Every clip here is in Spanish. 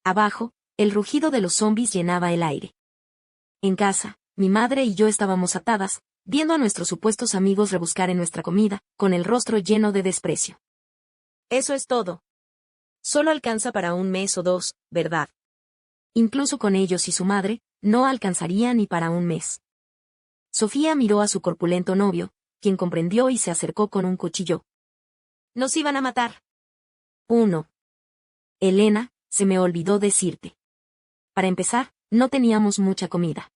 Abajo, el rugido de los zombis llenaba el aire. En casa, mi madre y yo estábamos atadas, viendo a nuestros supuestos amigos rebuscar en nuestra comida, con el rostro lleno de desprecio. Eso es todo. Solo alcanza para un mes o dos, ¿verdad? Incluso con ellos y su madre, no alcanzaría ni para un mes. Sofía miró a su corpulento novio, quien comprendió y se acercó con un cuchillo. Nos iban a matar. 1. Elena, se me olvidó decirte. Para empezar, no teníamos mucha comida.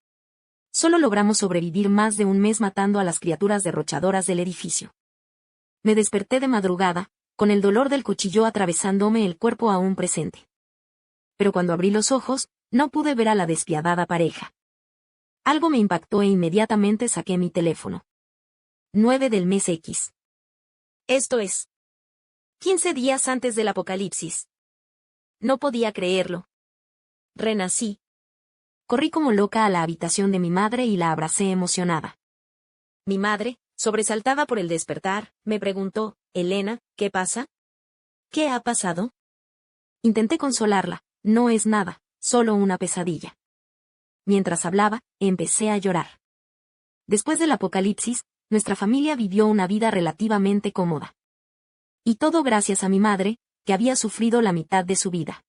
Solo logramos sobrevivir más de un mes matando a las criaturas derrochadoras del edificio. Me desperté de madrugada, con el dolor del cuchillo atravesándome el cuerpo aún presente. Pero cuando abrí los ojos, no pude ver a la despiadada pareja. Algo me impactó e inmediatamente saqué mi teléfono. 9 del mes X. Esto es 15 días antes del apocalipsis. No podía creerlo. Renací. Corrí como loca a la habitación de mi madre y la abracé emocionada. Mi madre, sobresaltada por el despertar, me preguntó, Elena, ¿qué pasa? ¿Qué ha pasado? Intenté consolarla, no es nada, solo una pesadilla. Mientras hablaba, empecé a llorar. Después del apocalipsis, nuestra familia vivió una vida relativamente cómoda. Y todo gracias a mi madre, que había sufrido la mitad de su vida.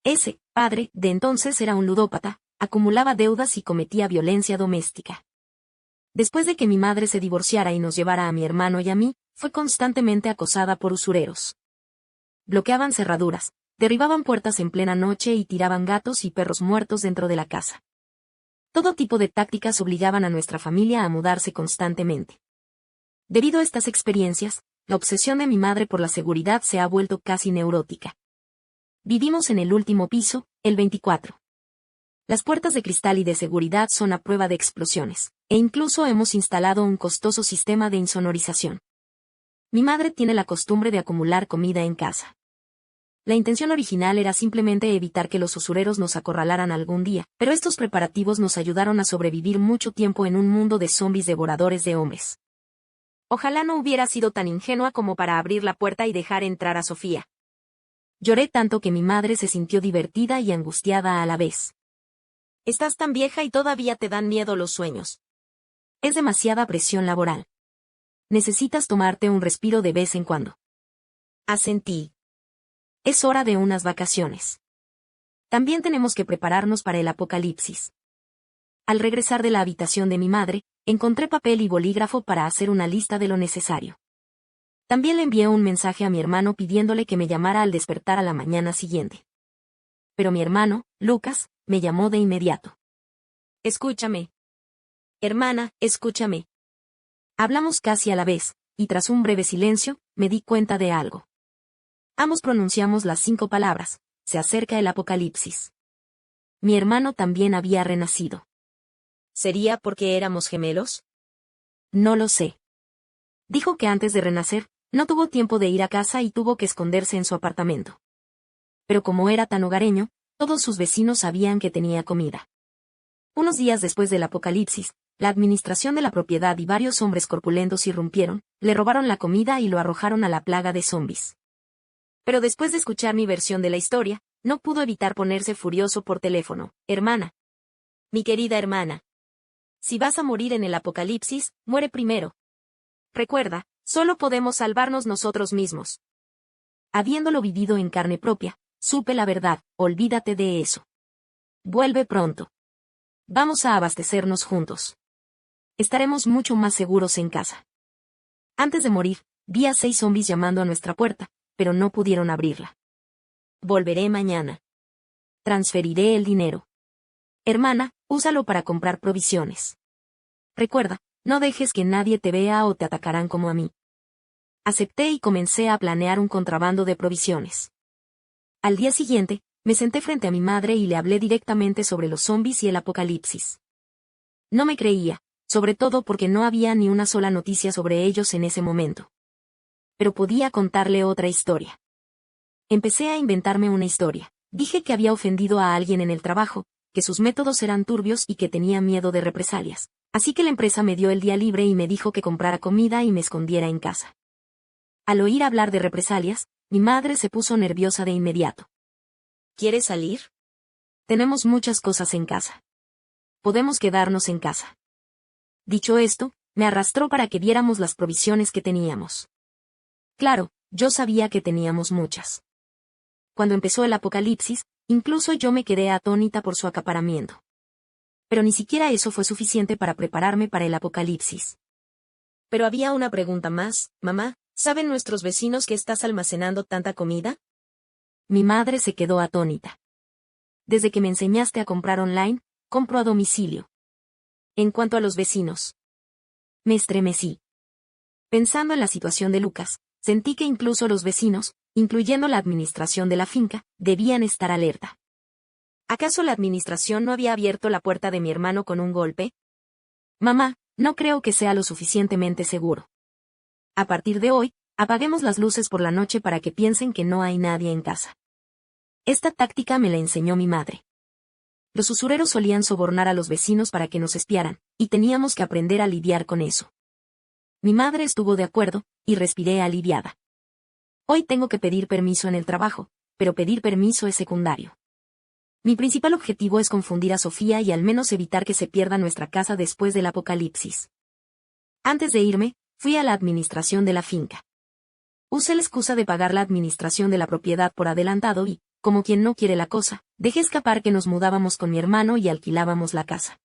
Ese padre, de entonces era un ludópata, acumulaba deudas y cometía violencia doméstica. Después de que mi madre se divorciara y nos llevara a mi hermano y a mí, fue constantemente acosada por usureros. Bloqueaban cerraduras, derribaban puertas en plena noche y tiraban gatos y perros muertos dentro de la casa. Todo tipo de tácticas obligaban a nuestra familia a mudarse constantemente. Debido a estas experiencias, la obsesión de mi madre por la seguridad se ha vuelto casi neurótica. Vivimos en el último piso, el 24. Las puertas de cristal y de seguridad son a prueba de explosiones, e incluso hemos instalado un costoso sistema de insonorización. Mi madre tiene la costumbre de acumular comida en casa. La intención original era simplemente evitar que los usureros nos acorralaran algún día, pero estos preparativos nos ayudaron a sobrevivir mucho tiempo en un mundo de zombis devoradores de hombres. Ojalá no hubiera sido tan ingenua como para abrir la puerta y dejar entrar a Sofía. Lloré tanto que mi madre se sintió divertida y angustiada a la vez. Estás tan vieja y todavía te dan miedo los sueños. Es demasiada presión laboral. Necesitas tomarte un respiro de vez en cuando. Asentí. Es hora de unas vacaciones. También tenemos que prepararnos para el apocalipsis. Al regresar de la habitación de mi madre, encontré papel y bolígrafo para hacer una lista de lo necesario. También le envié un mensaje a mi hermano pidiéndole que me llamara al despertar a la mañana siguiente. Pero mi hermano, Lucas, me llamó de inmediato. Escúchame. Hermana, escúchame. Hablamos casi a la vez, y tras un breve silencio, me di cuenta de algo. Ambos pronunciamos las 5 palabras, se acerca el apocalipsis. Mi hermano también había renacido. ¿Sería porque éramos gemelos? No lo sé. Dijo que antes de renacer, no tuvo tiempo de ir a casa y tuvo que esconderse en su apartamento. Pero como era tan hogareño, todos sus vecinos sabían que tenía comida. Unos días después del apocalipsis, la administración de la propiedad y varios hombres corpulentos irrumpieron, le robaron la comida y lo arrojaron a la plaga de zombis. Pero después de escuchar mi versión de la historia, no pudo evitar ponerse furioso por teléfono. Hermana. Mi querida hermana. Si vas a morir en el apocalipsis, muere primero. Recuerda, solo podemos salvarnos nosotros mismos. Habiéndolo vivido en carne propia, supe la verdad, olvídate de eso. Vuelve pronto. Vamos a abastecernos juntos. Estaremos mucho más seguros en casa. Antes de morir, vi a 6 zombis llamando a nuestra puerta, pero no pudieron abrirla. Volveré mañana. Transferiré el dinero. Hermana, úsalo para comprar provisiones. Recuerda, no dejes que nadie te vea o te atacarán como a mí. Acepté y comencé a planear un contrabando de provisiones. Al día siguiente, me senté frente a mi madre y le hablé directamente sobre los zombis y el apocalipsis. No me creía, sobre todo porque no había ni una sola noticia sobre ellos en ese momento. Pero podía contarle otra historia. Empecé a inventarme una historia. Dije que había ofendido a alguien en el trabajo, que sus métodos eran turbios y que tenía miedo de represalias. Así que la empresa me dio el día libre y me dijo que comprara comida y me escondiera en casa. Al oír hablar de represalias, mi madre se puso nerviosa de inmediato. ¿Quieres salir? Tenemos muchas cosas en casa. Podemos quedarnos en casa. Dicho esto, me arrastró para que viéramos las provisiones que teníamos. Claro, yo sabía que teníamos muchas. Cuando empezó el apocalipsis, incluso yo me quedé atónita por su acaparamiento. Pero ni siquiera eso fue suficiente para prepararme para el apocalipsis. Pero había una pregunta más, mamá, ¿saben nuestros vecinos que estás almacenando tanta comida? Mi madre se quedó atónita. Desde que me enseñaste a comprar online, compro a domicilio. En cuanto a los vecinos, me estremecí. Pensando en la situación de Lucas, sentí que incluso los vecinos, incluyendo la administración de la finca, debían estar alerta. ¿Acaso la administración no había abierto la puerta de mi hermano con un golpe? Mamá, no creo que sea lo suficientemente seguro. A partir de hoy, apaguemos las luces por la noche para que piensen que no hay nadie en casa. Esta táctica me la enseñó mi madre. Los usureros solían sobornar a los vecinos para que nos espiaran, y teníamos que aprender a lidiar con eso. Mi madre estuvo de acuerdo, y respiré aliviada. Hoy tengo que pedir permiso en el trabajo, pero pedir permiso es secundario. Mi principal objetivo es confundir a Sofía y al menos evitar que se pierda nuestra casa después del apocalipsis. Antes de irme, fui a la administración de la finca. Usé la excusa de pagar la administración de la propiedad por adelantado y, como quien no quiere la cosa, dejé escapar que nos mudábamos con mi hermano y alquilábamos la casa.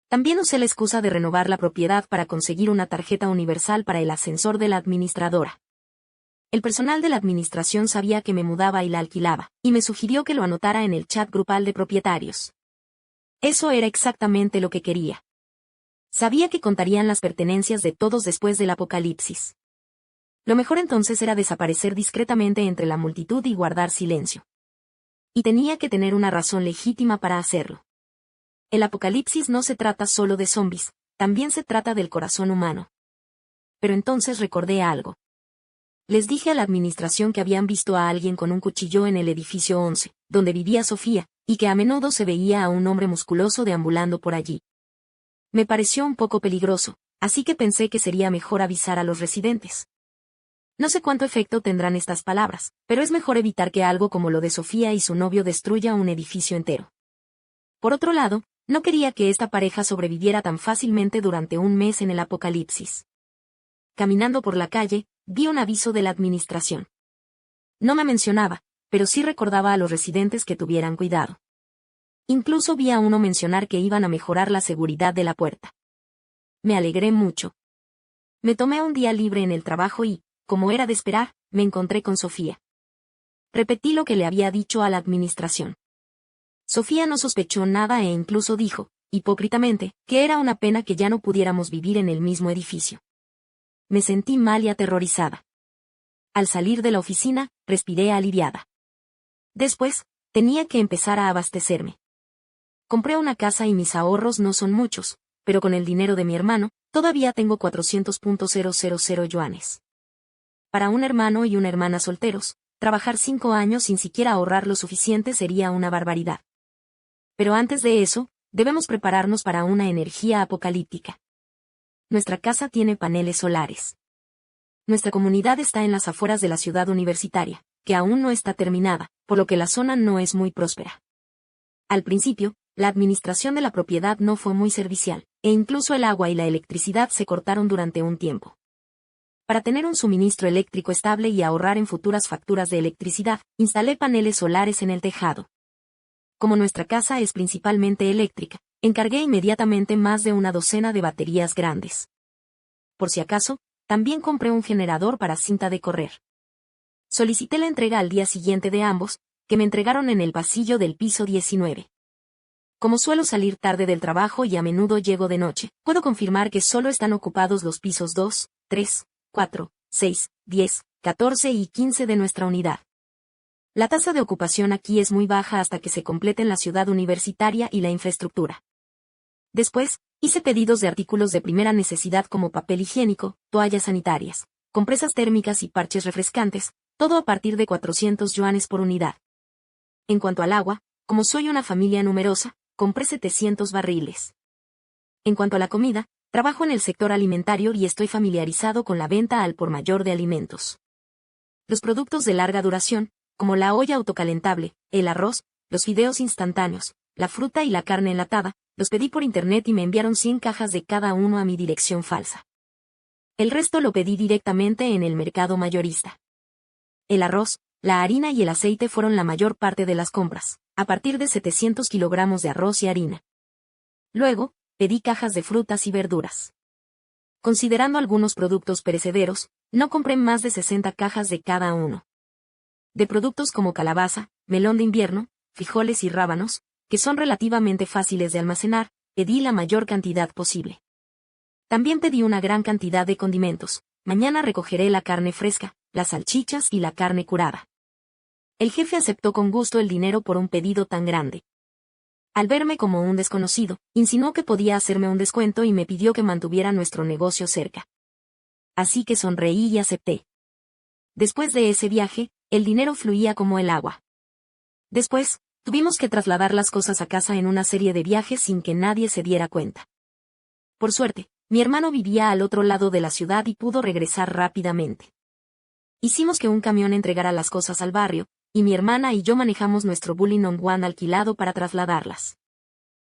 También usé la excusa de renovar la propiedad para conseguir una tarjeta universal para el ascensor de la administradora. El personal de la administración sabía que me mudaba y la alquilaba, y me sugirió que lo anotara en el chat grupal de propietarios. Eso era exactamente lo que quería. Sabía que contarían las pertenencias de todos después del apocalipsis. Lo mejor entonces era desaparecer discretamente entre la multitud y guardar silencio. Y tenía que tener una razón legítima para hacerlo. El apocalipsis no se trata solo de zombies, también se trata del corazón humano. Pero entonces recordé algo. Les dije a la administración que habían visto a alguien con un cuchillo en el edificio 11, donde vivía Sofía, y que a menudo se veía a un hombre musculoso deambulando por allí. Me pareció un poco peligroso, así que pensé que sería mejor avisar a los residentes. No sé cuánto efecto tendrán estas palabras, pero es mejor evitar que algo como lo de Sofía y su novio destruya un edificio entero. Por otro lado, no quería que esta pareja sobreviviera tan fácilmente durante un mes en el apocalipsis. Caminando por la calle, vi un aviso de la administración. No me mencionaba, pero sí recordaba a los residentes que tuvieran cuidado. Incluso vi a uno mencionar que iban a mejorar la seguridad de la puerta. Me alegré mucho. Me tomé un día libre en el trabajo y, como era de esperar, me encontré con Sofía. Repetí lo que le había dicho a la administración. Sofía no sospechó nada e incluso dijo, hipócritamente, que era una pena que ya no pudiéramos vivir en el mismo edificio. Me sentí mal y aterrorizada. Al salir de la oficina, respiré aliviada. Después, tenía que empezar a abastecerme. Compré una casa y mis ahorros no son muchos, pero con el dinero de mi hermano, todavía tengo 400.000 yuanes. Para un hermano y una hermana solteros, trabajar 5 años sin siquiera ahorrar lo suficiente sería una barbaridad. Pero antes de eso, debemos prepararnos para una energía apocalíptica. Nuestra casa tiene paneles solares. Nuestra comunidad está en las afueras de la ciudad universitaria, que aún no está terminada, por lo que la zona no es muy próspera. Al principio, la administración de la propiedad no fue muy servicial, e incluso el agua y la electricidad se cortaron durante un tiempo. Para tener un suministro eléctrico estable y ahorrar en futuras facturas de electricidad, instalé paneles solares en el tejado. Como nuestra casa es principalmente eléctrica, encargué inmediatamente más de una docena de baterías grandes. Por si acaso, también compré un generador para cinta de correr. Solicité la entrega al día siguiente de ambos, que me entregaron en el pasillo del piso 19. Como suelo salir tarde del trabajo y a menudo llego de noche, puedo confirmar que solo están ocupados los pisos 2, 3, 4, 6, 10, 14 y 15 de nuestra unidad. La tasa de ocupación aquí es muy baja hasta que se completen la ciudad universitaria y la infraestructura. Después, hice pedidos de artículos de primera necesidad como papel higiénico, toallas sanitarias, compresas térmicas y parches refrescantes, todo a partir de 400 yuanes por unidad. En cuanto al agua, como soy una familia numerosa, compré 700 barriles. En cuanto a la comida, trabajo en el sector alimentario y estoy familiarizado con la venta al por mayor de alimentos. Los productos de larga duración, como la olla autocalentable, el arroz, los fideos instantáneos, la fruta y la carne enlatada, los pedí por internet y me enviaron 100 cajas de cada uno a mi dirección falsa. El resto lo pedí directamente en el mercado mayorista. El arroz, la harina y el aceite fueron la mayor parte de las compras, a partir de 700 kilogramos de arroz y harina. Luego, pedí cajas de frutas y verduras. Considerando algunos productos perecederos, no compré más de 60 cajas de cada uno. De productos como calabaza, melón de invierno, frijoles y rábanos, que son relativamente fáciles de almacenar, pedí la mayor cantidad posible. También pedí una gran cantidad de condimentos. Mañana recogeré la carne fresca, las salchichas y la carne curada. El jefe aceptó con gusto el dinero por un pedido tan grande. Al verme como un desconocido, insinuó que podía hacerme un descuento y me pidió que mantuviera nuestro negocio cerca. Así que sonreí y acepté. Después de ese viaje, el dinero fluía como el agua. Después, tuvimos que trasladar las cosas a casa en una serie de viajes sin que nadie se diera cuenta. Por suerte, mi hermano vivía al otro lado de la ciudad y pudo regresar rápidamente. Hicimos que un camión entregara las cosas al barrio, y mi hermana y yo manejamos nuestro Bullion on One alquilado para trasladarlas.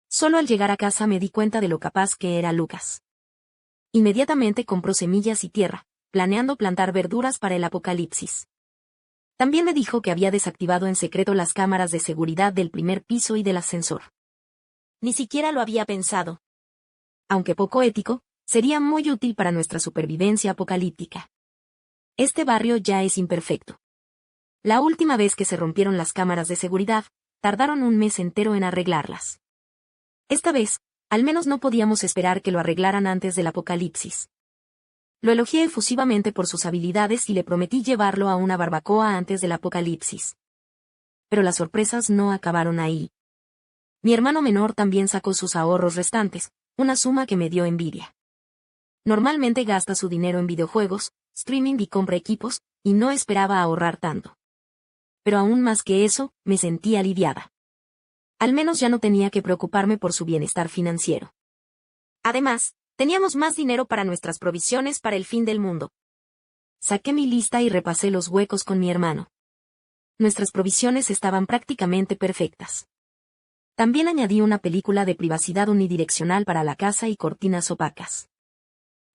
Solo al llegar a casa me di cuenta de lo capaz que era Lucas. Inmediatamente compró semillas y tierra, planeando plantar verduras para el apocalipsis. También me dijo que había desactivado en secreto las cámaras de seguridad del primer piso y del ascensor. Ni siquiera lo había pensado. Aunque poco ético, sería muy útil para nuestra supervivencia apocalíptica. Este barrio ya es imperfecto. La última vez que se rompieron las cámaras de seguridad, tardaron un mes entero en arreglarlas. Esta vez, al menos no podíamos esperar que lo arreglaran antes del apocalipsis. Lo elogié efusivamente por sus habilidades y le prometí llevarlo a una barbacoa antes del apocalipsis. Pero las sorpresas no acabaron ahí. Mi hermano menor también sacó sus ahorros restantes, una suma que me dio envidia. Normalmente gasta su dinero en videojuegos, streaming y compra equipos, y no esperaba ahorrar tanto. Pero aún más que eso, me sentí aliviada. Al menos ya no tenía que preocuparme por su bienestar financiero. Además, teníamos más dinero para nuestras provisiones para el fin del mundo. Saqué mi lista y repasé los huecos con mi hermano. Nuestras provisiones estaban prácticamente perfectas. También añadí una película de privacidad unidireccional para la casa y cortinas opacas.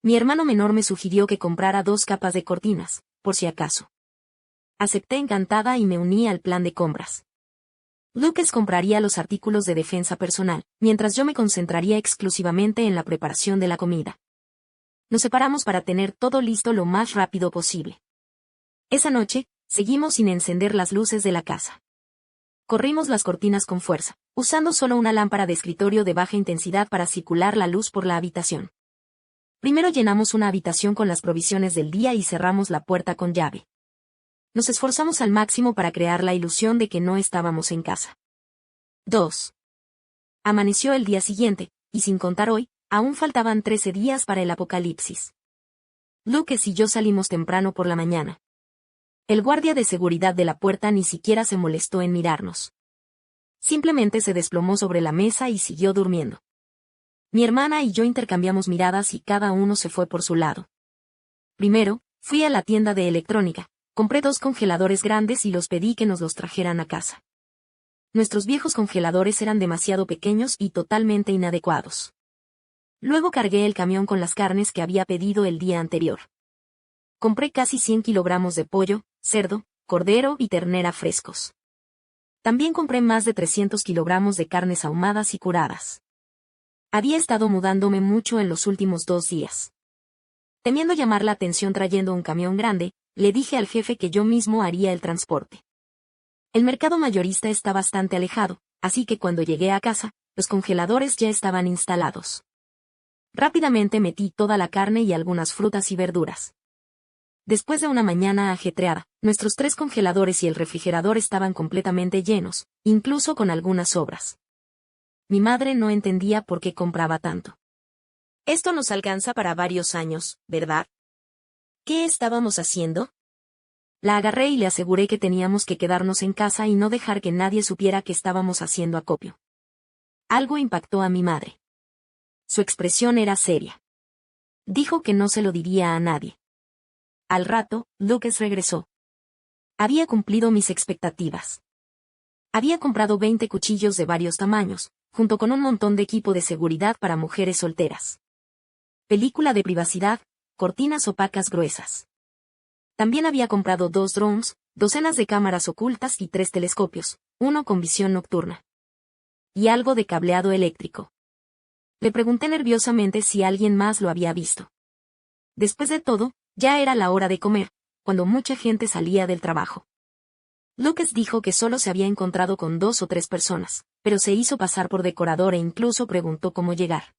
Mi hermano menor me sugirió que comprara 2 capas de cortinas, por si acaso. Acepté encantada y me uní al plan de compras. Lucas compraría los artículos de defensa personal, mientras yo me concentraría exclusivamente en la preparación de la comida. Nos separamos para tener todo listo lo más rápido posible. Esa noche, seguimos sin encender las luces de la casa. Corrimos las cortinas con fuerza, usando solo una lámpara de escritorio de baja intensidad para circular la luz por la habitación. Primero llenamos una habitación con las provisiones del día y cerramos la puerta con llave. Nos esforzamos al máximo para crear la ilusión de que no estábamos en casa. 2. Amaneció el día siguiente, y sin contar hoy, aún faltaban 13 días para el apocalipsis. Lucas y yo salimos temprano por la mañana. El guardia de seguridad de la puerta ni siquiera se molestó en mirarnos. Simplemente se desplomó sobre la mesa y siguió durmiendo. Mi hermana y yo intercambiamos miradas y cada uno se fue por su lado. Primero, fui a la tienda de electrónica, compré 2 congeladores grandes y los pedí que nos los trajeran a casa. Nuestros viejos congeladores eran demasiado pequeños y totalmente inadecuados. Luego cargué el camión con las carnes que había pedido el día anterior. Compré casi 100 kilogramos de pollo, cerdo, cordero y ternera frescos. También compré más de 300 kilogramos de carnes ahumadas y curadas. Había estado mudándome mucho en los últimos 2 días. Temiendo llamar la atención trayendo un camión grande, le dije al jefe que yo mismo haría el transporte. El mercado mayorista está bastante alejado, así que cuando llegué a casa, los congeladores ya estaban instalados. Rápidamente metí toda la carne y algunas frutas y verduras. Después de una mañana ajetreada, nuestros 3 congeladores y el refrigerador estaban completamente llenos, incluso con algunas sobras. Mi madre no entendía por qué compraba tanto. Esto nos alcanza para varios años, ¿verdad? ¿Qué estábamos haciendo? La agarré y le aseguré que teníamos que quedarnos en casa y no dejar que nadie supiera que estábamos haciendo acopio. Algo impactó a mi madre. Su expresión era seria. Dijo que no se lo diría a nadie. Al rato, Lucas regresó. Había cumplido mis expectativas. Había comprado 20 cuchillos de varios tamaños, junto con un montón de equipo de seguridad para mujeres solteras. Película de privacidad, cortinas opacas gruesas. También había comprado 2 drones, docenas de cámaras ocultas y 3 telescopios, uno con visión nocturna. Y algo de cableado eléctrico. Le pregunté nerviosamente si alguien más lo había visto. Después de todo, ya era la hora de comer, cuando mucha gente salía del trabajo. Lucas dijo que solo se había encontrado con 2 o 3 personas, pero se hizo pasar por decorador e incluso preguntó cómo llegar.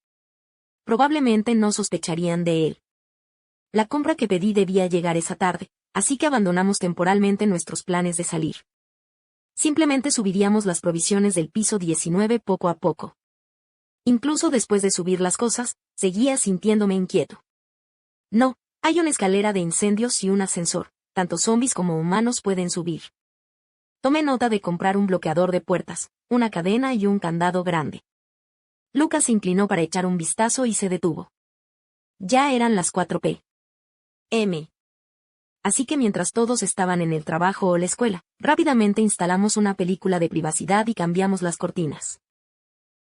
Probablemente no sospecharían de él. La compra que pedí debía llegar esa tarde, así que abandonamos temporalmente nuestros planes de salir. Simplemente subiríamos las provisiones del piso 19 poco a poco. Incluso después de subir las cosas, seguía sintiéndome inquieto. No, hay una escalera de incendios y un ascensor, tanto zombies como humanos pueden subir. Tomé nota de comprar un bloqueador de puertas, una cadena y un candado grande. Lucas se inclinó para echar un vistazo y se detuvo. Ya eran las 4 p.m. Así que mientras todos estaban en el trabajo o la escuela, rápidamente instalamos una película de privacidad y cambiamos las cortinas.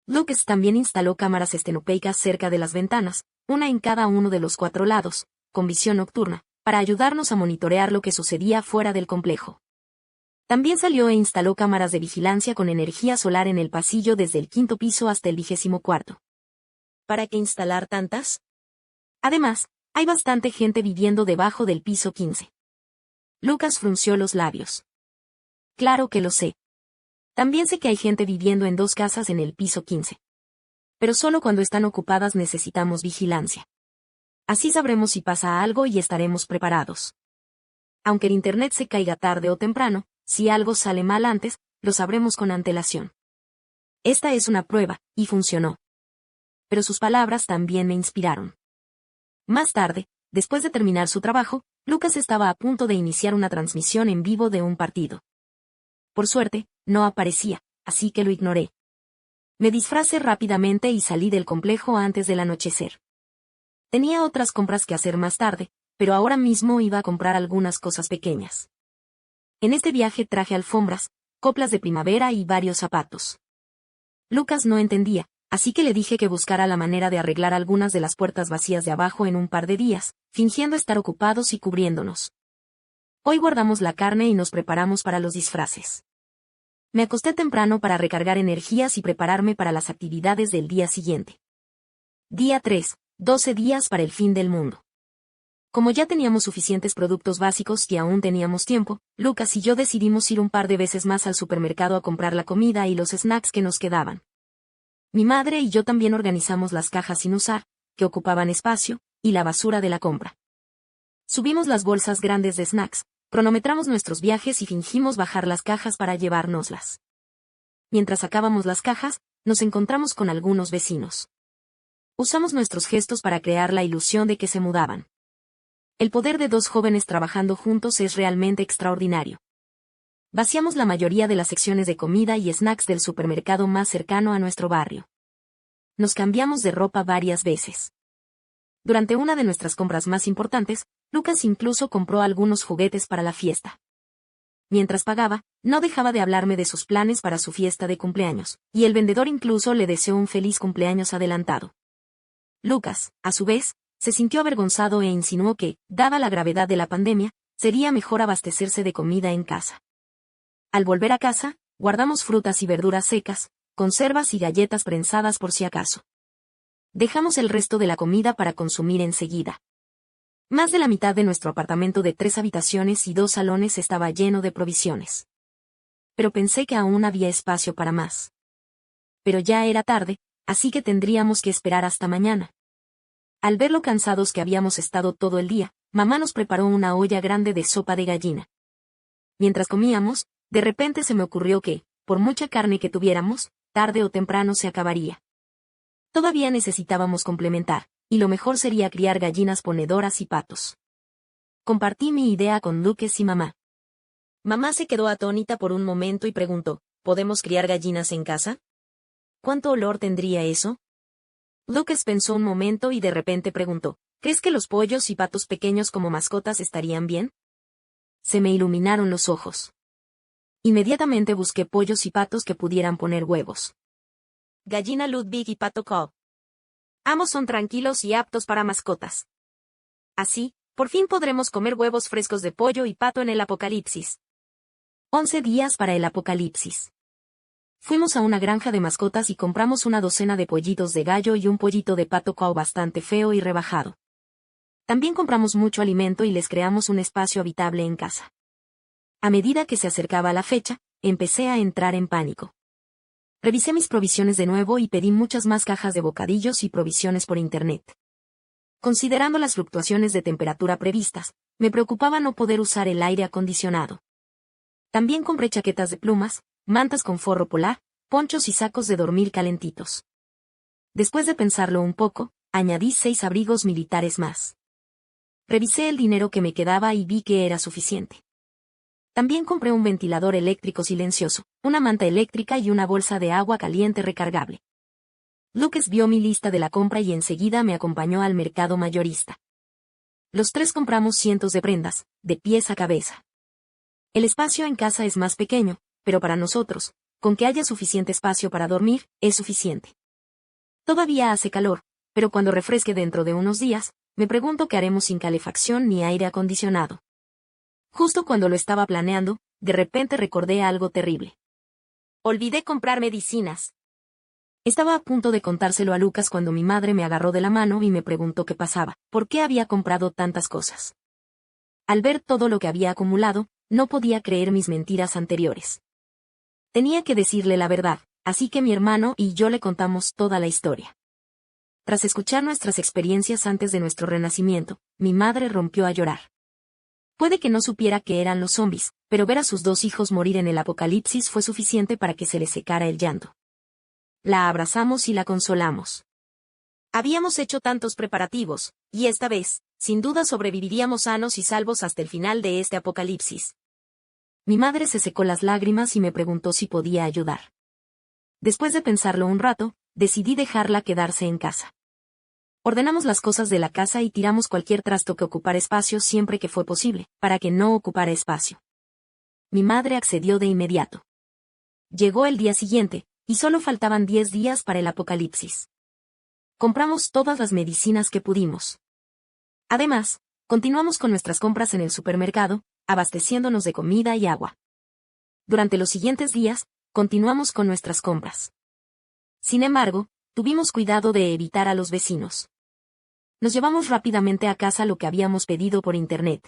Lucas también instaló cámaras estenopeikas cerca de las ventanas, una en cada uno de los 4 lados, con visión nocturna, para ayudarnos a monitorear lo que sucedía fuera del complejo. También salió e instaló cámaras de vigilancia con energía solar en el pasillo desde el 5º piso hasta el 24º. ¿Para qué instalar tantas? Además, hay bastante gente viviendo debajo del piso 15. Lucas frunció los labios. Claro que lo sé. También sé que hay gente viviendo en 2 casas en el piso 15. Pero solo cuando están ocupadas necesitamos vigilancia. Así sabremos si pasa algo y estaremos preparados. Aunque el internet se caiga tarde o temprano, si algo sale mal antes, lo sabremos con antelación. Esta es una prueba, y funcionó. Pero sus palabras también me inspiraron. Más tarde, después de terminar su trabajo, Lucas estaba a punto de iniciar una transmisión en vivo de un partido. Por suerte, no aparecía, así que lo ignoré. Me disfracé rápidamente y salí del complejo antes del anochecer. Tenía otras compras que hacer más tarde, pero ahora mismo iba a comprar algunas cosas pequeñas. En este viaje traje alfombras, coplas de primavera y varios zapatos. Lucas no entendía, así que le dije que buscara la manera de arreglar algunas de las puertas vacías de abajo en un par de días, fingiendo estar ocupados y cubriéndonos. Hoy guardamos la carne y nos preparamos para los disfraces. Me acosté temprano para recargar energías y prepararme para las actividades del día siguiente. Día 3, 12 días para el fin del mundo. Como ya teníamos suficientes productos básicos y aún teníamos tiempo, Lucas y yo decidimos ir un par de veces más al supermercado a comprar la comida y los snacks que nos quedaban. Mi madre y yo también organizamos las cajas sin usar, que ocupaban espacio, y la basura de la compra. Subimos las bolsas grandes de snacks, cronometramos nuestros viajes y fingimos bajar las cajas para llevárnoslas. Mientras sacábamos las cajas, nos encontramos con algunos vecinos. Usamos nuestros gestos para crear la ilusión de que se mudaban. El poder de 2 jóvenes trabajando juntos es realmente extraordinario. Vaciamos la mayoría de las secciones de comida y snacks del supermercado más cercano a nuestro barrio. Nos cambiamos de ropa varias veces. Durante una de nuestras compras más importantes, Lucas incluso compró algunos juguetes para la fiesta. Mientras pagaba, no dejaba de hablarme de sus planes para su fiesta de cumpleaños, y el vendedor incluso le deseó un feliz cumpleaños adelantado. Lucas, a su vez, se sintió avergonzado e insinuó que, dada la gravedad de la pandemia, sería mejor abastecerse de comida en casa. Al volver a casa, guardamos frutas y verduras secas, conservas y galletas prensadas por si acaso. Dejamos el resto de la comida para consumir enseguida. Más de la mitad de nuestro apartamento de 3 habitaciones y 2 salones estaba lleno de provisiones. Pero pensé que aún había espacio para más. Pero ya era tarde, así que tendríamos que esperar hasta mañana. Al ver lo cansados que habíamos estado todo el día, mamá nos preparó una olla grande de sopa de gallina. Mientras comíamos, de repente se me ocurrió que, por mucha carne que tuviéramos, tarde o temprano se acabaría. Todavía necesitábamos complementar, y lo mejor sería criar gallinas ponedoras y patos. Compartí mi idea con Lucas y mamá. Mamá se quedó atónita por un momento y preguntó, ¿podemos criar gallinas en casa? ¿Cuánto olor tendría eso? Lucas pensó un momento y de repente preguntó, ¿crees que los pollos y patos pequeños como mascotas estarían bien? se me iluminaron los ojos. Inmediatamente busqué pollos y patos que pudieran poner huevos. Gallina Ludwig y pato Cobb. Ambos son tranquilos y aptos para mascotas. Así, por fin podremos comer huevos frescos de pollo y pato en el apocalipsis. 11 días para el apocalipsis. Fuimos a una granja de mascotas y compramos una docena de pollitos de gallo y un pollito de pato Cobb bastante feo y rebajado. También compramos mucho alimento y les creamos un espacio habitable en casa. A medida que se acercaba la fecha, empecé a entrar en pánico. Revisé mis provisiones de nuevo y pedí muchas más cajas de bocadillos y provisiones por internet. Considerando las fluctuaciones de temperatura previstas, me preocupaba no poder usar el aire acondicionado. También compré chaquetas de plumas, mantas con forro polar, ponchos y sacos de dormir calentitos. Después de pensarlo un poco, añadí 6 abrigos militares más. Revisé el dinero que me quedaba y vi que era suficiente. También compré un ventilador eléctrico silencioso, una manta eléctrica y una bolsa de agua caliente recargable. Lucas vio mi lista de la compra y enseguida me acompañó al mercado mayorista. Los 3 compramos cientos de prendas, de pies a cabeza. El espacio en casa es más pequeño, pero para nosotros, con que haya suficiente espacio para dormir, es suficiente. Todavía hace calor, pero cuando refresque dentro de unos días, me pregunto qué haremos sin calefacción ni aire acondicionado. Justo cuando lo estaba planeando, de repente recordé algo terrible. Olvidé comprar medicinas. Estaba a punto de contárselo a Lucas cuando mi madre me agarró de la mano y me preguntó qué pasaba, por qué había comprado tantas cosas. Al ver todo lo que había acumulado, no podía creer mis mentiras anteriores. Tenía que decirle la verdad, así que mi hermano y yo le contamos toda la historia. Tras escuchar nuestras experiencias antes de nuestro renacimiento, mi madre rompió a llorar. Puede que no supiera que eran los zombies, pero ver a sus 2 hijos morir en el apocalipsis fue suficiente para que se le secara el llanto. La abrazamos y la consolamos. Habíamos hecho tantos preparativos, y esta vez, sin duda sobreviviríamos sanos y salvos hasta el final de este apocalipsis. Mi madre se secó las lágrimas y me preguntó si podía ayudar. Después de pensarlo un rato, decidí dejarla quedarse en casa. Ordenamos las cosas de la casa y tiramos cualquier trasto que ocupara espacio siempre que fue posible, para que no ocupara espacio. Mi madre accedió de inmediato. Llegó el día siguiente, y solo faltaban 10 días para el apocalipsis. Compramos todas las medicinas que pudimos. Además, continuamos con nuestras compras en el supermercado, abasteciéndonos de comida y agua. Durante los siguientes días, continuamos con nuestras compras. Sin embargo, tuvimos cuidado de evitar a los vecinos. Nos llevamos rápidamente a casa lo que habíamos pedido por internet.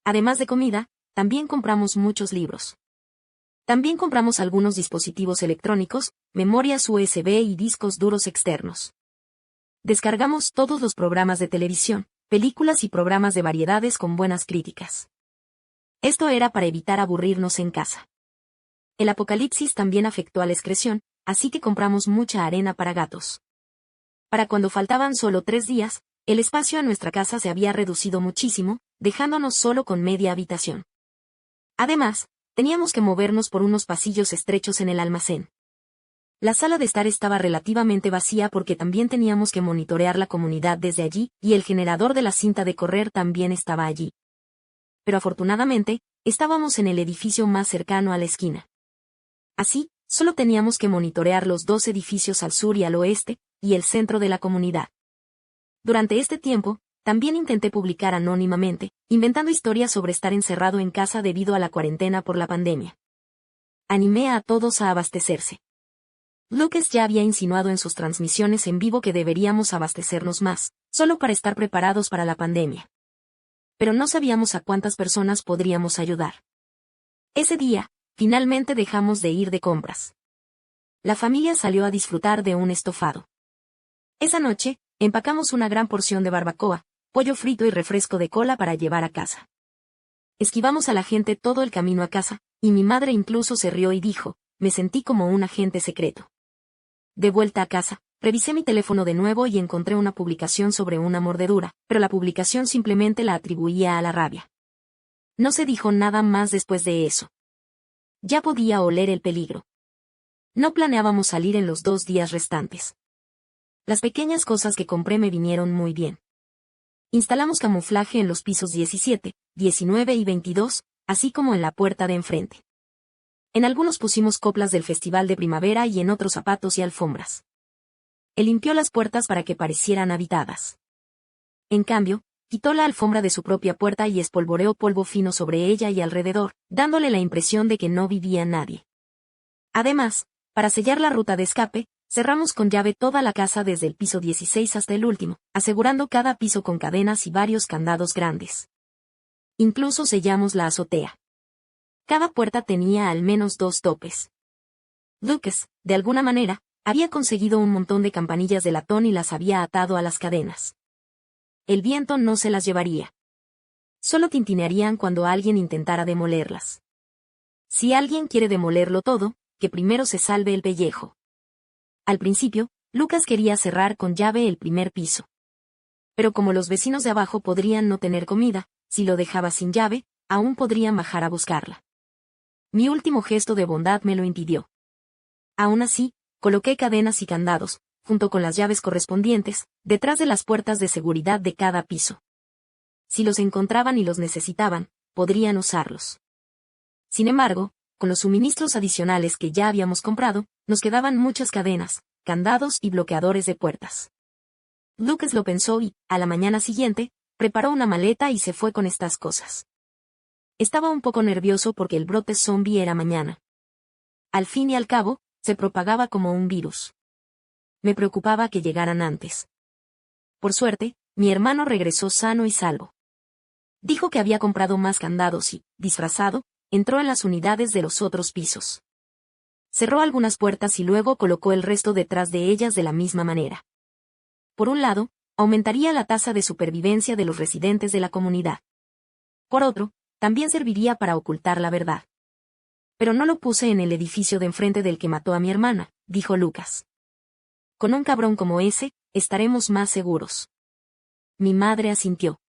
Además de comida, también compramos muchos libros. También compramos algunos dispositivos electrónicos, memorias USB y discos duros externos. Descargamos todos los programas de televisión, películas y programas de variedades con buenas críticas. Esto era para evitar aburrirnos en casa. El apocalipsis también afectó a la excreción, así que compramos mucha arena para gatos. Para cuando faltaban solo 3 días, el espacio en nuestra casa se había reducido muchísimo, dejándonos solo con media habitación. Además, teníamos que movernos por unos pasillos estrechos en el almacén. La sala de estar estaba relativamente vacía porque también teníamos que monitorear la comunidad desde allí, y el generador de la cinta de correr también estaba allí. Pero afortunadamente, estábamos en el edificio más cercano a la esquina. Así, solo teníamos que monitorear los 2 edificios al sur y al oeste, y el centro de la comunidad. Durante este tiempo, también intenté publicar anónimamente, inventando historias sobre estar encerrado en casa debido a la cuarentena por la pandemia. Animé a todos a abastecerse. Lucas ya había insinuado en sus transmisiones en vivo que deberíamos abastecernos más, solo para estar preparados para la pandemia. Pero no sabíamos a cuántas personas podríamos ayudar. Ese día, finalmente dejamos de ir de compras. La familia salió a disfrutar de un estofado. Esa noche, empacamos una gran porción de barbacoa, pollo frito y refresco de cola para llevar a casa. Esquivamos a la gente todo el camino a casa, y mi madre incluso se rió y dijo, me sentí como un agente secreto. De vuelta a casa, revisé mi teléfono de nuevo y encontré una publicación sobre una mordedura, pero la publicación simplemente la atribuía a la rabia. No se dijo nada más después de eso. Ya podía oler el peligro. No planeábamos salir en los 2 días restantes. Las pequeñas cosas que compré me vinieron muy bien. Instalamos camuflaje en los pisos 17, 19 y 22, así como en la puerta de enfrente. En algunos pusimos coplas del festival de primavera y en otros zapatos y alfombras. Él limpió las puertas para que parecieran habitadas. En cambio, quitó la alfombra de su propia puerta y espolvoreó polvo fino sobre ella y alrededor, dándole la impresión de que no vivía nadie. Además, para sellar la ruta de escape, cerramos con llave toda la casa desde el piso 16 hasta el último, asegurando cada piso con cadenas y varios candados grandes. Incluso sellamos la azotea. Cada puerta tenía al menos 2 topes. Lucas, de alguna manera, había conseguido un montón de campanillas de latón y las había atado a las cadenas. El viento no se las llevaría. Solo tintinearían cuando alguien intentara demolerlas. Si alguien quiere demolerlo todo, que primero se salve el pellejo. Al principio, Lucas quería cerrar con llave el primer piso. Pero como los vecinos de abajo podrían no tener comida, si lo dejaba sin llave, aún podrían bajar a buscarla. Mi último gesto de bondad me lo impidió. Aún así, coloqué cadenas y candados, junto con las llaves correspondientes, detrás de las puertas de seguridad de cada piso. Si los encontraban y los necesitaban, podrían usarlos. Sin embargo, con los suministros adicionales que ya habíamos comprado, nos quedaban muchas cadenas, candados y bloqueadores de puertas. Lucas lo pensó y, a la mañana siguiente, preparó una maleta y se fue con estas cosas. Estaba un poco nervioso porque el brote zombie era mañana. Al fin y al cabo, se propagaba como un virus. Me preocupaba que llegaran antes. Por suerte, mi hermano regresó sano y salvo. Dijo que había comprado más candados y, disfrazado, entró en las unidades de los otros pisos. Cerró algunas puertas y luego colocó el resto detrás de ellas de la misma manera. Por un lado, aumentaría la tasa de supervivencia de los residentes de la comunidad. Por otro, también serviría para ocultar la verdad. Pero no lo puse en el edificio de enfrente del que mató a mi hermana, dijo Lucas. Con un cabrón como ese, estaremos más seguros. Mi madre asintió.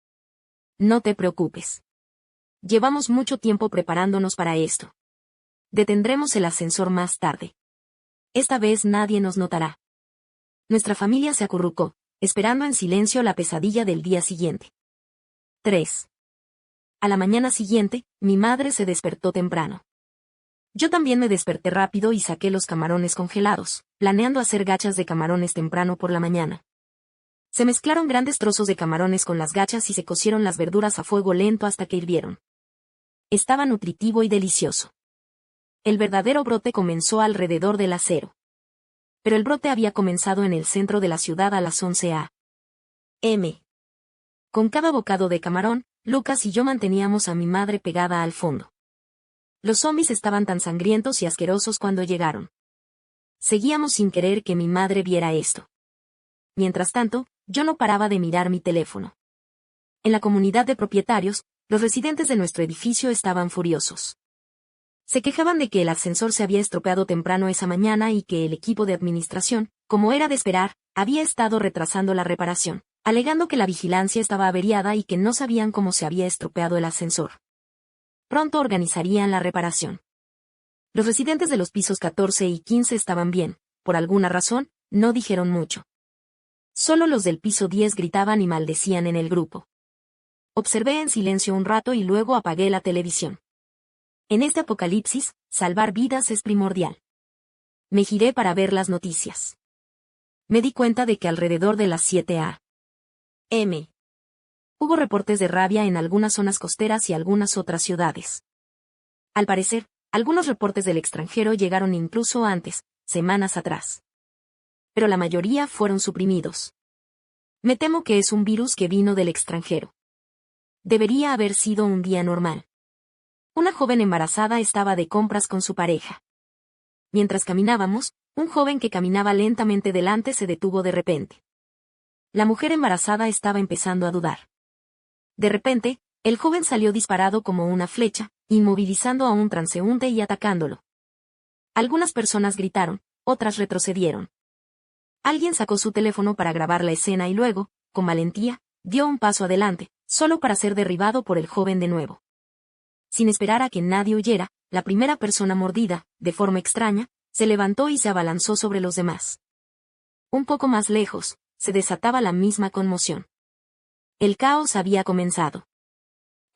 No te preocupes. Llevamos mucho tiempo preparándonos para esto. Detendremos el ascensor más tarde. Esta vez nadie nos notará. Nuestra familia se acurrucó, esperando en silencio la pesadilla del día siguiente. 3. A la mañana siguiente, mi madre se despertó temprano. Yo también me desperté rápido y saqué los camarones congelados, planeando hacer gachas de camarones temprano por la mañana. Se mezclaron grandes trozos de camarones con las gachas y se cocieron las verduras a fuego lento hasta que hirvieron. Estaba nutritivo y delicioso. El verdadero brote comenzó alrededor de las 0. Pero el brote había comenzado en el centro de la ciudad a las 11 a.m. Con cada bocado de camarón, Lucas y yo manteníamos a mi madre pegada al fondo. Los zombies estaban tan sangrientos y asquerosos cuando llegaron. Seguíamos sin querer que mi madre viera esto. Mientras tanto, yo no paraba de mirar mi teléfono. En la comunidad de propietarios, los residentes de nuestro edificio estaban furiosos. Se quejaban de que el ascensor se había estropeado temprano esa mañana y que el equipo de administración, como era de esperar, había estado retrasando la reparación, alegando que la vigilancia estaba averiada y que no sabían cómo se había estropeado el ascensor. Pronto organizarían la reparación. Los residentes de los pisos 14 y 15 estaban bien, por alguna razón, no dijeron mucho. Solo los del piso 10 gritaban y maldecían en el grupo. Observé en silencio un rato y luego apagué la televisión. En este apocalipsis, salvar vidas es primordial. Me giré para ver las noticias. Me di cuenta de que alrededor de las 7 a.m. hubo reportes de rabia en algunas zonas costeras y algunas otras ciudades. Al parecer, algunos reportes del extranjero llegaron incluso antes, semanas atrás. Pero la mayoría fueron suprimidos. Me temo que es un virus que vino del extranjero. Debería haber sido un día normal. Una joven embarazada estaba de compras con su pareja. Mientras caminábamos, un joven que caminaba lentamente delante se detuvo de repente. La mujer embarazada estaba empezando a dudar. De repente, el joven salió disparado como una flecha, inmovilizando a un transeúnte y atacándolo. Algunas personas gritaron, otras retrocedieron. Alguien sacó su teléfono para grabar la escena y luego, con valentía, dio un paso adelante, solo para ser derribado por el joven de nuevo. Sin esperar a que nadie huyera, la primera persona mordida, de forma extraña, se levantó y se abalanzó sobre los demás. Un poco más lejos, se desataba la misma conmoción. El caos había comenzado.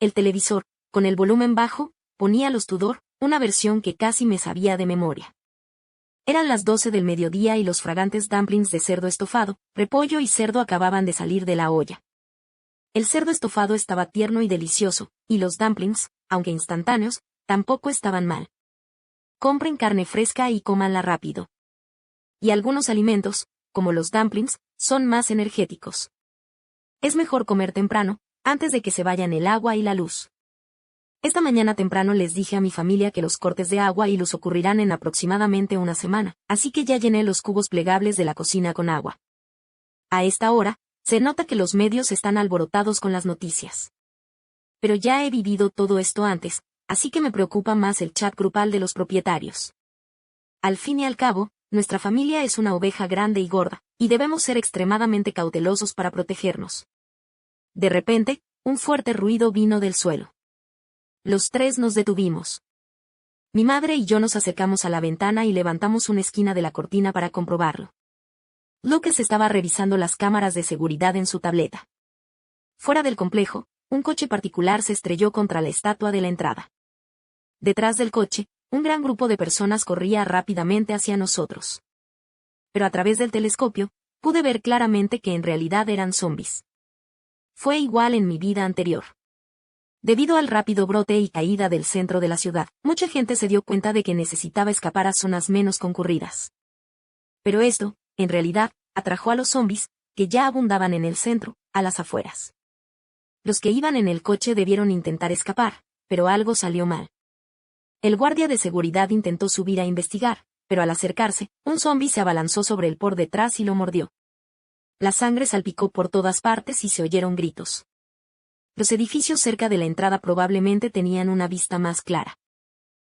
El televisor, con el volumen bajo, ponía Los Tudor, una versión que casi me sabía de memoria. Eran las 12 del mediodía y los fragantes dumplings de cerdo estofado, repollo y cerdo acababan de salir de la olla. El cerdo estofado estaba tierno y delicioso, y los dumplings, aunque instantáneos, tampoco estaban mal. Compren carne fresca y cómanla rápido. Y algunos alimentos, como los dumplings, son más energéticos. Es mejor comer temprano, antes de que se vayan el agua y la luz. Esta mañana temprano les dije a mi familia que los cortes de agua y luz ocurrirán en aproximadamente una semana, así que ya llené los cubos plegables de la cocina con agua. A esta hora, se nota que los medios están alborotados con las noticias. Pero ya he vivido todo esto antes, así que me preocupa más el chat grupal de los propietarios. Al fin y al cabo, nuestra familia es una oveja grande y gorda, y debemos ser extremadamente cautelosos para protegernos. De repente, un fuerte ruido vino del suelo. Los tres nos detuvimos. Mi madre y yo nos acercamos a la ventana y levantamos una esquina de la cortina para comprobarlo. Lucas estaba revisando las cámaras de seguridad en su tableta. Fuera del complejo, un coche particular se estrelló contra la estatua de la entrada. Detrás del coche, un gran grupo de personas corría rápidamente hacia nosotros. Pero a través del telescopio, pude ver claramente que en realidad eran zombies. Fue igual en mi vida anterior. Debido al rápido brote y caída del centro de la ciudad, mucha gente se dio cuenta de que necesitaba escapar a zonas menos concurridas. Pero esto, en realidad, atrajo a los zombies, que ya abundaban en el centro, a las afueras. Los que iban en el coche debieron intentar escapar, pero algo salió mal. El guardia de seguridad intentó subir a investigar, pero al acercarse, un zombi se abalanzó sobre él por detrás y lo mordió. La sangre salpicó por todas partes y se oyeron gritos. Los edificios cerca de la entrada probablemente tenían una vista más clara.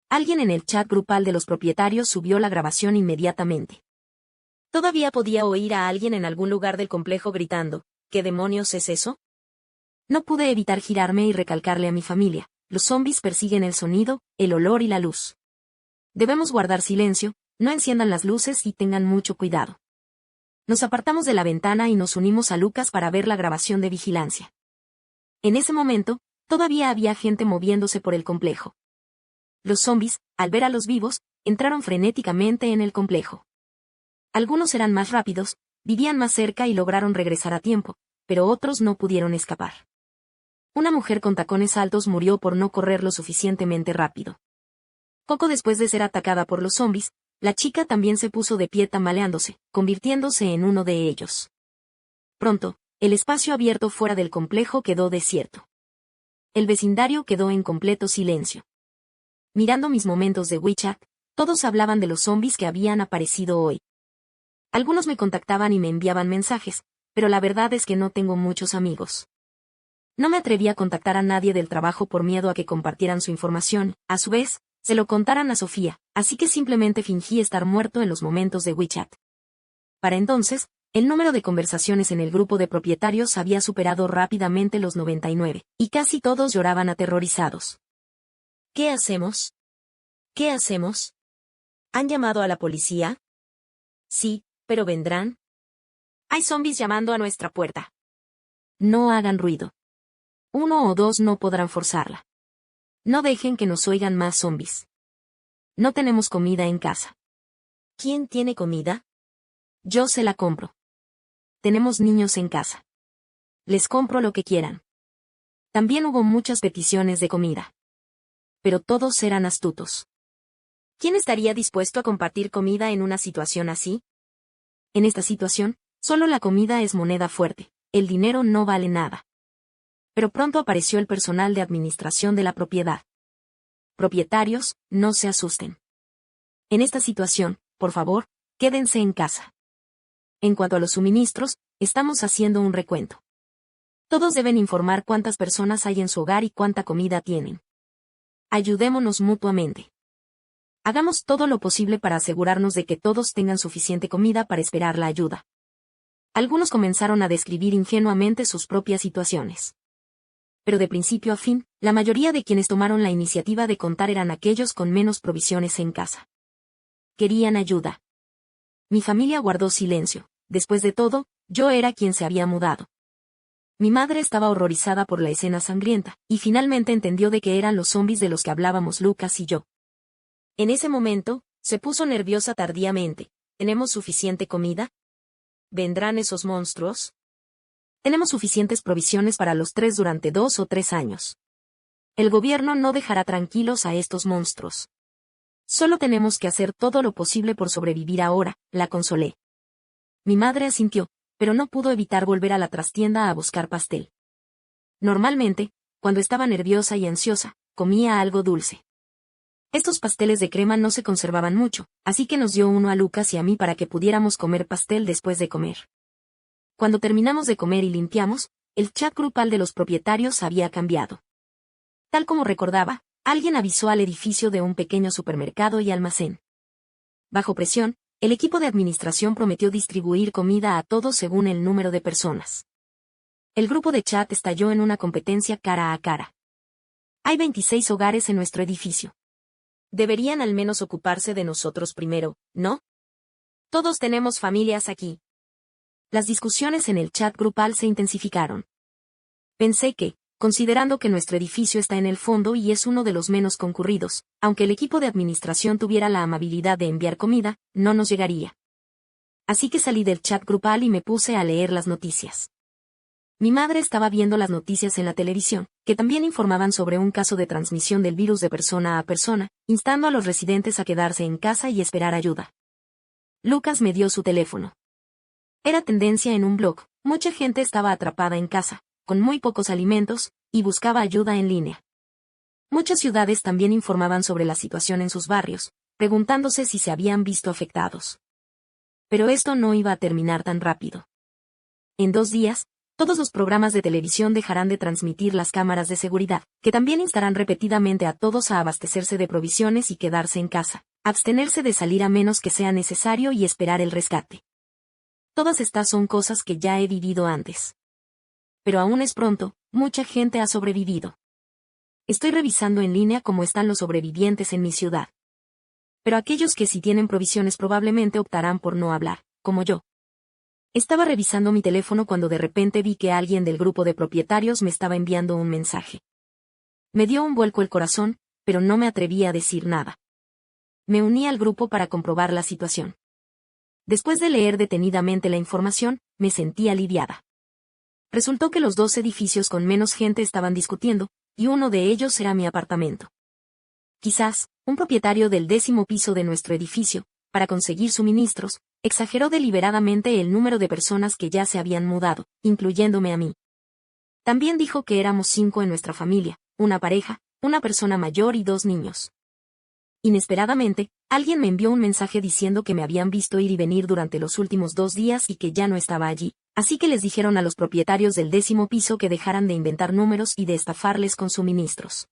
Alguien en el chat grupal de los propietarios subió la grabación inmediatamente. Todavía podía oír a alguien en algún lugar del complejo gritando, ¿qué demonios es eso? No pude evitar girarme y recalcarle a mi familia, los zombies persiguen el sonido, el olor y la luz. Debemos guardar silencio, no enciendan las luces y tengan mucho cuidado. Nos apartamos de la ventana y nos unimos a Lucas para ver la grabación de vigilancia. En ese momento, todavía había gente moviéndose por el complejo. Los zombies, al ver a los vivos, entraron frenéticamente en el complejo. Algunos eran más rápidos, vivían más cerca y lograron regresar a tiempo, pero otros no pudieron escapar. Una mujer con tacones altos murió por no correr lo suficientemente rápido. Poco después de ser atacada por los zombies, la chica también se puso de pie tambaleándose, convirtiéndose en uno de ellos. Pronto, el espacio abierto fuera del complejo quedó desierto. El vecindario quedó en completo silencio. Mirando mis momentos de WeChat, todos hablaban de los zombies que habían aparecido hoy. Algunos me contactaban y me enviaban mensajes, pero la verdad es que no tengo muchos amigos. No me atreví a contactar a nadie del trabajo por miedo a que compartieran su información, a su vez, se lo contaran a Sofía, así que simplemente fingí estar muerto en los momentos de WeChat. Para entonces, el número de conversaciones en el grupo de propietarios había superado rápidamente los 99, y casi todos lloraban aterrorizados. ¿Qué hacemos? ¿Qué hacemos? ¿Han llamado a la policía? Sí, pero ¿vendrán? Hay zombies llamando a nuestra puerta. No hagan ruido. 1 o 2 no podrán forzarla. No dejen que nos oigan más zombies. No tenemos comida en casa. ¿Quién tiene comida? Yo se la compro. Tenemos niños en casa. Les compro lo que quieran. También hubo muchas peticiones de comida. Pero todos eran astutos. ¿Quién estaría dispuesto a compartir comida en una situación así? En esta situación, solo la comida es moneda fuerte, el dinero no vale nada. Pero pronto apareció el personal de administración de la propiedad. Propietarios, no se asusten. En esta situación, por favor, quédense en casa. En cuanto a los suministros, estamos haciendo un recuento. Todos deben informar cuántas personas hay en su hogar y cuánta comida tienen. Ayudémonos mutuamente. Hagamos todo lo posible para asegurarnos de que todos tengan suficiente comida para esperar la ayuda. Algunos comenzaron a describir ingenuamente sus propias situaciones. Pero de principio a fin, la mayoría de quienes tomaron la iniciativa de contar eran aquellos con menos provisiones en casa. Querían ayuda. Mi familia guardó silencio. Después de todo, yo era quien se había mudado. Mi madre estaba horrorizada por la escena sangrienta, y finalmente entendió de que eran los zombis de los que hablábamos Lucas y yo. En ese momento, se puso nerviosa tardíamente. ¿Tenemos suficiente comida? ¿Vendrán esos monstruos? Tenemos suficientes provisiones para los 3 durante 2 o 3 años. El gobierno no dejará tranquilos a estos monstruos. Solo tenemos que hacer todo lo posible por sobrevivir ahora, la consolé. Mi madre asintió, pero no pudo evitar volver a la trastienda a buscar pastel. Normalmente, cuando estaba nerviosa y ansiosa, comía algo dulce. Estos pasteles de crema no se conservaban mucho, así que nos dio uno a Lucas y a mí para que pudiéramos comer pastel después de comer. Cuando terminamos de comer y limpiamos, el chat grupal de los propietarios había cambiado. Tal como recordaba, alguien avisó al edificio de un pequeño supermercado y almacén. Bajo presión, el equipo de administración prometió distribuir comida a todos según el número de personas. El grupo de chat estalló en una competencia cara a cara. Hay 26 hogares en nuestro edificio. Deberían al menos ocuparse de nosotros primero, ¿no? Todos tenemos familias aquí. Las discusiones en el chat grupal se intensificaron. Pensé que, considerando que nuestro edificio está en el fondo y es uno de los menos concurridos, aunque el equipo de administración tuviera la amabilidad de enviar comida, no nos llegaría. Así que salí del chat grupal y me puse a leer las noticias. Mi madre estaba viendo las noticias en la televisión, que también informaban sobre un caso de transmisión del virus de persona a persona, instando a los residentes a quedarse en casa y esperar ayuda. Lucas me dio su teléfono. Era tendencia en un blog, mucha gente estaba atrapada en casa, con muy pocos alimentos, y buscaba ayuda en línea. Muchas ciudades también informaban sobre la situación en sus barrios, preguntándose si se habían visto afectados. Pero esto no iba a terminar tan rápido. En 2 días, todos los programas de televisión dejarán de transmitir las cámaras de seguridad, que también instarán repetidamente a todos a abastecerse de provisiones y quedarse en casa, abstenerse de salir a menos que sea necesario y esperar el rescate. Todas estas son cosas que ya he vivido antes. Pero aún es pronto, mucha gente ha sobrevivido. Estoy revisando en línea cómo están los sobrevivientes en mi ciudad. Pero aquellos que sí tienen provisiones probablemente optarán por no hablar, como yo. Estaba revisando mi teléfono cuando de repente vi que alguien del grupo de propietarios me estaba enviando un mensaje. Me dio un vuelco el corazón, pero no me atreví a decir nada. Me uní al grupo para comprobar la situación. Después de leer detenidamente la información, me sentí aliviada. Resultó que los 2 edificios con menos gente estaban discutiendo, y uno de ellos era mi apartamento. Quizás, un propietario del 10º piso de nuestro edificio, para conseguir suministros, exageró deliberadamente el número de personas que ya se habían mudado, incluyéndome a mí. También dijo que éramos 5 en nuestra familia, una pareja, una persona mayor y 2 niños. Inesperadamente, alguien me envió un mensaje diciendo que me habían visto ir y venir durante los últimos 2 días y que ya no estaba allí, así que les dijeron a los propietarios del 10º piso que dejaran de inventar números y de estafarles con suministros.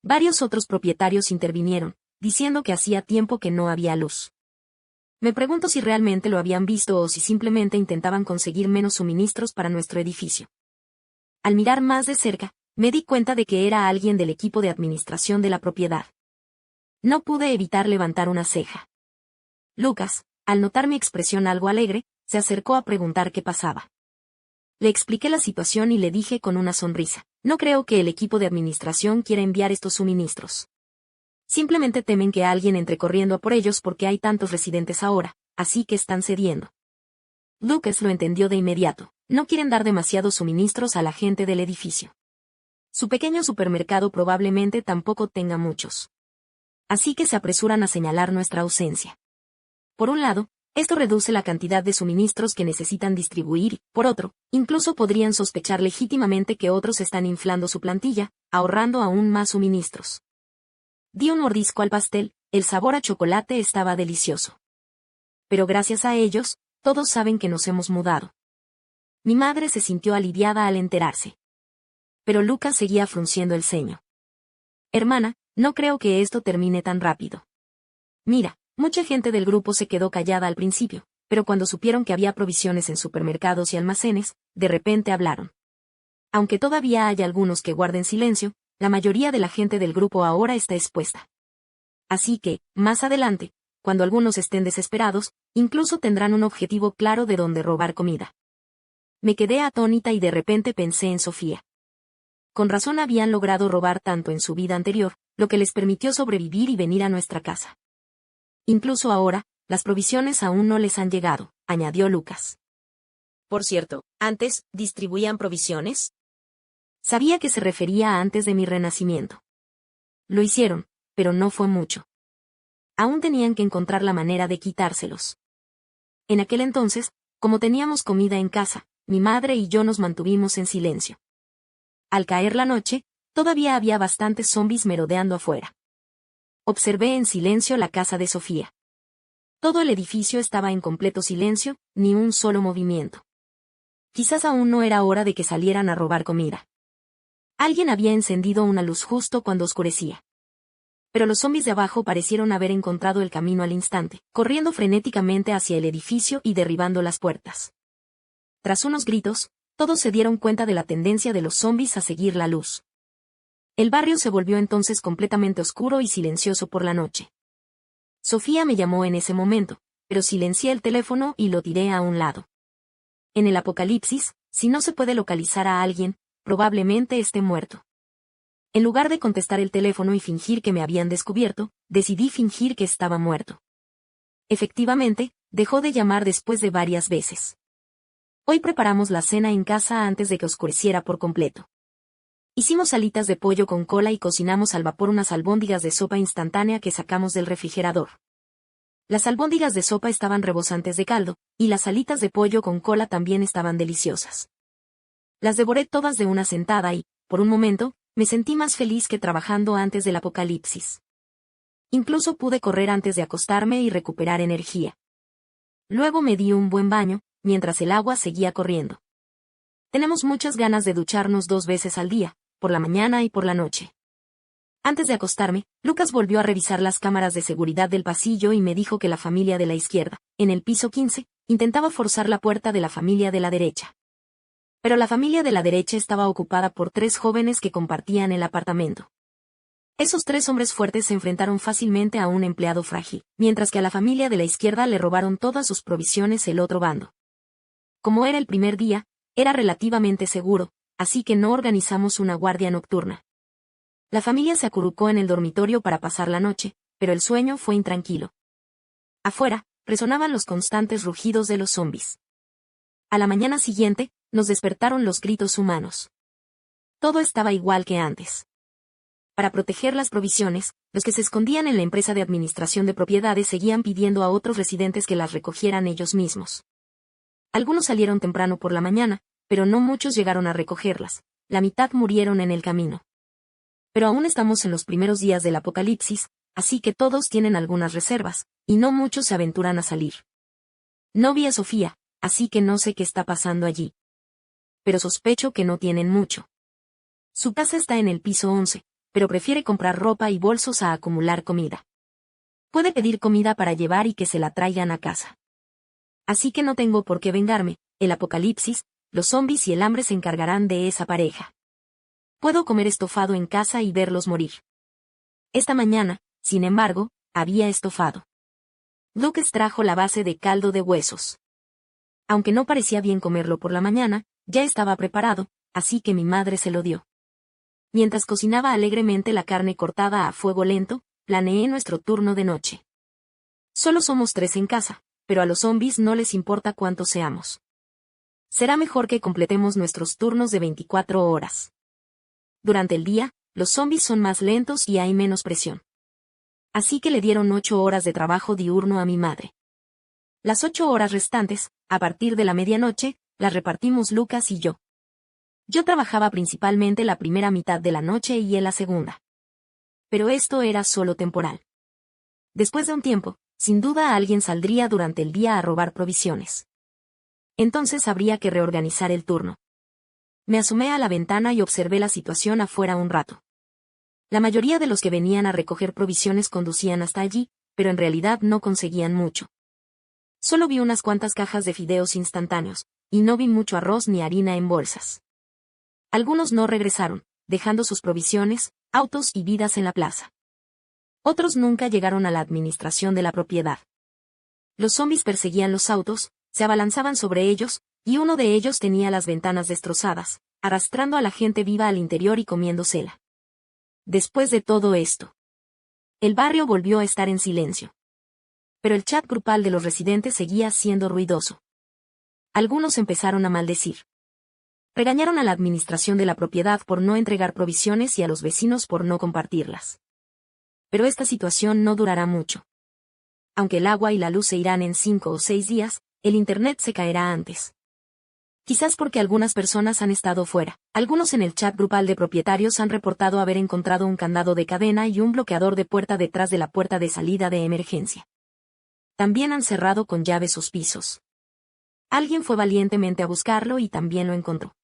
Varios otros propietarios intervinieron, diciendo que hacía tiempo que no había luz. Me pregunto si realmente lo habían visto o si simplemente intentaban conseguir menos suministros para nuestro edificio. Al mirar más de cerca, me di cuenta de que era alguien del equipo de administración de la propiedad. No pude evitar levantar una ceja. Lucas, al notar mi expresión algo alegre, se acercó a preguntar qué pasaba. Le expliqué la situación y le dije con una sonrisa, no creo que el equipo de administración quiera enviar estos suministros. Simplemente temen que alguien entre corriendo a por ellos porque hay tantos residentes ahora, así que están cediendo. Lucas lo entendió de inmediato, no quieren dar demasiados suministros a la gente del edificio. Su pequeño supermercado probablemente tampoco tenga muchos. Así que se apresuran a señalar nuestra ausencia. Por un lado, esto reduce la cantidad de suministros que necesitan distribuir y, por otro, incluso podrían sospechar legítimamente que otros están inflando su plantilla, ahorrando aún más suministros. Di un mordisco al pastel, el sabor a chocolate estaba delicioso. Pero gracias a ellos, todos saben que nos hemos mudado. Mi madre se sintió aliviada al enterarse. Pero Lucas seguía frunciendo el ceño. Hermana, no creo que esto termine tan rápido. Mira, mucha gente del grupo se quedó callada al principio, pero cuando supieron que había provisiones en supermercados y almacenes, de repente hablaron. Aunque todavía hay algunos que guarden silencio, la mayoría de la gente del grupo ahora está expuesta. Así que, más adelante, cuando algunos estén desesperados, incluso tendrán un objetivo claro de dónde robar comida. Me quedé atónita y de repente pensé en Sofía. Con razón habían logrado robar tanto en su vida anterior, lo que les permitió sobrevivir y venir a nuestra casa. Incluso ahora, las provisiones aún no les han llegado, añadió Lucas. Por cierto, ¿antes distribuían provisiones? Sabía que se refería a antes de mi renacimiento. Lo hicieron, pero no fue mucho. Aún tenían que encontrar la manera de quitárselos. En aquel entonces, como teníamos comida en casa, mi madre y yo nos mantuvimos en silencio. Al caer la noche, todavía había bastantes zombis merodeando afuera. Observé en silencio la casa de Sofía. Todo el edificio estaba en completo silencio, ni un solo movimiento. Quizás aún no era hora de que salieran a robar comida. Alguien había encendido una luz justo cuando oscurecía. Pero los zombis de abajo parecieron haber encontrado el camino al instante, corriendo frenéticamente hacia el edificio y derribando las puertas. Tras unos gritos, todos se dieron cuenta de la tendencia de los zombis a seguir la luz. El barrio se volvió entonces completamente oscuro y silencioso por la noche. Sofía me llamó en ese momento, pero silencié el teléfono y lo tiré a un lado. En el apocalipsis, si no se puede localizar a alguien, probablemente esté muerto. En lugar de contestar el teléfono y fingir que me habían descubierto, decidí fingir que estaba muerto. Efectivamente, dejó de llamar después de varias veces. Hoy preparamos la cena en casa antes de que oscureciera por completo. Hicimos alitas de pollo con cola y cocinamos al vapor unas albóndigas de sopa instantánea que sacamos del refrigerador. Las albóndigas de sopa estaban rebosantes de caldo, y las alitas de pollo con cola también estaban deliciosas. Las devoré todas de una sentada y, por un momento, me sentí más feliz que trabajando antes del apocalipsis. Incluso pude correr antes de acostarme y recuperar energía. Luego me di un buen baño, mientras el agua seguía corriendo. Tenemos muchas ganas de ducharnos 2 veces al día, por la mañana y por la noche. Antes de acostarme, Lucas volvió a revisar las cámaras de seguridad del pasillo y me dijo que la familia de la izquierda, en el piso 15, intentaba forzar la puerta de la familia de la derecha. Pero la familia de la derecha estaba ocupada por 3 jóvenes que compartían el apartamento. Esos 3 hombres fuertes se enfrentaron fácilmente a un empleado frágil, mientras que a la familia de la izquierda le robaron todas sus provisiones el otro bando. Como era el primer día, era relativamente seguro, así que no organizamos una guardia nocturna. La familia se acurrucó en el dormitorio para pasar la noche, pero el sueño fue intranquilo. Afuera, resonaban los constantes rugidos de los zombis. A la mañana siguiente, nos despertaron los gritos humanos. Todo estaba igual que antes. Para proteger las provisiones, los que se escondían en la empresa de administración de propiedades seguían pidiendo a otros residentes que las recogieran ellos mismos. Algunos salieron temprano por la mañana, pero no muchos llegaron a recogerlas. La mitad murieron en el camino. Pero aún estamos en los primeros días del apocalipsis, así que todos tienen algunas reservas, y no muchos se aventuran a salir. No vi a Sofía, así que no sé qué está pasando allí. Pero sospecho que no tienen mucho. Su casa está en el piso 11, pero prefiere comprar ropa y bolsos a acumular comida. Puede pedir comida para llevar y que se la traigan a casa. Así que no tengo por qué vengarme, el apocalipsis, los zombis y el hambre se encargarán de esa pareja. Puedo comer estofado en casa y verlos morir. Esta mañana, sin embargo, había estofado. Lucas trajo la base de caldo de huesos. Aunque no parecía bien comerlo por la mañana, ya estaba preparado, así que mi madre se lo dio. Mientras cocinaba alegremente la carne cortada a fuego lento, planeé nuestro turno de noche. Solo somos 3 en casa, pero a los zombis no les importa cuántos seamos. Será mejor que completemos nuestros turnos de 24 horas. Durante el día, los zombis son más lentos y hay menos presión. Así que le dieron 8 horas de trabajo diurno a mi madre. Las 8 horas restantes, a partir de la medianoche, las repartimos Lucas y yo. Yo trabajaba principalmente la primera mitad de la noche y él la segunda. Pero esto era solo temporal. Después de un tiempo, sin duda alguien saldría durante el día a robar provisiones. Entonces habría que reorganizar el turno. Me asomé a la ventana y observé la situación afuera un rato. La mayoría de los que venían a recoger provisiones conducían hasta allí, pero en realidad no conseguían mucho. Solo vi unas cuantas cajas de fideos instantáneos, y no vi mucho arroz ni harina en bolsas. Algunos no regresaron, dejando sus provisiones, autos y vidas en la plaza. Otros nunca llegaron a la administración de la propiedad. Los zombis perseguían los autos, se abalanzaban sobre ellos, y uno de ellos tenía las ventanas destrozadas, arrastrando a la gente viva al interior y comiéndosela. Después de todo esto, el barrio volvió a estar en silencio. Pero el chat grupal de los residentes seguía siendo ruidoso. Algunos empezaron a maldecir. Regañaron a la administración de la propiedad por no entregar provisiones y a los vecinos por no compartirlas. Pero esta situación no durará mucho. Aunque el agua y la luz se irán en 5 o 6 días, el internet se caerá antes. Quizás porque algunas personas han estado fuera. Algunos en el chat grupal de propietarios han reportado haber encontrado un candado de cadena y un bloqueador de puerta detrás de la puerta de salida de emergencia. También han cerrado con llave sus pisos. Alguien fue valientemente a buscarlo y también lo encontró.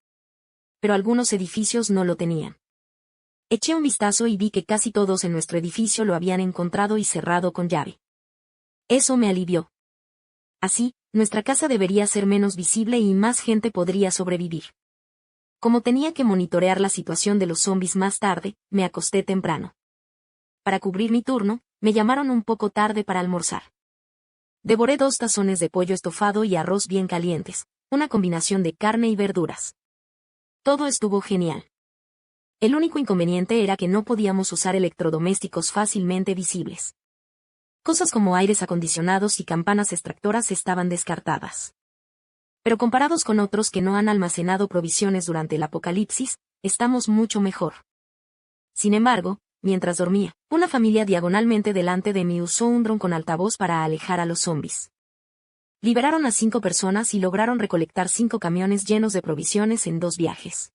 Pero algunos edificios no lo tenían. Eché un vistazo y vi que casi todos en nuestro edificio lo habían encontrado y cerrado con llave. Eso me alivió. Así, nuestra casa debería ser menos visible y más gente podría sobrevivir. Como tenía que monitorear la situación de los zombies más tarde, me acosté temprano. Para cubrir mi turno, me llamaron un poco tarde para almorzar. Devoré 2 tazones de pollo estofado y arroz bien calientes, una combinación de carne y verduras. Todo estuvo genial. El único inconveniente era que no podíamos usar electrodomésticos fácilmente visibles. Cosas como aires acondicionados y campanas extractoras estaban descartadas. Pero comparados con otros que no han almacenado provisiones durante el apocalipsis, estamos mucho mejor. Sin embargo, mientras dormía, una familia diagonalmente delante de mí usó un dron con altavoz para alejar a los zombies. Liberaron a 5 personas y lograron recolectar 5 camiones llenos de provisiones en 2 viajes.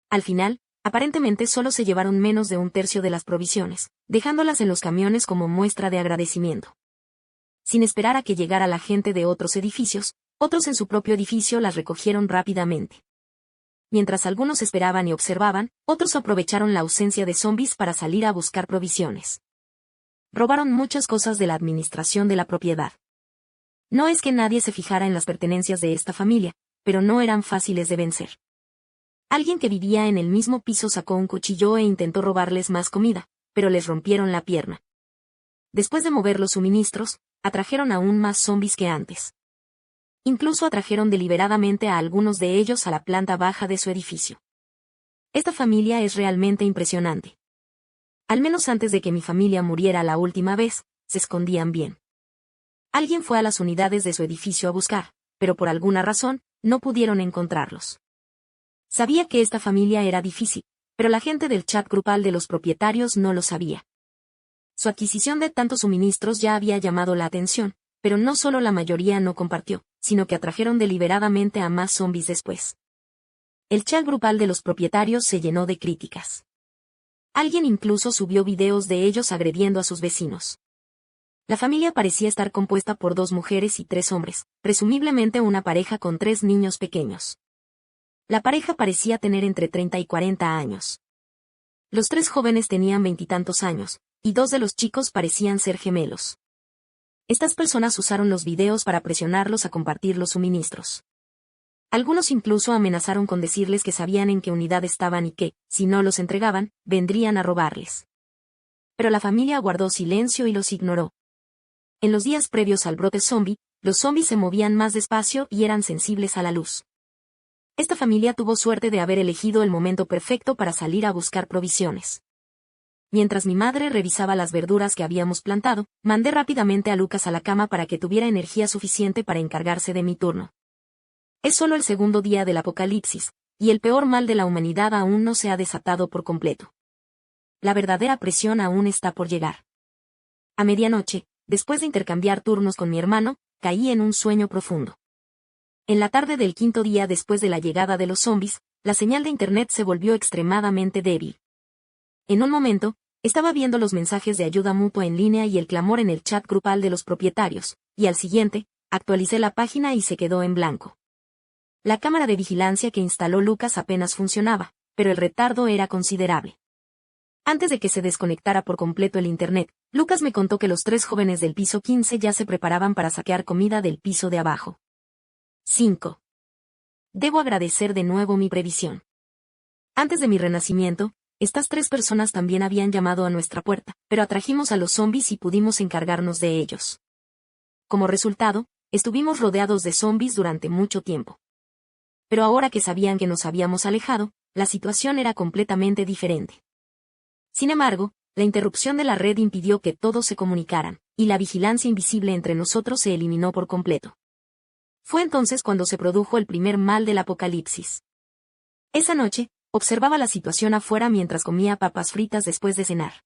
Al final, aparentemente solo se llevaron menos de 1/3 de las provisiones, dejándolas en los camiones como muestra de agradecimiento. Sin esperar a que llegara la gente de otros edificios, otros en su propio edificio las recogieron rápidamente. Mientras algunos esperaban y observaban, otros aprovecharon la ausencia de zombies para salir a buscar provisiones. Robaron muchas cosas de la administración de la propiedad. No es que nadie se fijara en las pertenencias de esta familia, pero no eran fáciles de vencer. Alguien que vivía en el mismo piso sacó un cuchillo e intentó robarles más comida, pero les rompieron la pierna. Después de mover los suministros, atrajeron aún más zombies que antes. Incluso atrajeron deliberadamente a algunos de ellos a la planta baja de su edificio. Esta familia es realmente impresionante. Al menos antes de que mi familia muriera la última vez, se escondían bien. Alguien fue a las unidades de su edificio a buscar, pero por alguna razón, no pudieron encontrarlos. Sabía que esta familia era difícil, pero la gente del chat grupal de los propietarios no lo sabía. Su adquisición de tantos suministros ya había llamado la atención, pero no solo la mayoría no compartió, sino que atrajeron deliberadamente a más zombies después. El chat grupal de los propietarios se llenó de críticas. Alguien incluso subió videos de ellos agrediendo a sus vecinos. La familia parecía estar compuesta por 2 mujeres y 3 hombres, presumiblemente una pareja con 3 niños pequeños. La pareja parecía tener entre 30 y 40 años. Los 3 jóvenes tenían 20 y tantos años, y 2 de los chicos parecían ser gemelos. Estas personas usaron los videos para presionarlos a compartir los suministros. Algunos incluso amenazaron con decirles que sabían en qué unidad estaban y que, si no los entregaban, vendrían a robarles. Pero la familia guardó silencio y los ignoró. En los días previos al brote zombie, los zombies se movían más despacio y eran sensibles a la luz. Esta familia tuvo suerte de haber elegido el momento perfecto para salir a buscar provisiones. Mientras mi madre revisaba las verduras que habíamos plantado, mandé rápidamente a Lucas a la cama para que tuviera energía suficiente para encargarse de mi turno. Es solo el segundo día del apocalipsis, y el peor mal de la humanidad aún no se ha desatado por completo. La verdadera presión aún está por llegar. A medianoche, después de intercambiar turnos con mi hermano, caí en un sueño profundo. En la tarde del 5.º día después de la llegada de los zombies, la señal de internet se volvió extremadamente débil. En un momento, estaba viendo los mensajes de ayuda mutua en línea y el clamor en el chat grupal de los propietarios, y al siguiente, actualicé la página y se quedó en blanco. La cámara de vigilancia que instaló Lucas apenas funcionaba, pero el retardo era considerable. Antes de que se desconectara por completo el internet, Lucas me contó que los 3 jóvenes del piso 15 ya se preparaban para saquear comida del piso de abajo. 5. Debo agradecer de nuevo mi previsión. Antes de mi renacimiento, estas 3 personas también habían llamado a nuestra puerta, pero atrajimos a los zombies y pudimos encargarnos de ellos. Como resultado, estuvimos rodeados de zombies durante mucho tiempo. pero ahora que sabían que nos habíamos alejado, la situación era completamente diferente. Sin embargo, la interrupción de la red impidió que todos se comunicaran, y la vigilancia invisible entre nosotros se eliminó por completo. Fue entonces cuando se produjo el primer mal del apocalipsis. Esa noche, observaba la situación afuera mientras comía papas fritas después de cenar.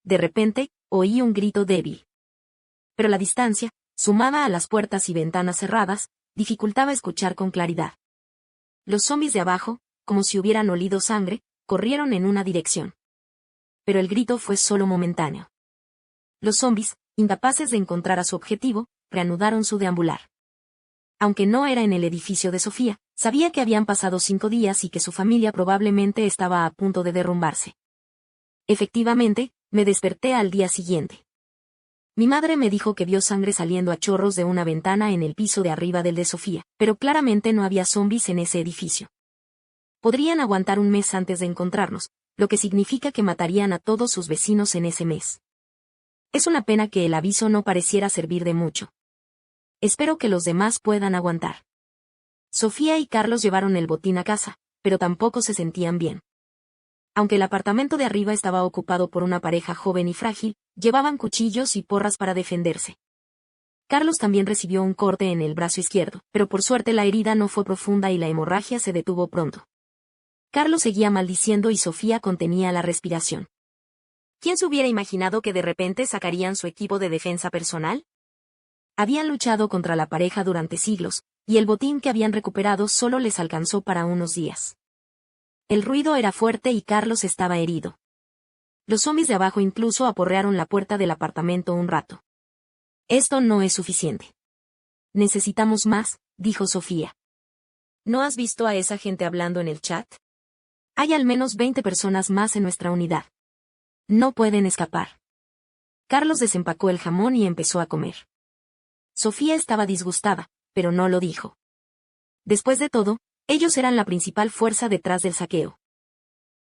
De repente, oí un grito débil. Pero la distancia, sumada a las puertas y ventanas cerradas, dificultaba escuchar con claridad. Los zombies de abajo, como si hubieran olido sangre, corrieron en una dirección. Pero el grito fue solo momentáneo. Los zombies, incapaces de encontrar a su objetivo, reanudaron su deambular. Aunque no era en el edificio de Sofía, sabía que habían pasado 5 días y que su familia probablemente estaba a punto de derrumbarse. Efectivamente, me desperté al día siguiente. Mi madre me dijo que vio sangre saliendo a chorros de una ventana en el piso de arriba del de Sofía, pero claramente no había zombies en ese edificio. Podrían aguantar un mes antes de encontrarnos, lo que significa que matarían a todos sus vecinos en ese mes. Es una pena que el aviso no pareciera servir de mucho. Espero que los demás puedan aguantar. Sofía y Carlos llevaron el botín a casa, pero tampoco se sentían bien. Aunque el apartamento de arriba estaba ocupado por una pareja joven y frágil, llevaban cuchillos y porras para defenderse. Carlos también recibió un corte en el brazo izquierdo, pero por suerte la herida no fue profunda y la hemorragia se detuvo pronto. Carlos seguía maldiciendo y Sofía contenía la respiración. ¿Quién se hubiera imaginado que de repente sacarían su equipo de defensa personal? Habían luchado contra la pareja durante siglos, y el botín que habían recuperado solo les alcanzó para unos días. El ruido era fuerte y Carlos estaba herido. Los zombies de abajo incluso aporrearon la puerta del apartamento un rato. Esto no es suficiente. Necesitamos más, dijo Sofía. ¿No has visto a esa gente hablando en el chat? Hay al menos 20 personas más en nuestra unidad. No pueden escapar. Carlos desempacó el jamón y empezó a comer. Sofía estaba disgustada, pero no lo dijo. Después de todo, ellos eran la principal fuerza detrás del saqueo.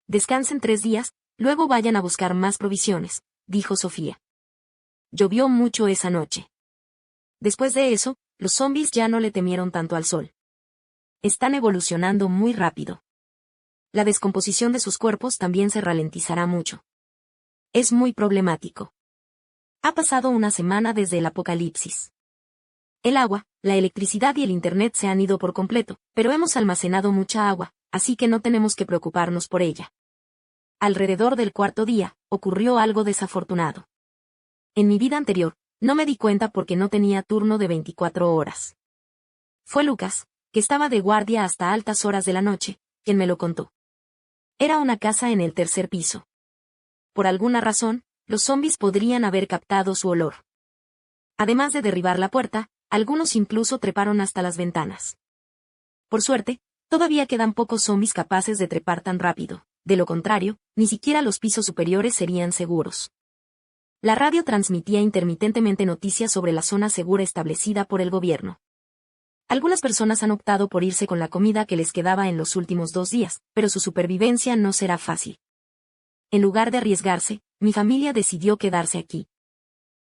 Descansen 3 días, luego vayan a buscar más provisiones, dijo Sofía. Llovió mucho esa noche. Después de eso, los zombies ya no le temieron tanto al sol. Están evolucionando muy rápido. La descomposición de sus cuerpos también se ralentizará mucho. Es muy problemático. Ha pasado una semana desde el apocalipsis. El agua, la electricidad y el internet se han ido por completo, pero hemos almacenado mucha agua, así que no tenemos que preocuparnos por ella. Alrededor del 4.º día, ocurrió algo desafortunado. En mi vida anterior, no me di cuenta porque no tenía turno de 24 horas. Fue Lucas, que estaba de guardia hasta altas horas de la noche, quien me lo contó. Era una casa en el 3.er piso. Por alguna razón, los zombies podrían haber captado su olor. Además de derribar la puerta, algunos incluso treparon hasta las ventanas. Por suerte, todavía quedan pocos zombies capaces de trepar tan rápido, de lo contrario, ni siquiera los pisos superiores serían seguros. La radio transmitía intermitentemente noticias sobre la zona segura establecida por el gobierno. Algunas personas han optado por irse con la comida que les quedaba en los últimos 2 días, pero su supervivencia no será fácil. En lugar de arriesgarse, mi familia decidió quedarse aquí.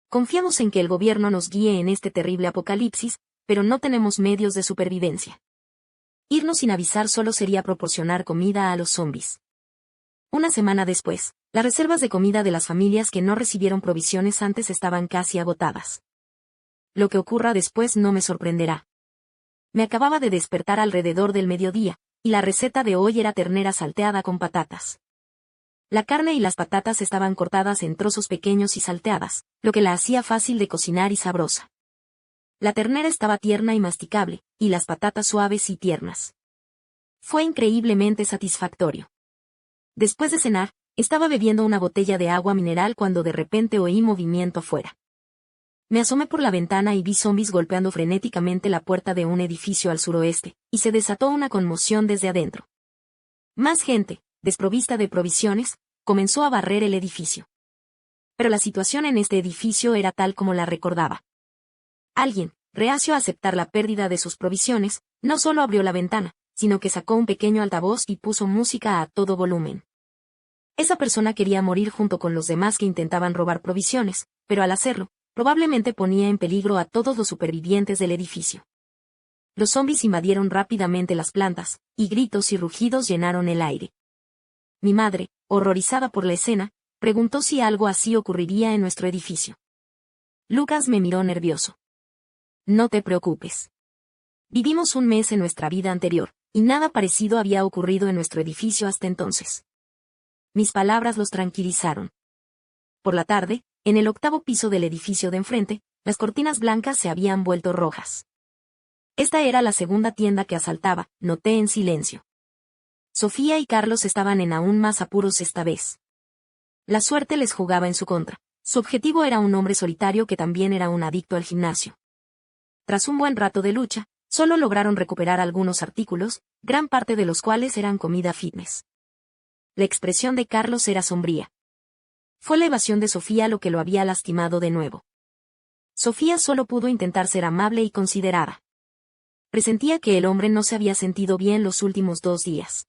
Confiamos en que el gobierno nos guíe en este terrible apocalipsis, pero no tenemos medios de supervivencia. Irnos sin avisar solo sería proporcionar comida a los zombies. Una semana después, las reservas de comida de las familias que no recibieron provisiones antes estaban casi agotadas. Lo que ocurra después no me sorprenderá. Me acababa de despertar alrededor del mediodía, y la receta de hoy era ternera salteada con patatas. La carne y las patatas estaban cortadas en trozos pequeños y salteadas, lo que la hacía fácil de cocinar y sabrosa. La ternera estaba tierna y masticable, y las patatas suaves y tiernas. Fue increíblemente satisfactorio. Después de cenar, estaba bebiendo una botella de agua mineral cuando de repente oí movimiento afuera. Me asomé por la ventana y vi zombies golpeando frenéticamente la puerta de un edificio al suroeste, y se desató una conmoción desde adentro. Más gente, desprovista de provisiones, comenzó a barrer el edificio. Pero la situación en este edificio era tal como la recordaba. Alguien, reacio a aceptar la pérdida de sus provisiones, no solo abrió la ventana, sino que sacó un pequeño altavoz y puso música a todo volumen. Esa persona quería morir junto con los demás que intentaban robar provisiones, pero al hacerlo, probablemente ponía en peligro a todos los supervivientes del edificio. Los zombis invadieron rápidamente las plantas, y gritos y rugidos llenaron el aire. Mi madre, horrorizada por la escena, preguntó si algo así ocurriría en nuestro edificio. Lucas me miró nervioso. No te preocupes. Vivimos un mes en nuestra vida anterior, y nada parecido había ocurrido en nuestro edificio hasta entonces. Mis palabras los tranquilizaron. Por la tarde, en el 8º piso del edificio de enfrente, las cortinas blancas se habían vuelto rojas. Esta era la segunda tienda que asaltaba, noté en silencio. Sofía y Carlos estaban en aún más apuros esta vez. La suerte les jugaba en su contra. Su objetivo era un hombre solitario que también era un adicto al gimnasio. Tras un buen rato de lucha, solo lograron recuperar algunos artículos, gran parte de los cuales eran comida fitness. La expresión de Carlos era sombría. Fue la evasión de Sofía lo que lo había lastimado de nuevo. Sofía solo pudo intentar ser amable y considerada. Presentía que el hombre no se había sentido bien los últimos 2 días.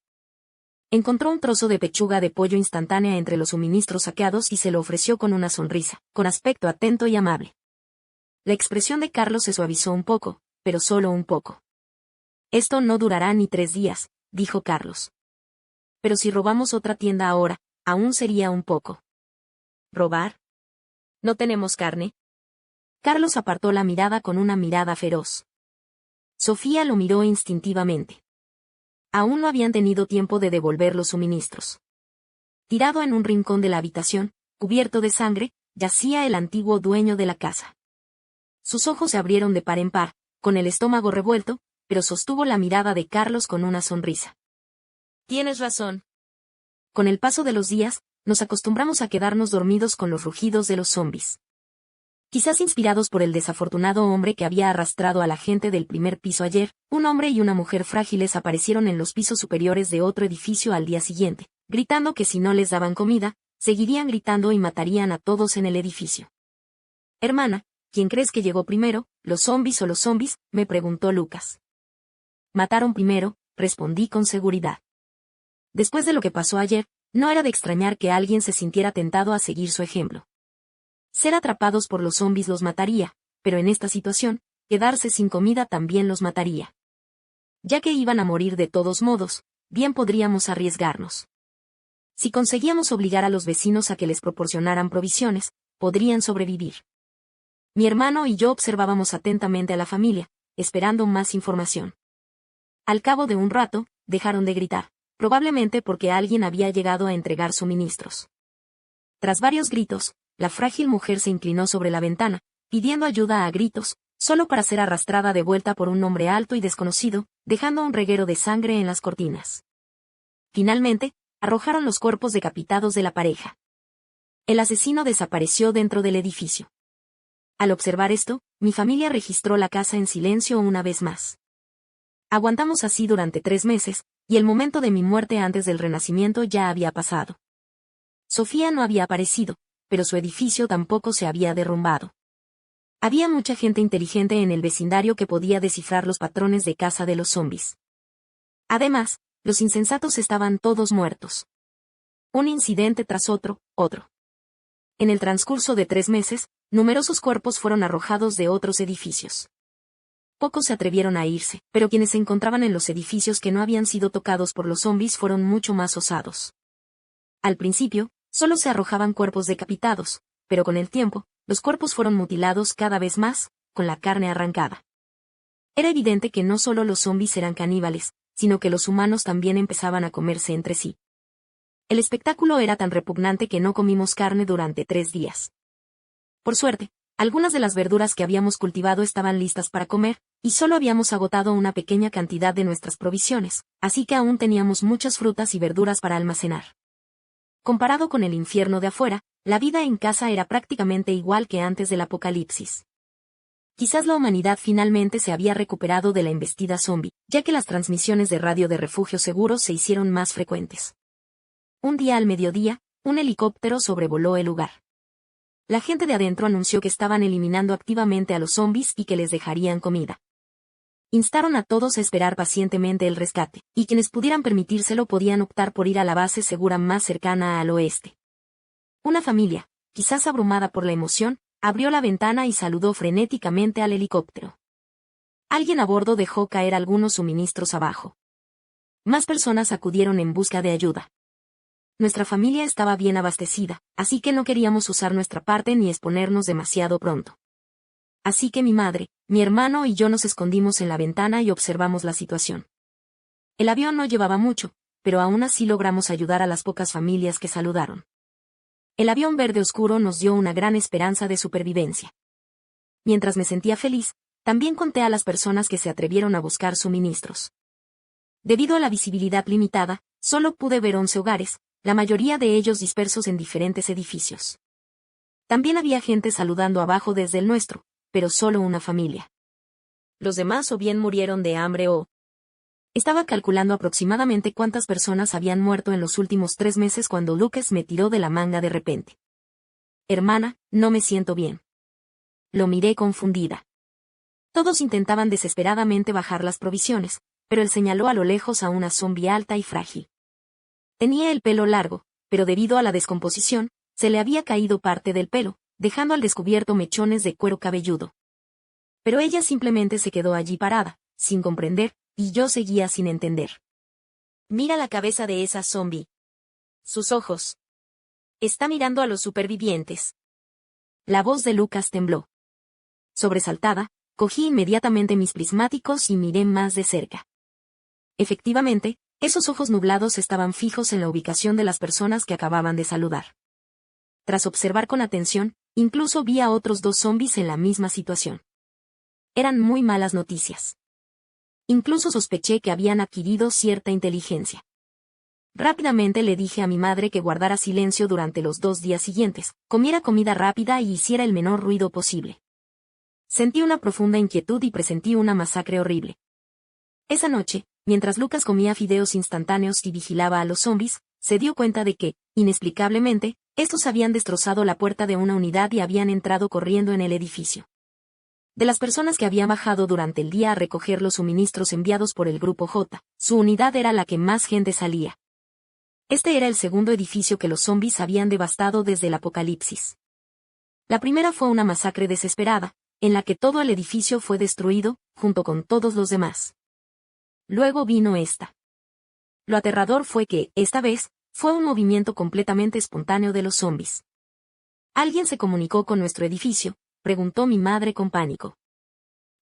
Encontró un trozo de pechuga de pollo instantánea entre los suministros saqueados y se lo ofreció con una sonrisa, con aspecto atento y amable. La expresión de Carlos se suavizó un poco, pero solo un poco. Esto no durará ni 3 días, dijo Carlos. Pero si robamos otra tienda ahora, aún sería un poco. ¿Robar? ¿No tenemos carne? Carlos apartó la mirada con una mirada feroz. Sofía lo miró instintivamente. Aún no habían tenido tiempo de devolver los suministros. Tirado en un rincón de la habitación, cubierto de sangre, yacía el antiguo dueño de la casa. Sus ojos se abrieron de par en par, con el estómago revuelto, pero sostuvo la mirada de Carlos con una sonrisa. Tienes razón. Con el paso de los días, nos acostumbramos a quedarnos dormidos con los rugidos de los zombis. Quizás inspirados por el desafortunado hombre que había arrastrado a la gente del primer piso ayer, un hombre y una mujer frágiles aparecieron en los pisos superiores de otro edificio al día siguiente, gritando que si no les daban comida, seguirían gritando y matarían a todos en el edificio. Hermana, ¿quién crees que llegó primero, los zombis o los zombis?, me preguntó Lucas. Mataron primero, respondí con seguridad. Después de lo que pasó ayer, no era de extrañar que alguien se sintiera tentado a seguir su ejemplo. Ser atrapados por los zombis los mataría, pero en esta situación, quedarse sin comida también los mataría. Ya que iban a morir de todos modos, bien podríamos arriesgarnos. Si conseguíamos obligar a los vecinos a que les proporcionaran provisiones, podrían sobrevivir. Mi hermano y yo observábamos atentamente a la familia, esperando más información. Al cabo de un rato, dejaron de gritar, probablemente porque alguien había llegado a entregar suministros. Tras varios gritos, la frágil mujer se inclinó sobre la ventana, pidiendo ayuda a gritos, solo para ser arrastrada de vuelta por un hombre alto y desconocido, dejando un reguero de sangre en las cortinas. Finalmente, arrojaron los cuerpos decapitados de la pareja. El asesino desapareció dentro del edificio. Al observar esto, mi familia registró la casa en silencio una vez más. Aguantamos así durante 3 meses, y el momento de mi muerte antes del renacimiento ya había pasado. Sofía no había aparecido, pero su edificio tampoco se había derrumbado. Había mucha gente inteligente en el vecindario que podía descifrar los patrones de caza de los zombis. Además, los insensatos estaban todos muertos. Un incidente tras otro. En el transcurso de 3 meses, numerosos cuerpos fueron arrojados de otros edificios. Pocos se atrevieron a irse, pero quienes se encontraban en los edificios que no habían sido tocados por los zombis fueron mucho más osados. Al principio, solo se arrojaban cuerpos decapitados, pero con el tiempo, los cuerpos fueron mutilados cada vez más, con la carne arrancada. Era evidente que no solo los zombis eran caníbales, sino que los humanos también empezaban a comerse entre sí. El espectáculo era tan repugnante que no comimos carne durante 3 días. Por suerte, algunas de las verduras que habíamos cultivado estaban listas para comer, y solo habíamos agotado una pequeña cantidad de nuestras provisiones, así que aún teníamos muchas frutas y verduras para almacenar. Comparado con el infierno de afuera, la vida en casa era prácticamente igual que antes del apocalipsis. Quizás la humanidad finalmente se había recuperado de la embestida zombie, ya que las transmisiones de radio de refugio seguros se hicieron más frecuentes. Un día al mediodía, un helicóptero sobrevoló el lugar. La gente de adentro anunció que estaban eliminando activamente a los zombis y que les dejarían comida. Instaron a todos a esperar pacientemente el rescate, y quienes pudieran permitírselo podían optar por ir a la base segura más cercana al oeste. Una familia, quizás abrumada por la emoción, abrió la ventana y saludó frenéticamente al helicóptero. Alguien a bordo dejó caer algunos suministros abajo. Más personas acudieron en busca de ayuda. Nuestra familia estaba bien abastecida, así que no queríamos usar nuestra parte ni exponernos demasiado pronto. Así que mi madre, mi hermano y yo nos escondimos en la ventana y observamos la situación. El avión no llevaba mucho, pero aún así logramos ayudar a las pocas familias que saludaron. El avión verde oscuro nos dio una gran esperanza de supervivencia. Mientras me sentía feliz, también conté a las personas que se atrevieron a buscar suministros. Debido a la visibilidad limitada, solo pude ver 11 hogares, la mayoría de ellos dispersos en diferentes edificios. También había gente saludando abajo desde el nuestro, pero solo una familia. Los demás o bien murieron de hambre o... Estaba calculando aproximadamente cuántas personas habían muerto en los últimos 3 meses cuando Lucas me tiró de la manga de repente. Hermana, no me siento bien. Lo miré confundida. Todos intentaban desesperadamente bajar las provisiones, pero él señaló a lo lejos a una zombie alta y frágil. Tenía el pelo largo, pero debido a la descomposición, se le había caído parte del pelo, dejando al descubierto mechones de cuero cabelludo. Pero ella simplemente se quedó allí parada, sin comprender, y yo seguía sin entender. Mira la cabeza de esa zombie. Sus ojos. Está mirando a los supervivientes. La voz de Lucas tembló. Sobresaltada, cogí inmediatamente mis prismáticos y miré más de cerca. Efectivamente, esos ojos nublados estaban fijos en la ubicación de las personas que acababan de saludar. Tras observar con atención, incluso vi a otros 2 zombies en la misma situación. Eran muy malas noticias. Incluso sospeché que habían adquirido cierta inteligencia. Rápidamente le dije a mi madre que guardara silencio durante los 2 días siguientes, comiera comida rápida y hiciera el menor ruido posible. Sentí una profunda inquietud y presentí una masacre horrible. Esa noche, mientras Lucas comía fideos instantáneos y vigilaba a los zombies, se dio cuenta de que, inexplicablemente, estos habían destrozado la puerta de una unidad y habían entrado corriendo en el edificio. De las personas que habían bajado durante el día a recoger los suministros enviados por el Grupo J, su unidad era la que más gente salía. Este era el segundo edificio que los zombies habían devastado desde el apocalipsis. La primera fue una masacre desesperada, en la que todo el edificio fue destruido, junto con todos los demás. Luego vino esta. Lo aterrador fue que, esta vez, fue un movimiento completamente espontáneo de los zombies. Alguien se comunicó con nuestro edificio, preguntó mi madre con pánico.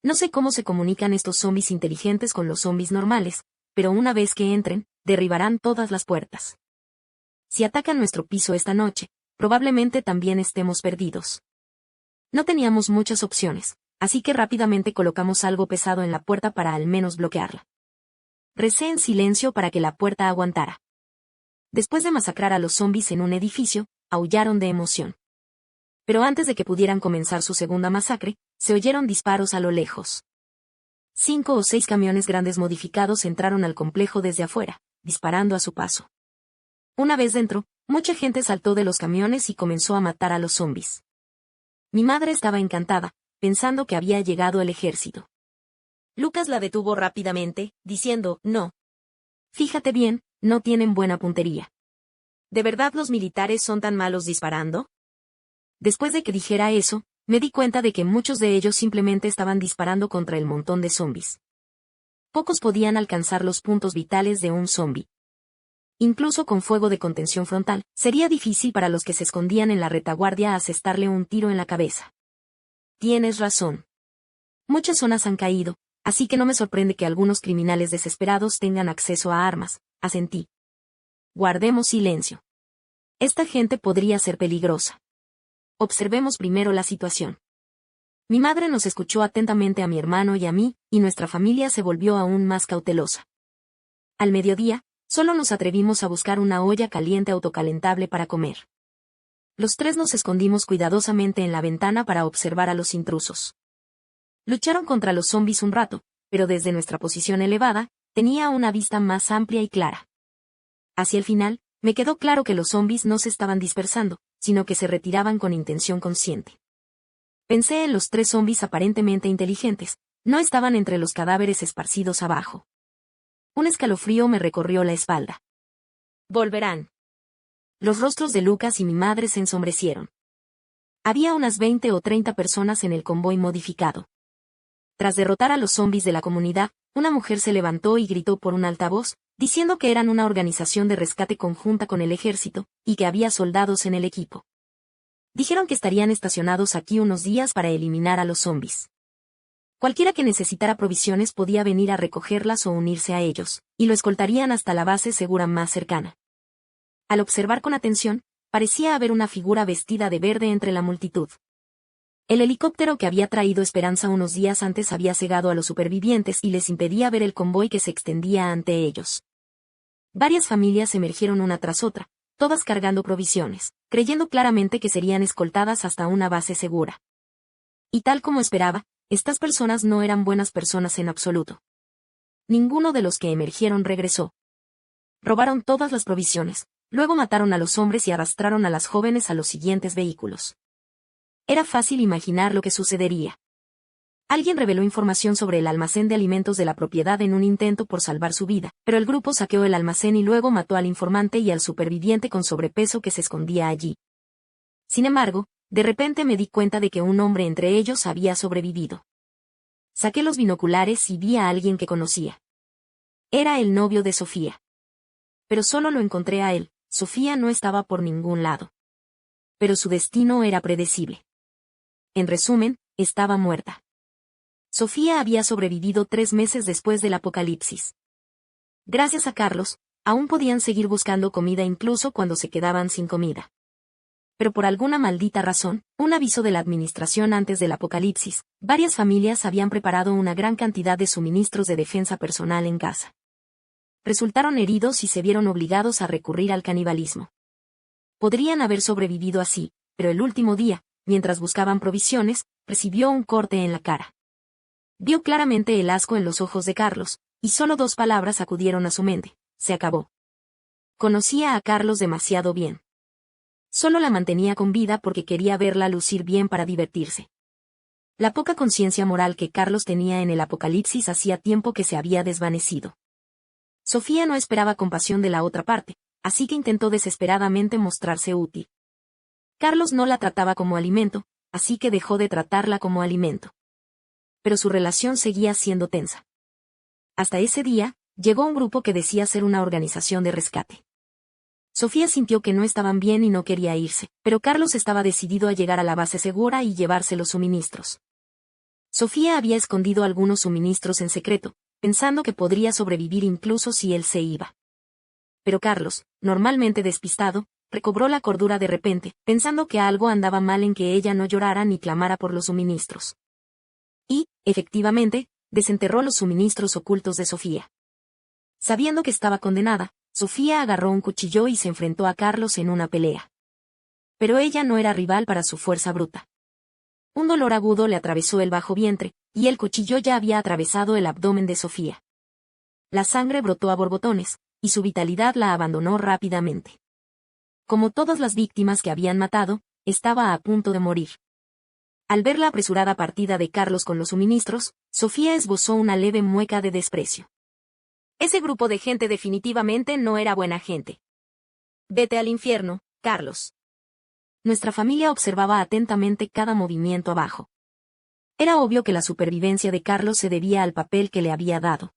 No sé cómo se comunican estos zombies inteligentes con los zombies normales, pero una vez que entren, derribarán todas las puertas. Si atacan nuestro piso esta noche, probablemente también estemos perdidos. No teníamos muchas opciones, así que rápidamente colocamos algo pesado en la puerta para al menos bloquearla. Recé en silencio para que la puerta aguantara. Después de masacrar a los zombies en un edificio, aullaron de emoción. Pero antes de que pudieran comenzar su segunda masacre, se oyeron disparos a lo lejos. 5 o 6 camiones grandes modificados entraron al complejo desde afuera, disparando a su paso. Una vez dentro, mucha gente saltó de los camiones y comenzó a matar a los zombies. Mi madre estaba encantada, pensando que había llegado el ejército. Lucas la detuvo rápidamente, diciendo, no. Fíjate bien, no tienen buena puntería. ¿De verdad los militares son tan malos disparando? Después de que dijera eso, me di cuenta de que muchos de ellos simplemente estaban disparando contra el montón de zombies. Pocos podían alcanzar los puntos vitales de un zombi. Incluso con fuego de contención frontal, sería difícil para los que se escondían en la retaguardia asestarle un tiro en la cabeza. Tienes razón. Muchas zonas han caído, así que no me sorprende que algunos criminales desesperados tengan acceso a armas, asentí. Guardemos silencio. Esta gente podría ser peligrosa. Observemos primero la situación. Mi madre nos escuchó atentamente a mi hermano y a mí, y nuestra familia se volvió aún más cautelosa. Al mediodía, solo nos atrevimos a buscar una olla caliente autocalentable para comer. Los 3 nos escondimos cuidadosamente en la ventana para observar a los intrusos. Lucharon contra los zombies un rato, pero desde nuestra posición elevada, tenía una vista más amplia y clara. Hacia el final, me quedó claro que los zombies no se estaban dispersando, sino que se retiraban con intención consciente. Pensé en los 3 zombies aparentemente inteligentes, no estaban entre los cadáveres esparcidos abajo. Un escalofrío me recorrió la espalda. Volverán. Los rostros de Lucas y mi madre se ensombrecieron. Había unas 20 o 30 personas en el convoy modificado. Tras derrotar a los zombis de la comunidad, una mujer se levantó y gritó por un altavoz, diciendo que eran una organización de rescate conjunta con el ejército, y que había soldados en el equipo. Dijeron que estarían estacionados aquí unos días para eliminar a los zombis. Cualquiera que necesitara provisiones podía venir a recogerlas o unirse a ellos, y lo escoltarían hasta la base segura más cercana. Al observar con atención, parecía haber una figura vestida de verde entre la multitud. El helicóptero que había traído Esperanza unos días antes había cegado a los supervivientes y les impedía ver el convoy que se extendía ante ellos. Varias familias emergieron una tras otra, todas cargando provisiones, creyendo claramente que serían escoltadas hasta una base segura. Y tal como esperaba, estas personas no eran buenas personas en absoluto. Ninguno de los que emergieron regresó. Robaron todas las provisiones, luego mataron a los hombres y arrastraron a las jóvenes a los siguientes vehículos. Era fácil imaginar lo que sucedería. Alguien reveló información sobre el almacén de alimentos de la propiedad en un intento por salvar su vida, pero el grupo saqueó el almacén y luego mató al informante y al superviviente con sobrepeso que se escondía allí. Sin embargo, de repente me di cuenta de que un hombre entre ellos había sobrevivido. Saqué los binoculares y vi a alguien que conocía. Era el novio de Sofía. Pero solo lo encontré a él, Sofía no estaba por ningún lado. Pero su destino era predecible. En resumen, estaba muerta. Sofía había sobrevivido 3 meses después del apocalipsis. Gracias a Carlos, aún podían seguir buscando comida incluso cuando se quedaban sin comida. Pero por alguna maldita razón, un aviso de la administración antes del apocalipsis, varias familias habían preparado una gran cantidad de suministros de defensa personal en casa. Resultaron heridos y se vieron obligados a recurrir al canibalismo. Podrían haber sobrevivido así, pero el último día, mientras buscaban provisiones, recibió un corte en la cara. Vio claramente el asco en los ojos de Carlos, y solo 2 palabras acudieron a su mente: se acabó. Conocía a Carlos demasiado bien. Solo la mantenía con vida porque quería verla lucir bien para divertirse. La poca conciencia moral que Carlos tenía en el apocalipsis hacía tiempo que se había desvanecido. Sofía no esperaba compasión de la otra parte, así que intentó desesperadamente mostrarse útil. Carlos no la trataba como alimento, así que dejó de tratarla como alimento. Pero su relación seguía siendo tensa. Hasta ese día, llegó un grupo que decía ser una organización de rescate. Sofía sintió que no estaban bien y no quería irse, pero Carlos estaba decidido a llegar a la base segura y llevarse los suministros. Sofía había escondido algunos suministros en secreto, pensando que podría sobrevivir incluso si él se iba. Pero Carlos, normalmente despistado, recobró la cordura de repente, pensando que algo andaba mal en que ella no llorara ni clamara por los suministros. Y, efectivamente, desenterró los suministros ocultos de Sofía. Sabiendo que estaba condenada, Sofía agarró un cuchillo y se enfrentó a Carlos en una pelea. Pero ella no era rival para su fuerza bruta. Un dolor agudo le atravesó el bajo vientre, y el cuchillo ya había atravesado el abdomen de Sofía. La sangre brotó a borbotones, y su vitalidad la abandonó rápidamente. Como todas las víctimas que habían matado, estaba a punto de morir. Al ver la apresurada partida de Carlos con los suministros, Sofía esbozó una leve mueca de desprecio. Ese grupo de gente definitivamente no era buena gente. Vete al infierno, Carlos. Nuestra familia observaba atentamente cada movimiento abajo. Era obvio que la supervivencia de Carlos se debía al papel que le había dado.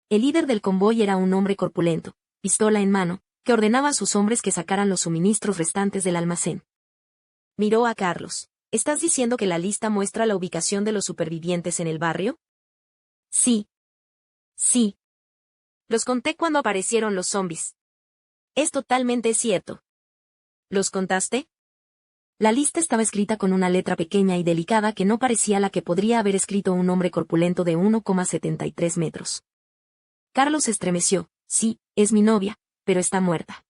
El líder del convoy era un hombre corpulento, pistola en mano, que ordenaba a sus hombres que sacaran los suministros restantes del almacén. Miró a Carlos. ¿Estás diciendo que la lista muestra la ubicación de los supervivientes en el barrio? Sí. Sí. Los conté cuando aparecieron los zombis. Es totalmente cierto. ¿Los contaste? La lista estaba escrita con una letra pequeña y delicada que no parecía la que podría haber escrito un hombre corpulento de 1,73 metros. Carlos estremeció. Sí, es mi novia, pero está muerta.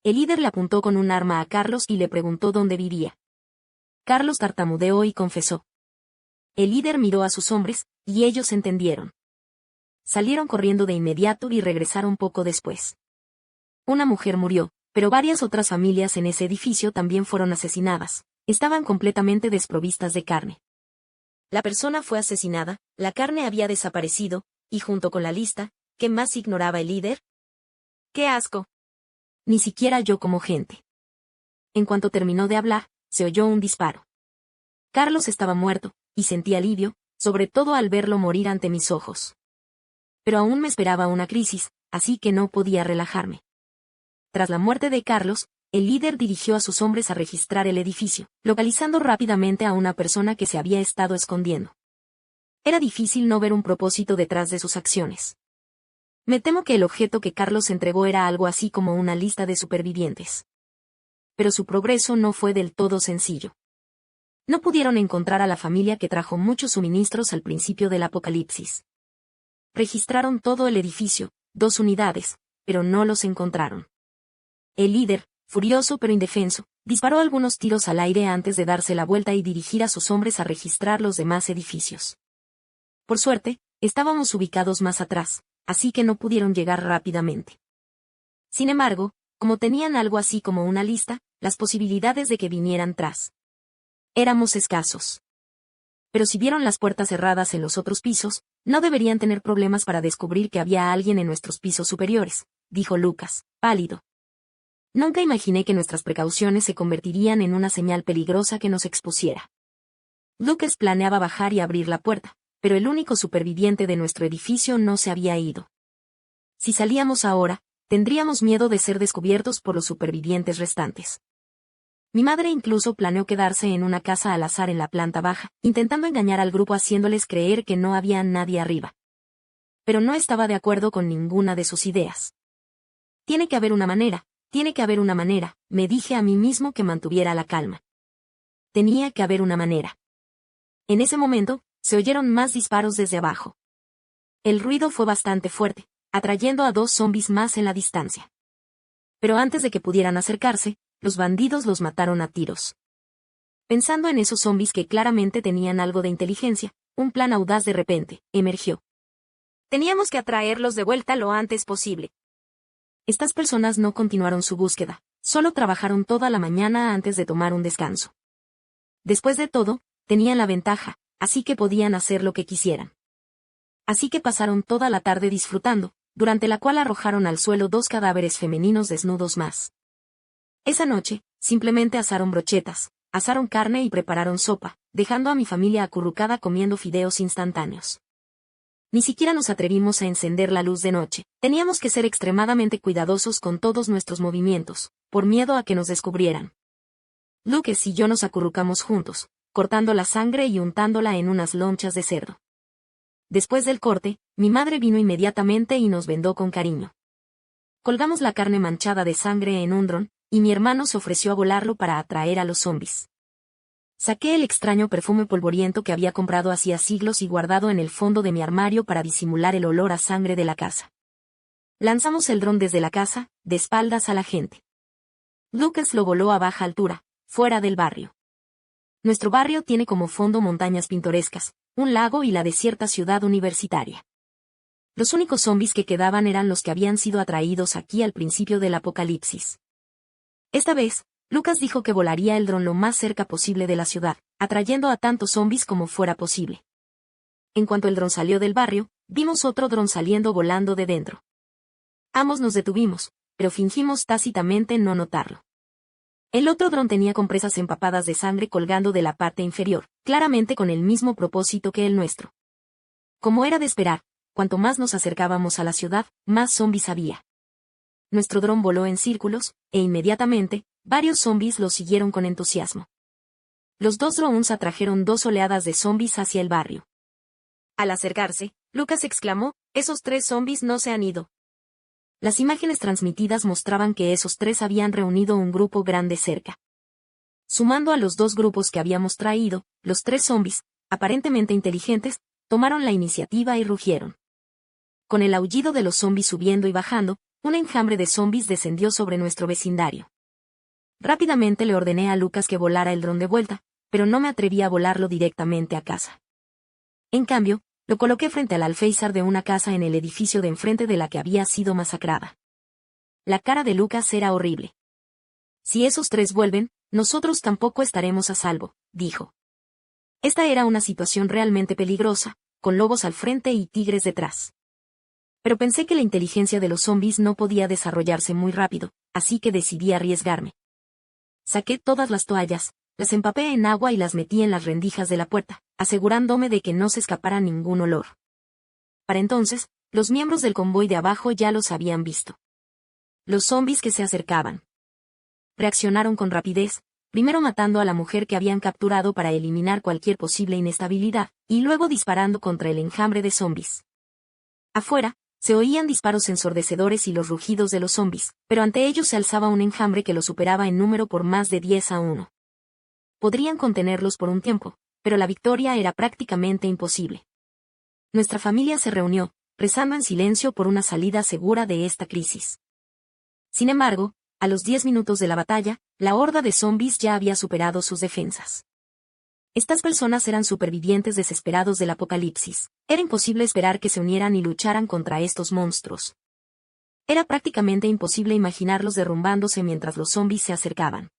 El líder le apuntó con un arma a Carlos y le preguntó dónde vivía. Carlos tartamudeó y confesó. El líder miró a sus hombres, y ellos entendieron. Salieron corriendo de inmediato y regresaron poco después. Una mujer murió, pero varias otras familias en ese edificio también fueron asesinadas. Estaban completamente desprovistas de carne. La persona fue asesinada, la carne había desaparecido, y junto con la lista, ¿qué más ignoraba el líder? ¡Qué asco! Ni siquiera yo como gente. En cuanto terminó de hablar, se oyó un disparo. Carlos estaba muerto, y sentí alivio, sobre todo al verlo morir ante mis ojos. Pero aún me esperaba una crisis, así que no podía relajarme. Tras la muerte de Carlos, el líder dirigió a sus hombres a registrar el edificio, localizando rápidamente a una persona que se había estado escondiendo. Era difícil no ver un propósito detrás de sus acciones. Me temo que el objeto que Carlos entregó era algo así como una lista de supervivientes. Pero su progreso no fue del todo sencillo. No pudieron encontrar a la familia que trajo muchos suministros al principio del apocalipsis. Registraron todo el edificio, 2 unidades, pero no los encontraron. El líder, furioso pero indefenso, disparó algunos tiros al aire antes de darse la vuelta y dirigir a sus hombres a registrar los demás edificios. Por suerte, estábamos ubicados más atrás, así que no pudieron llegar rápidamente. Sin embargo, como tenían algo así como una lista, las posibilidades de que vinieran tras éramos escasos. Pero si vieron las puertas cerradas en los otros pisos, no deberían tener problemas para descubrir que había alguien en nuestros pisos superiores, dijo Lucas, pálido. Nunca imaginé que nuestras precauciones se convertirían en una señal peligrosa que nos expusiera. Lucas planeaba bajar y abrir la puerta, pero el único superviviente de nuestro edificio no se había ido. Si salíamos ahora, tendríamos miedo de ser descubiertos por los supervivientes restantes. Mi madre incluso planeó quedarse en una casa al azar en la planta baja, intentando engañar al grupo haciéndoles creer que no había nadie arriba. Pero no estaba de acuerdo con ninguna de sus ideas. Tiene que haber una manera, me dije a mí mismo que mantuviera la calma. Tenía que haber una manera. En ese momento, se oyeron más disparos desde abajo. El ruido fue bastante fuerte, atrayendo a 2 zombis más en la distancia. Pero antes de que pudieran acercarse, los bandidos los mataron a tiros. Pensando en esos zombis que claramente tenían algo de inteligencia, un plan audaz de repente emergió. Teníamos que atraerlos de vuelta lo antes posible. Estas personas no continuaron su búsqueda, solo trabajaron toda la mañana antes de tomar un descanso. Después de todo, tenían la ventaja, así que podían hacer lo que quisieran. Así que pasaron toda la tarde disfrutando, durante la cual arrojaron al suelo 2 cadáveres femeninos desnudos más. Esa noche, simplemente asaron brochetas, asaron carne y prepararon sopa, dejando a mi familia acurrucada comiendo fideos instantáneos. Ni siquiera nos atrevimos a encender la luz de noche. Teníamos que ser extremadamente cuidadosos con todos nuestros movimientos, por miedo a que nos descubrieran. Lucas y yo nos acurrucamos juntos, cortando la sangre y untándola en unas lonchas de cerdo. Después del corte, mi madre vino inmediatamente y nos vendó con cariño. Colgamos la carne manchada de sangre en un dron, y mi hermano se ofreció a volarlo para atraer a los zombis. Saqué el extraño perfume polvoriento que había comprado hacía siglos y guardado en el fondo de mi armario para disimular el olor a sangre de la casa. Lanzamos el dron desde la casa, de espaldas a la gente. Lucas lo voló a baja altura, fuera del barrio. Nuestro barrio tiene como fondo montañas pintorescas, un lago y la desierta ciudad universitaria. Los únicos zombis que quedaban eran los que habían sido atraídos aquí al principio del apocalipsis. Esta vez, Lucas dijo que volaría el dron lo más cerca posible de la ciudad, atrayendo a tantos zombis como fuera posible. En cuanto el dron salió del barrio, vimos otro dron saliendo volando de dentro. Ambos nos detuvimos, pero fingimos tácitamente no notarlo. El otro dron tenía compresas empapadas de sangre colgando de la parte inferior, claramente con el mismo propósito que el nuestro. Como era de esperar, cuanto más nos acercábamos a la ciudad, más zombis había. Nuestro dron voló en círculos, e inmediatamente, varios zombis lo siguieron con entusiasmo. Los 2 drones atrajeron 2 oleadas de zombis hacia el barrio. Al acercarse, Lucas exclamó, «Esos 3 zombis no se han ido». Las imágenes transmitidas mostraban que esos 3 habían reunido un grupo grande cerca. Sumando a los 2 grupos que habíamos traído, los 3 zombis, aparentemente inteligentes, tomaron la iniciativa y rugieron. Con el aullido de los zombis subiendo y bajando, un enjambre de zombis descendió sobre nuestro vecindario. Rápidamente le ordené a Lucas que volara el dron de vuelta, pero no me atreví a volarlo directamente a casa. En cambio, lo coloqué frente al alféizar de una casa en el edificio de enfrente de la que había sido masacrada. La cara de Lucas era horrible. «Si esos 3 vuelven, nosotros tampoco estaremos a salvo», dijo. Esta era una situación realmente peligrosa, con lobos al frente y tigres detrás. Pero pensé que la inteligencia de los zombis no podía desarrollarse muy rápido, así que decidí arriesgarme. Saqué todas las toallas, Las empapé en agua y las metí en las rendijas de la puerta, asegurándome de que no se escapara ningún olor. Para entonces, los miembros del convoy de abajo ya los habían visto. Los zombis que se acercaban. Reaccionaron con rapidez, primero matando a la mujer que habían capturado para eliminar cualquier posible inestabilidad, y luego disparando contra el enjambre de zombis. Afuera, se oían disparos ensordecedores y los rugidos de los zombis, pero ante ellos se alzaba un enjambre que los superaba en número por más de 10-1. Podrían contenerlos por un tiempo, pero la victoria era prácticamente imposible. Nuestra familia se reunió, rezando en silencio por una salida segura de esta crisis. Sin embargo, a los 10 minutos de la batalla, la horda de zombis ya había superado sus defensas. Estas personas eran supervivientes desesperados del apocalipsis. Era imposible esperar que se unieran y lucharan contra estos monstruos. Era prácticamente imposible imaginarlos derrumbándose mientras los zombis se acercaban.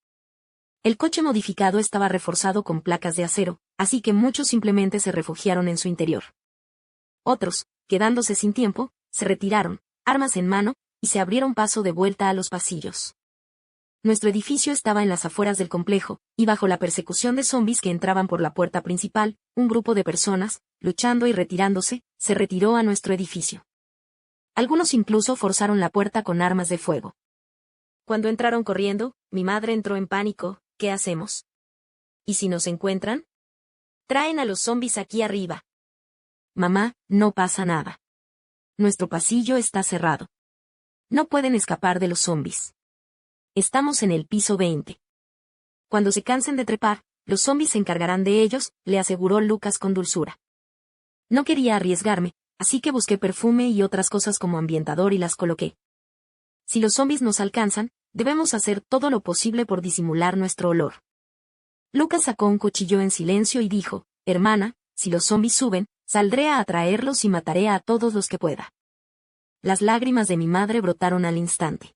El coche modificado estaba reforzado con placas de acero, así que muchos simplemente se refugiaron en su interior. Otros, quedándose sin tiempo, se retiraron, armas en mano, y se abrieron paso de vuelta a los pasillos. Nuestro edificio estaba en las afueras del complejo, y bajo la persecución de zombis que entraban por la puerta principal, un grupo de personas, luchando y retirándose, se retiró a nuestro edificio. Algunos incluso forzaron la puerta con armas de fuego. Cuando entraron corriendo, mi madre entró en pánico. ¿Qué hacemos? ¿Y si nos encuentran? Traen a los zombis aquí arriba. Mamá, no pasa nada. Nuestro pasillo está cerrado. No pueden escapar de los zombis. Estamos en el piso 20. Cuando se cansen de trepar, los zombis se encargarán de ellos, le aseguró Lucas con dulzura. No quería arriesgarme, así que busqué perfume y otras cosas como ambientador y las coloqué. Si los zombis nos alcanzan, debemos hacer todo lo posible por disimular nuestro olor. Lucas sacó un cuchillo en silencio y dijo, hermana, si los zombis suben, saldré a atraerlos y mataré a todos los que pueda. Las lágrimas de mi madre brotaron al instante.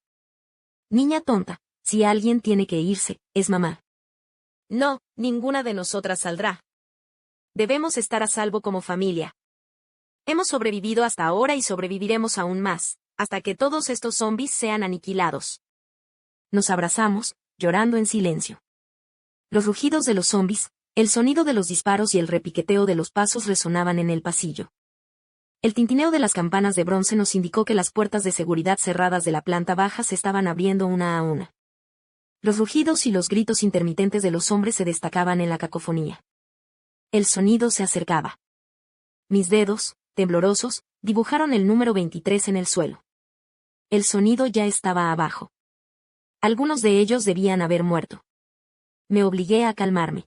Niña tonta, si alguien tiene que irse, es mamá. No, ninguna de nosotras saldrá. Debemos estar a salvo como familia. Hemos sobrevivido hasta ahora y sobreviviremos aún más, hasta que todos estos zombis sean aniquilados. Nos abrazamos, llorando en silencio. Los rugidos de los zombis, el sonido de los disparos y el repiqueteo de los pasos resonaban en el pasillo. El tintineo de las campanas de bronce nos indicó que las puertas de seguridad cerradas de la planta baja se estaban abriendo una a una. Los rugidos y los gritos intermitentes de los hombres se destacaban en la cacofonía. El sonido se acercaba. Mis dedos, temblorosos, dibujaron el número 23 en el suelo. El sonido ya estaba abajo. Algunos de ellos debían haber muerto. Me obligué a calmarme.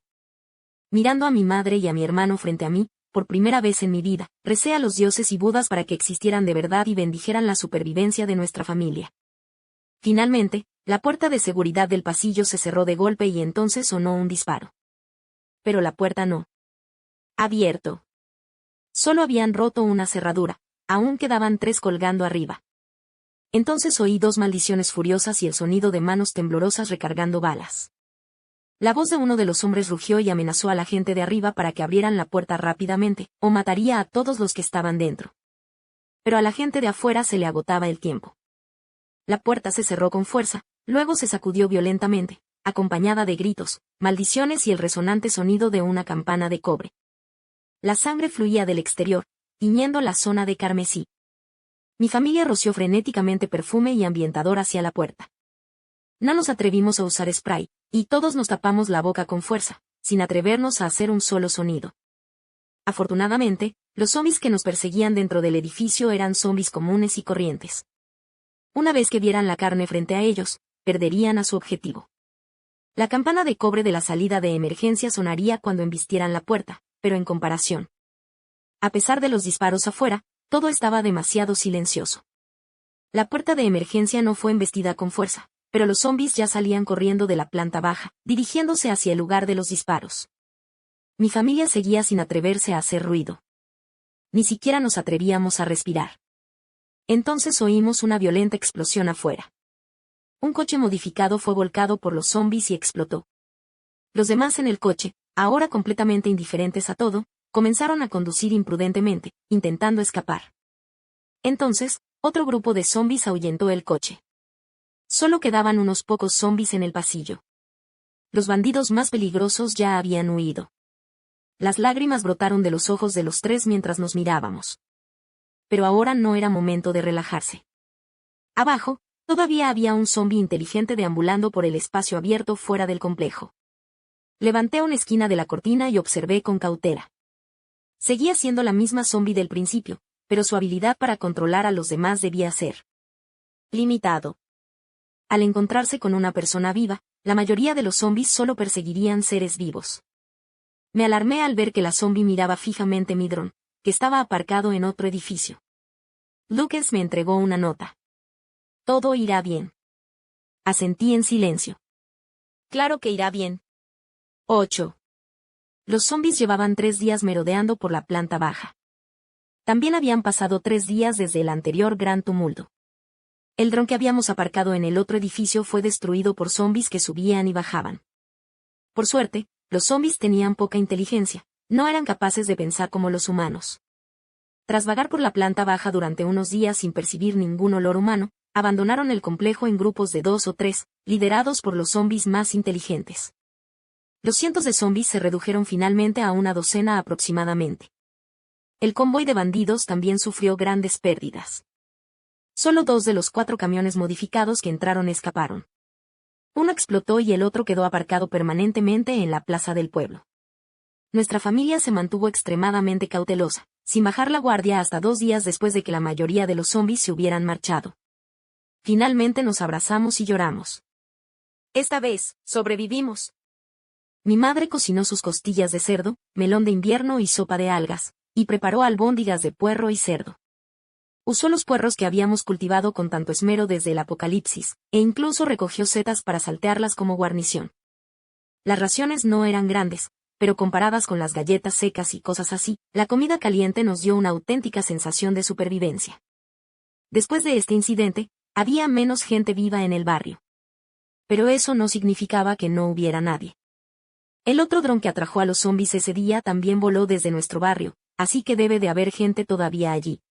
Mirando a mi madre y a mi hermano frente a mí, por primera vez en mi vida, recé a los dioses y budas para que existieran de verdad y bendijeran la supervivencia de nuestra familia. Finalmente, la puerta de seguridad del pasillo se cerró de golpe y entonces sonó un disparo. Pero la puerta no. Abierto. Solo habían roto una cerradura, aún quedaban 3 colgando arriba. Entonces oí 2 maldiciones furiosas y el sonido de manos temblorosas recargando balas. La voz de uno de los hombres rugió y amenazó a la gente de arriba para que abrieran la puerta rápidamente, o mataría a todos los que estaban dentro. Pero a la gente de afuera se le agotaba el tiempo. La puerta se cerró con fuerza, luego se sacudió violentamente, acompañada de gritos, maldiciones y el resonante sonido de una campana de cobre. La sangre fluía del exterior, tiñendo la zona de carmesí. Mi familia roció frenéticamente perfume y ambientador hacia la puerta. No nos atrevimos a usar spray, y todos nos tapamos la boca con fuerza, sin atrevernos a hacer un solo sonido. Afortunadamente, los zombis que nos perseguían dentro del edificio eran zombis comunes y corrientes. Una vez que vieran la carne frente a ellos, perderían a su objetivo. La campana de cobre de la salida de emergencia sonaría cuando embistieran la puerta, pero en comparación. A pesar de los disparos afuera, todo estaba demasiado silencioso. La puerta de emergencia no fue embestida con fuerza, pero los zombis ya salían corriendo de la planta baja, dirigiéndose hacia el lugar de los disparos. Mi familia seguía sin atreverse a hacer ruido. Ni siquiera nos atrevíamos a respirar. Entonces oímos una violenta explosión afuera. Un coche modificado fue volcado por los zombis y explotó. Los demás en el coche, ahora completamente indiferentes a todo, comenzaron a conducir imprudentemente, intentando escapar. Entonces, otro grupo de zombis ahuyentó el coche. Solo quedaban unos pocos zombis en el pasillo. Los bandidos más peligrosos ya habían huido. Las lágrimas brotaron de los ojos de los tres mientras nos mirábamos. Pero ahora no era momento de relajarse. Abajo, todavía había un zombi inteligente deambulando por el espacio abierto fuera del complejo. Levanté una esquina de la cortina y observé con cautela. Seguía siendo la misma zombi del principio, pero su habilidad para controlar a los demás debía ser limitado. Al encontrarse con una persona viva, la mayoría de los zombis solo perseguirían seres vivos. Me alarmé al ver que la zombi miraba fijamente mi dron, que estaba aparcado en otro edificio. Lucas me entregó una nota. Todo irá bien. Asentí en silencio. Claro que irá bien. 8. Los zombis llevaban 3 días merodeando por la planta baja. También habían pasado 3 días desde el anterior gran tumulto. El dron que habíamos aparcado en el otro edificio fue destruido por zombis que subían y bajaban. Por suerte, los zombis tenían poca inteligencia, no eran capaces de pensar como los humanos. Tras vagar por la planta baja durante unos días sin percibir ningún olor humano, abandonaron el complejo en grupos de 2 o 3, liderados por los zombis más inteligentes. Los cientos de zombis se redujeron finalmente a una docena aproximadamente. El convoy de bandidos también sufrió grandes pérdidas. Solo 2 de los 4 camiones modificados que entraron escaparon. Uno explotó y el otro quedó aparcado permanentemente en la plaza del pueblo. Nuestra familia se mantuvo extremadamente cautelosa, sin bajar la guardia hasta 2 días después de que la mayoría de los zombis se hubieran marchado. Finalmente nos abrazamos y lloramos. Esta vez, sobrevivimos. Mi madre cocinó sus costillas de cerdo, melón de invierno y sopa de algas, y preparó albóndigas de puerro y cerdo. Usó los puerros que habíamos cultivado con tanto esmero desde el apocalipsis, e incluso recogió setas para saltearlas como guarnición. Las raciones no eran grandes, pero comparadas con las galletas secas y cosas así, la comida caliente nos dio una auténtica sensación de supervivencia. Después de este incidente, había menos gente viva en el barrio. Pero eso no significaba que no hubiera nadie. El otro dron que atrajo a los zombis ese día también voló desde nuestro barrio, así que debe de haber gente todavía allí.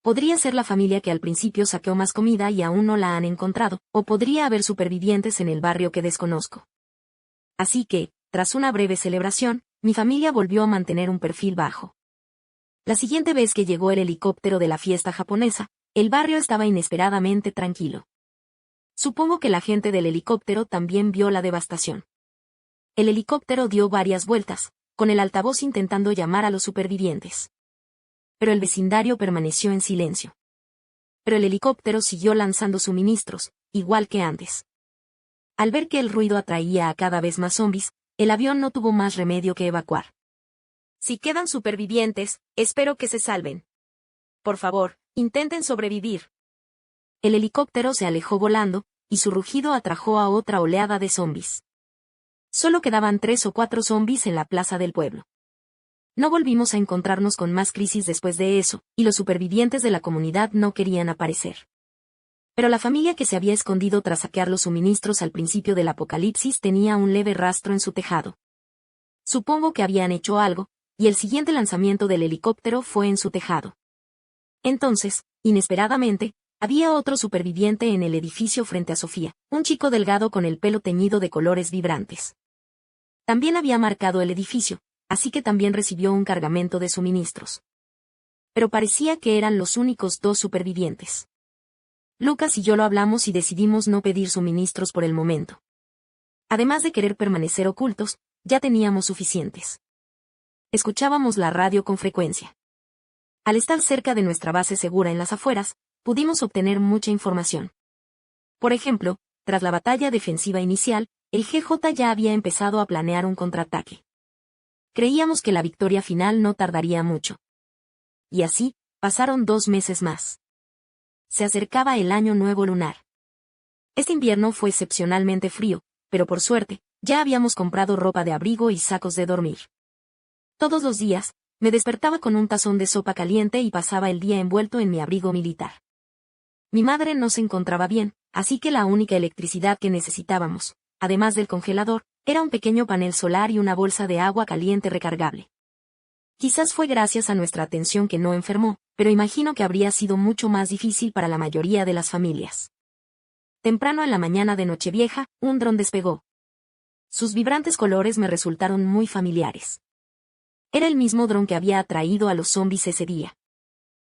Podría ser la familia que al principio saqueó más comida y aún no la han encontrado, o podría haber supervivientes en el barrio que desconozco. Así que, tras una breve celebración, mi familia volvió a mantener un perfil bajo. La siguiente vez que llegó el helicóptero de la fiesta japonesa, el barrio estaba inesperadamente tranquilo. Supongo que la gente del helicóptero también vio la devastación. El helicóptero dio varias vueltas, con el altavoz intentando llamar a los supervivientes. Pero el vecindario permaneció en silencio. Pero el helicóptero siguió lanzando suministros, igual que antes. Al ver que el ruido atraía a cada vez más zombis, el avión no tuvo más remedio que evacuar. Si quedan supervivientes, espero que se salven. Por favor, intenten sobrevivir. El helicóptero se alejó volando, y su rugido atrajo a otra oleada de zombis. Solo quedaban 3 o 4 zombis en la plaza del pueblo. No volvimos a encontrarnos con más crisis después de eso, y los supervivientes de la comunidad no querían aparecer. Pero la familia que se había escondido tras saquear los suministros al principio del apocalipsis tenía un leve rastro en su tejado. Supongo que habían hecho algo, y el siguiente lanzamiento del helicóptero fue en su tejado. Entonces, inesperadamente, había otro superviviente en el edificio frente a Sofía, un chico delgado con el pelo teñido de colores vibrantes. También había marcado el edificio, así que también recibió un cargamento de suministros. Pero parecía que eran los únicos 2 supervivientes. Lucas y yo lo hablamos y decidimos no pedir suministros por el momento. Además de querer permanecer ocultos, ya teníamos suficientes. Escuchábamos la radio con frecuencia. Al estar cerca de nuestra base segura en las afueras, pudimos obtener mucha información. Por ejemplo, tras la batalla defensiva inicial, el GJ ya había empezado a planear un contraataque. Creíamos que la victoria final no tardaría mucho. Y así, pasaron 2 meses más. Se acercaba el año nuevo lunar. Este invierno fue excepcionalmente frío, pero por suerte, ya habíamos comprado ropa de abrigo y sacos de dormir. Todos los días, me despertaba con un tazón de sopa caliente y pasaba el día envuelto en mi abrigo militar. Mi madre no se encontraba bien, así que la única electricidad que necesitábamos, además del congelador, era un pequeño panel solar y una bolsa de agua caliente recargable. Quizás fue gracias a nuestra atención que no enfermó, pero imagino que habría sido mucho más difícil para la mayoría de las familias. Temprano en la mañana de Nochevieja, un dron despegó. Sus vibrantes colores me resultaron muy familiares. Era el mismo dron que había atraído a los zombies ese día.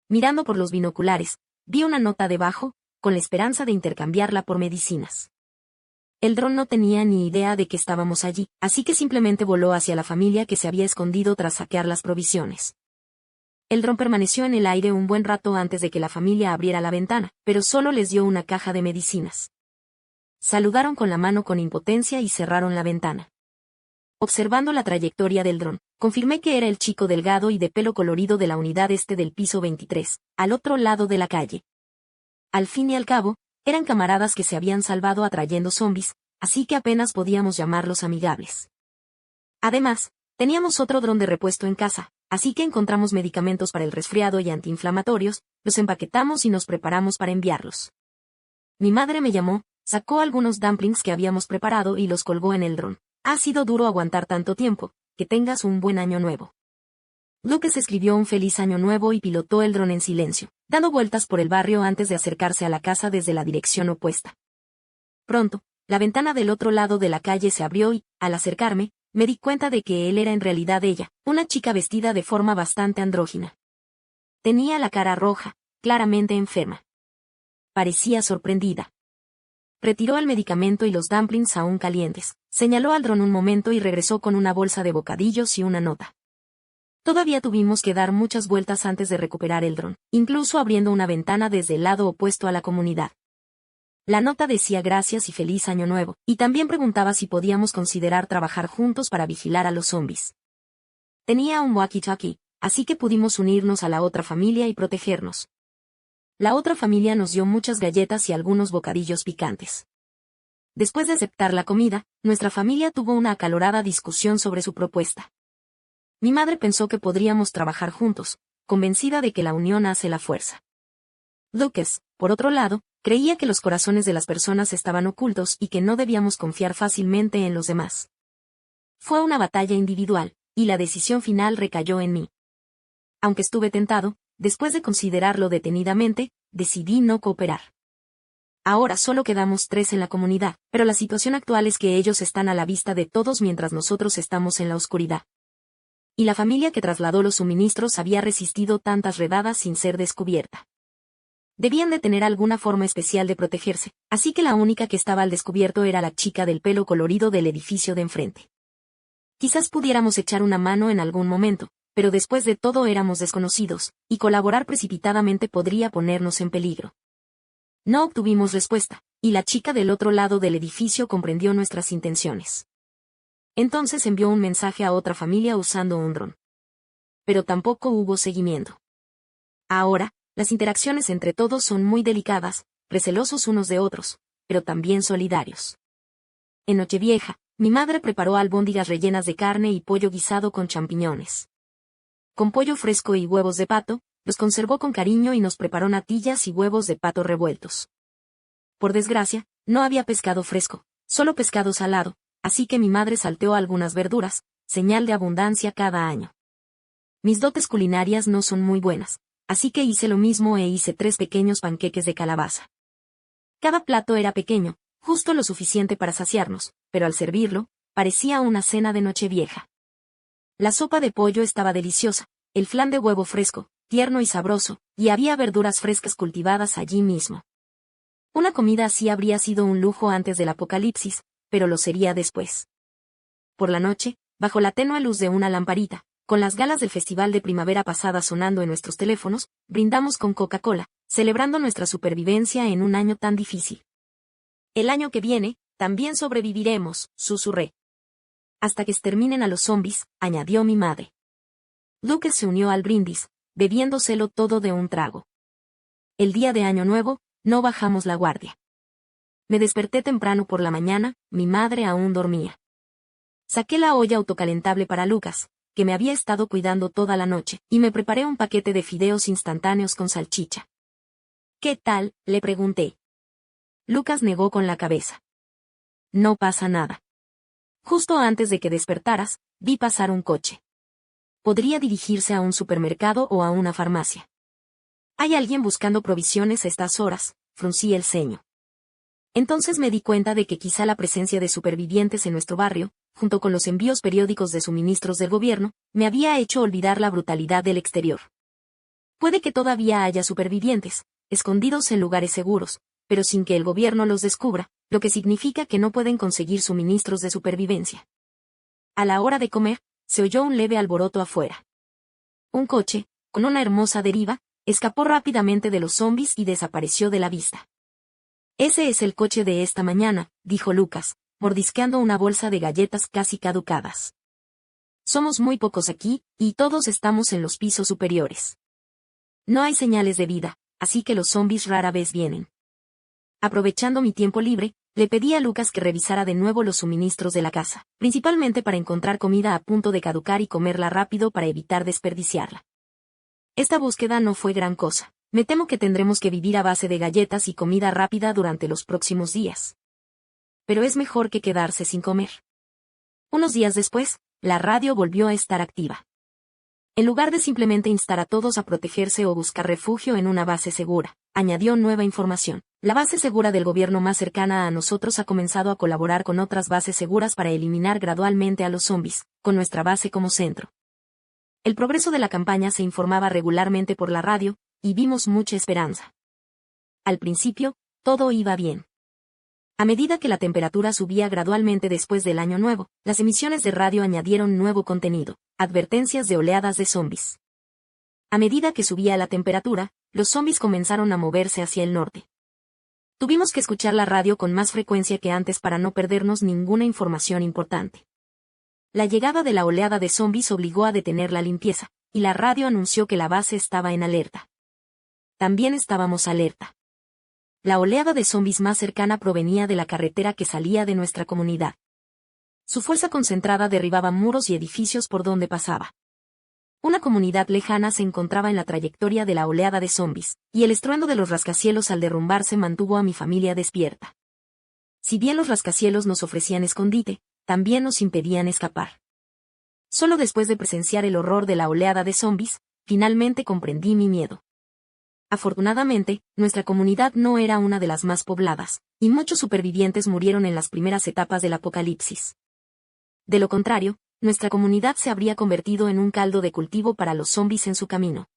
Mirando por los binoculares, vi una nota debajo, con la esperanza de intercambiarla por medicinas. El dron no tenía ni idea de que estábamos allí, así que simplemente voló hacia la familia que se había escondido tras saquear las provisiones. El dron permaneció en el aire un buen rato antes de que la familia abriera la ventana, pero solo les dio una caja de medicinas. Saludaron con la mano con impotencia y cerraron la ventana. Observando la trayectoria del dron, confirmé que era el chico delgado y de pelo colorido de la unidad este del piso 23, al otro lado de la calle. Al fin y al cabo, eran camaradas que se habían salvado atrayendo zombies, así que apenas podíamos llamarlos amigables. Además, teníamos otro dron de repuesto en casa, así que encontramos medicamentos para el resfriado y antiinflamatorios, los empaquetamos y nos preparamos para enviarlos. Mi madre me llamó, sacó algunos dumplings que habíamos preparado y los colgó en el dron. Ha sido duro aguantar tanto tiempo, que tengas un buen año nuevo. Lucas escribió un feliz año nuevo y pilotó el dron en silencio, dando vueltas por el barrio antes de acercarse a la casa desde la dirección opuesta. Pronto, la ventana del otro lado de la calle se abrió y, al acercarme, me di cuenta de que él era en realidad ella, una chica vestida de forma bastante andrógina. Tenía la cara roja, claramente enferma. Parecía sorprendida. Retiró el medicamento y los dumplings aún calientes, señaló al dron un momento y regresó con una bolsa de bocadillos y una nota. Todavía tuvimos que dar muchas vueltas antes de recuperar el dron, incluso abriendo una ventana desde el lado opuesto a la comunidad. La nota decía gracias y feliz año nuevo, y también preguntaba si podíamos considerar trabajar juntos para vigilar a los zombies. Tenía un walkie-talkie, así que pudimos unirnos a la otra familia y protegernos. La otra familia nos dio muchas galletas y algunos bocadillos picantes. Después de aceptar la comida, nuestra familia tuvo una acalorada discusión sobre su propuesta. Mi madre pensó que podríamos trabajar juntos, convencida de que la unión hace la fuerza. Lucas, por otro lado, creía que los corazones de las personas estaban ocultos y que no debíamos confiar fácilmente en los demás. Fue una batalla individual, y la decisión final recayó en mí. Aunque estuve tentado, después de considerarlo detenidamente, decidí no cooperar. Ahora solo quedamos 3 en la comunidad, pero la situación actual es que ellos están a la vista de todos mientras nosotros estamos en la oscuridad. Y la familia que trasladó los suministros había resistido tantas redadas sin ser descubierta. Debían de tener alguna forma especial de protegerse, así que la única que estaba al descubierto era la chica del pelo colorido del edificio de enfrente. Quizás pudiéramos echar una mano en algún momento, pero después de todo éramos desconocidos, y colaborar precipitadamente podría ponernos en peligro. No obtuvimos respuesta, y la chica del otro lado del edificio comprendió nuestras intenciones. Entonces envió un mensaje a otra familia usando un dron. Pero tampoco hubo seguimiento. Ahora, las interacciones entre todos son muy delicadas, recelosos unos de otros, pero también solidarios. En Nochevieja, mi madre preparó albóndigas rellenas de carne y pollo guisado con champiñones. Con pollo fresco y huevos de pato, los conservó con cariño y nos preparó natillas y huevos de pato revueltos. Por desgracia, no había pescado fresco, solo pescado salado, así que mi madre salteó algunas verduras, señal de abundancia cada año. Mis dotes culinarias no son muy buenas, así que hice lo mismo e hice 3 pequeños panqueques de calabaza. Cada plato era pequeño, justo lo suficiente para saciarnos, pero al servirlo, parecía una cena de Nochevieja. La sopa de pollo estaba deliciosa, el flan de huevo fresco, tierno y sabroso, y había verduras frescas cultivadas allí mismo. Una comida así habría sido un lujo antes del apocalipsis, pero lo sería después. Por la noche, bajo la tenue luz de una lamparita, con las galas del festival de primavera pasada sonando en nuestros teléfonos, brindamos con Coca-Cola, celebrando nuestra supervivencia en un año tan difícil. El año que viene, también sobreviviremos, susurré. Hasta que exterminen a los zombies, añadió mi madre. Lucas se unió al brindis, bebiéndoselo todo de un trago. El día de Año Nuevo, no bajamos la guardia. Me desperté temprano por la mañana, mi madre aún dormía. Saqué la olla autocalentable para Lucas, que me había estado cuidando toda la noche, y me preparé un paquete de fideos instantáneos con salchicha. ¿Qué tal?, le pregunté. Lucas negó con la cabeza. No pasa nada. Justo antes de que despertaras, vi pasar un coche. Podría dirigirse a un supermercado o a una farmacia. ¿Hay alguien buscando provisiones a estas horas?, fruncí el ceño. Entonces me di cuenta de que quizá la presencia de supervivientes en nuestro barrio, junto con los envíos periódicos de suministros del gobierno, me había hecho olvidar la brutalidad del exterior. Puede que todavía haya supervivientes, escondidos en lugares seguros, pero sin que el gobierno los descubra, lo que significa que no pueden conseguir suministros de supervivencia. A la hora de comer, se oyó un leve alboroto afuera. Un coche, con una hermosa deriva, escapó rápidamente de los zombis y desapareció de la vista. Ese es el coche de esta mañana, dijo Lucas, mordisqueando una bolsa de galletas casi caducadas. Somos muy pocos aquí, y todos estamos en los pisos superiores. No hay señales de vida, así que los zombis rara vez vienen. Aprovechando mi tiempo libre, le pedí a Lucas que revisara de nuevo los suministros de la casa, principalmente para encontrar comida a punto de caducar y comerla rápido para evitar desperdiciarla. Esta búsqueda no fue gran cosa. Me temo que tendremos que vivir a base de galletas y comida rápida durante los próximos días. Pero es mejor que quedarse sin comer. Unos días después, la radio volvió a estar activa. En lugar de simplemente instar a todos a protegerse o buscar refugio en una base segura, añadió nueva información. La base segura del gobierno más cercana a nosotros ha comenzado a colaborar con otras bases seguras para eliminar gradualmente a los zombis, con nuestra base como centro. El progreso de la campaña se informaba regularmente por la radio, y vimos mucha esperanza. Al principio, todo iba bien. A medida que la temperatura subía gradualmente después del Año Nuevo, las emisiones de radio añadieron nuevo contenido, advertencias de oleadas de zombis. A medida que subía la temperatura, los zombis comenzaron a moverse hacia el norte. Tuvimos que escuchar la radio con más frecuencia que antes para no perdernos ninguna información importante. La llegada de la oleada de zombis obligó a detener la limpieza, y la radio anunció que la base estaba en alerta. También estábamos alerta. La oleada de zombis más cercana provenía de la carretera que salía de nuestra comunidad. Su fuerza concentrada derribaba muros y edificios por donde pasaba. Una comunidad lejana se encontraba en la trayectoria de la oleada de zombis, y el estruendo de los rascacielos al derrumbarse mantuvo a mi familia despierta. Si bien los rascacielos nos ofrecían escondite, también nos impedían escapar. Solo después de presenciar el horror de la oleada de zombis, finalmente comprendí mi miedo. Afortunadamente, nuestra comunidad no era una de las más pobladas, y muchos supervivientes murieron en las primeras etapas del apocalipsis. De lo contrario, nuestra comunidad se habría convertido en un caldo de cultivo para los zombis en su camino.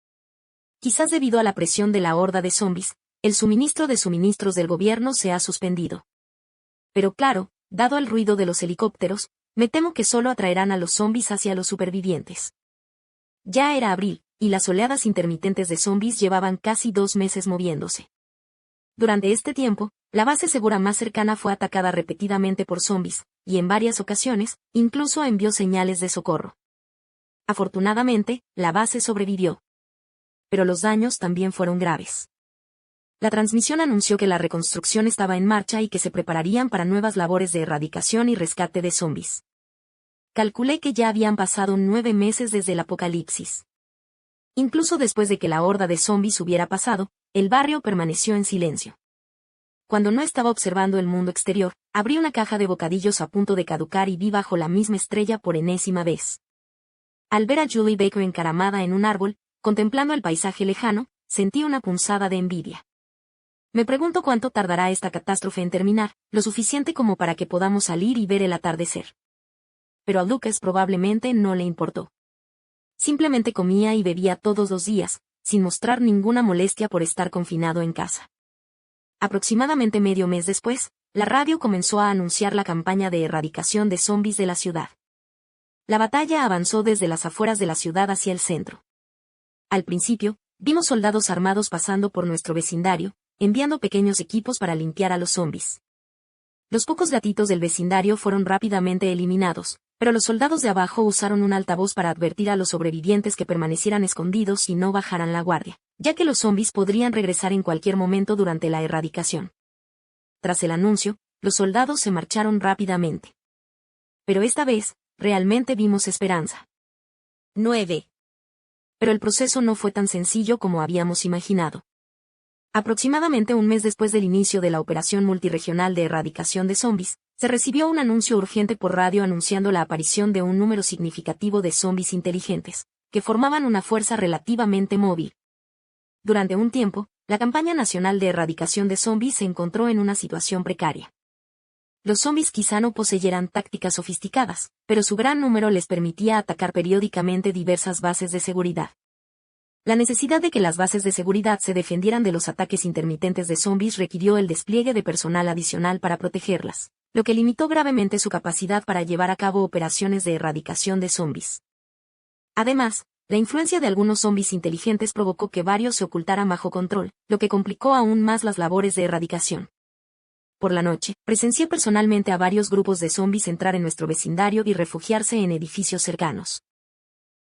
Quizás debido a la presión de la horda de zombis, el suministro de suministros del gobierno se ha suspendido. Pero claro, dado el ruido de los helicópteros, me temo que solo atraerán a los zombis hacia los supervivientes. Ya era abril, y las oleadas intermitentes de zombis llevaban casi 2 meses moviéndose. Durante este tiempo, la base segura más cercana fue atacada repetidamente por zombis, y en varias ocasiones, incluso envió señales de socorro. Afortunadamente, la base sobrevivió. Pero los daños también fueron graves. La transmisión anunció que la reconstrucción estaba en marcha y que se prepararían para nuevas labores de erradicación y rescate de zombis. Calculé que ya habían pasado 9 meses desde el apocalipsis. Incluso después de que la horda de zombis hubiera pasado, el barrio permaneció en silencio. Cuando no estaba observando el mundo exterior, abrí una caja de bocadillos a punto de caducar y vi bajo la misma estrella por enésima vez. Al ver a Julie Baker encaramada en un árbol, contemplando el paisaje lejano, sentí una punzada de envidia. Me pregunto cuánto tardará esta catástrofe en terminar, lo suficiente como para que podamos salir y ver el atardecer. Pero a Lucas probablemente no le importó. Simplemente comía y bebía todos los días, sin mostrar ninguna molestia por estar confinado en casa. Aproximadamente medio mes después, la radio comenzó a anunciar la campaña de erradicación de zombis de la ciudad. La batalla avanzó desde las afueras de la ciudad hacia el centro. Al principio, vimos soldados armados pasando por nuestro vecindario, enviando pequeños equipos para limpiar a los zombis. Los pocos gatitos del vecindario fueron rápidamente eliminados, pero los soldados de abajo usaron un altavoz para advertir a los sobrevivientes que permanecieran escondidos y no bajaran la guardia, ya que los zombis podrían regresar en cualquier momento durante la erradicación. Tras el anuncio, los soldados se marcharon rápidamente. Pero esta vez, realmente vimos esperanza. 9. Pero el proceso no fue tan sencillo como habíamos imaginado. Aproximadamente un mes después del inicio de la operación multirregional de erradicación de zombis, se recibió un anuncio urgente por radio anunciando la aparición de un número significativo de zombis inteligentes, que formaban una fuerza relativamente móvil. Durante un tiempo, La campaña nacional de erradicación de zombies se encontró en una situación precaria. Los zombies quizá no poseyeran tácticas sofisticadas, pero su gran número les permitía atacar periódicamente diversas bases de seguridad. La necesidad de que las bases de seguridad se defendieran de los ataques intermitentes de zombies requirió el despliegue de personal adicional para protegerlas, lo que limitó gravemente su capacidad para llevar a cabo operaciones de erradicación de zombies. Además, la influencia de algunos zombies inteligentes provocó que varios se ocultaran bajo control, lo que complicó aún más las labores de erradicación. Por la noche, presencié personalmente a varios grupos de zombies entrar en nuestro vecindario y refugiarse en edificios cercanos.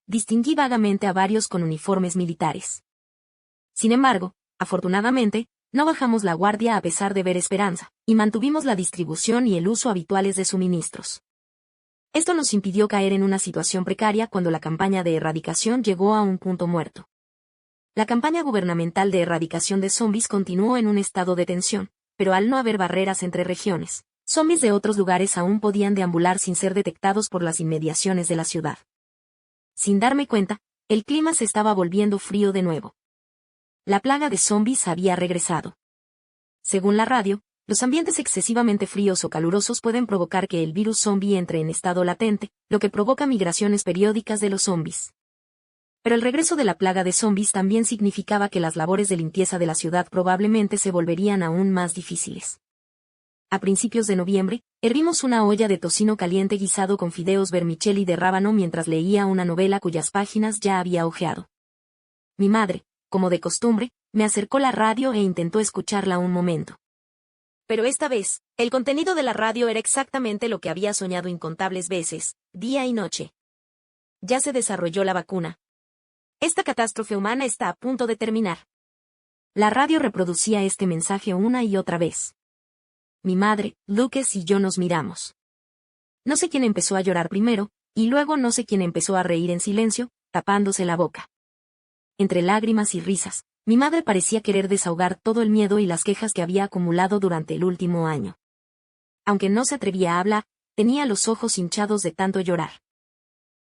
Distinguí vagamente a varios con uniformes militares. Sin embargo, afortunadamente, no bajamos la guardia a pesar de ver esperanza, y mantuvimos la distribución y el uso habituales de suministros. Esto nos impidió caer en una situación precaria cuando la campaña de erradicación llegó a un punto muerto. La campaña gubernamental de erradicación de zombies continuó en un estado de tensión, pero al no haber barreras entre regiones, zombies de otros lugares aún podían deambular sin ser detectados por las inmediaciones de la ciudad. Sin darme cuenta, el clima se estaba volviendo frío de nuevo. La plaga de zombies había regresado. Según la radio, los ambientes excesivamente fríos o calurosos pueden provocar que el virus zombie entre en estado latente, lo que provoca migraciones periódicas de los zombies. Pero el regreso de la plaga de zombies también significaba que las labores de limpieza de la ciudad probablemente se volverían aún más difíciles. A principios de noviembre, hervimos una olla de tocino caliente guisado con fideos vermicelli de rábano mientras leía una novela cuyas páginas ya había hojeado. Mi madre, como de costumbre, me acercó la radio e intentó escucharla un momento. Pero esta vez, el contenido de la radio era exactamente lo que había soñado incontables veces, día y noche. Ya se desarrolló la vacuna. Esta catástrofe humana está a punto de terminar. La radio reproducía este mensaje una y otra vez. Mi madre, Lucas y yo nos miramos. No sé quién empezó a llorar primero, y luego no sé quién empezó a reír en silencio, tapándose la boca. Entre lágrimas y risas, mi madre parecía querer desahogar todo el miedo y las quejas que había acumulado durante el último año. Aunque no se atrevía a hablar, tenía los ojos hinchados de tanto llorar.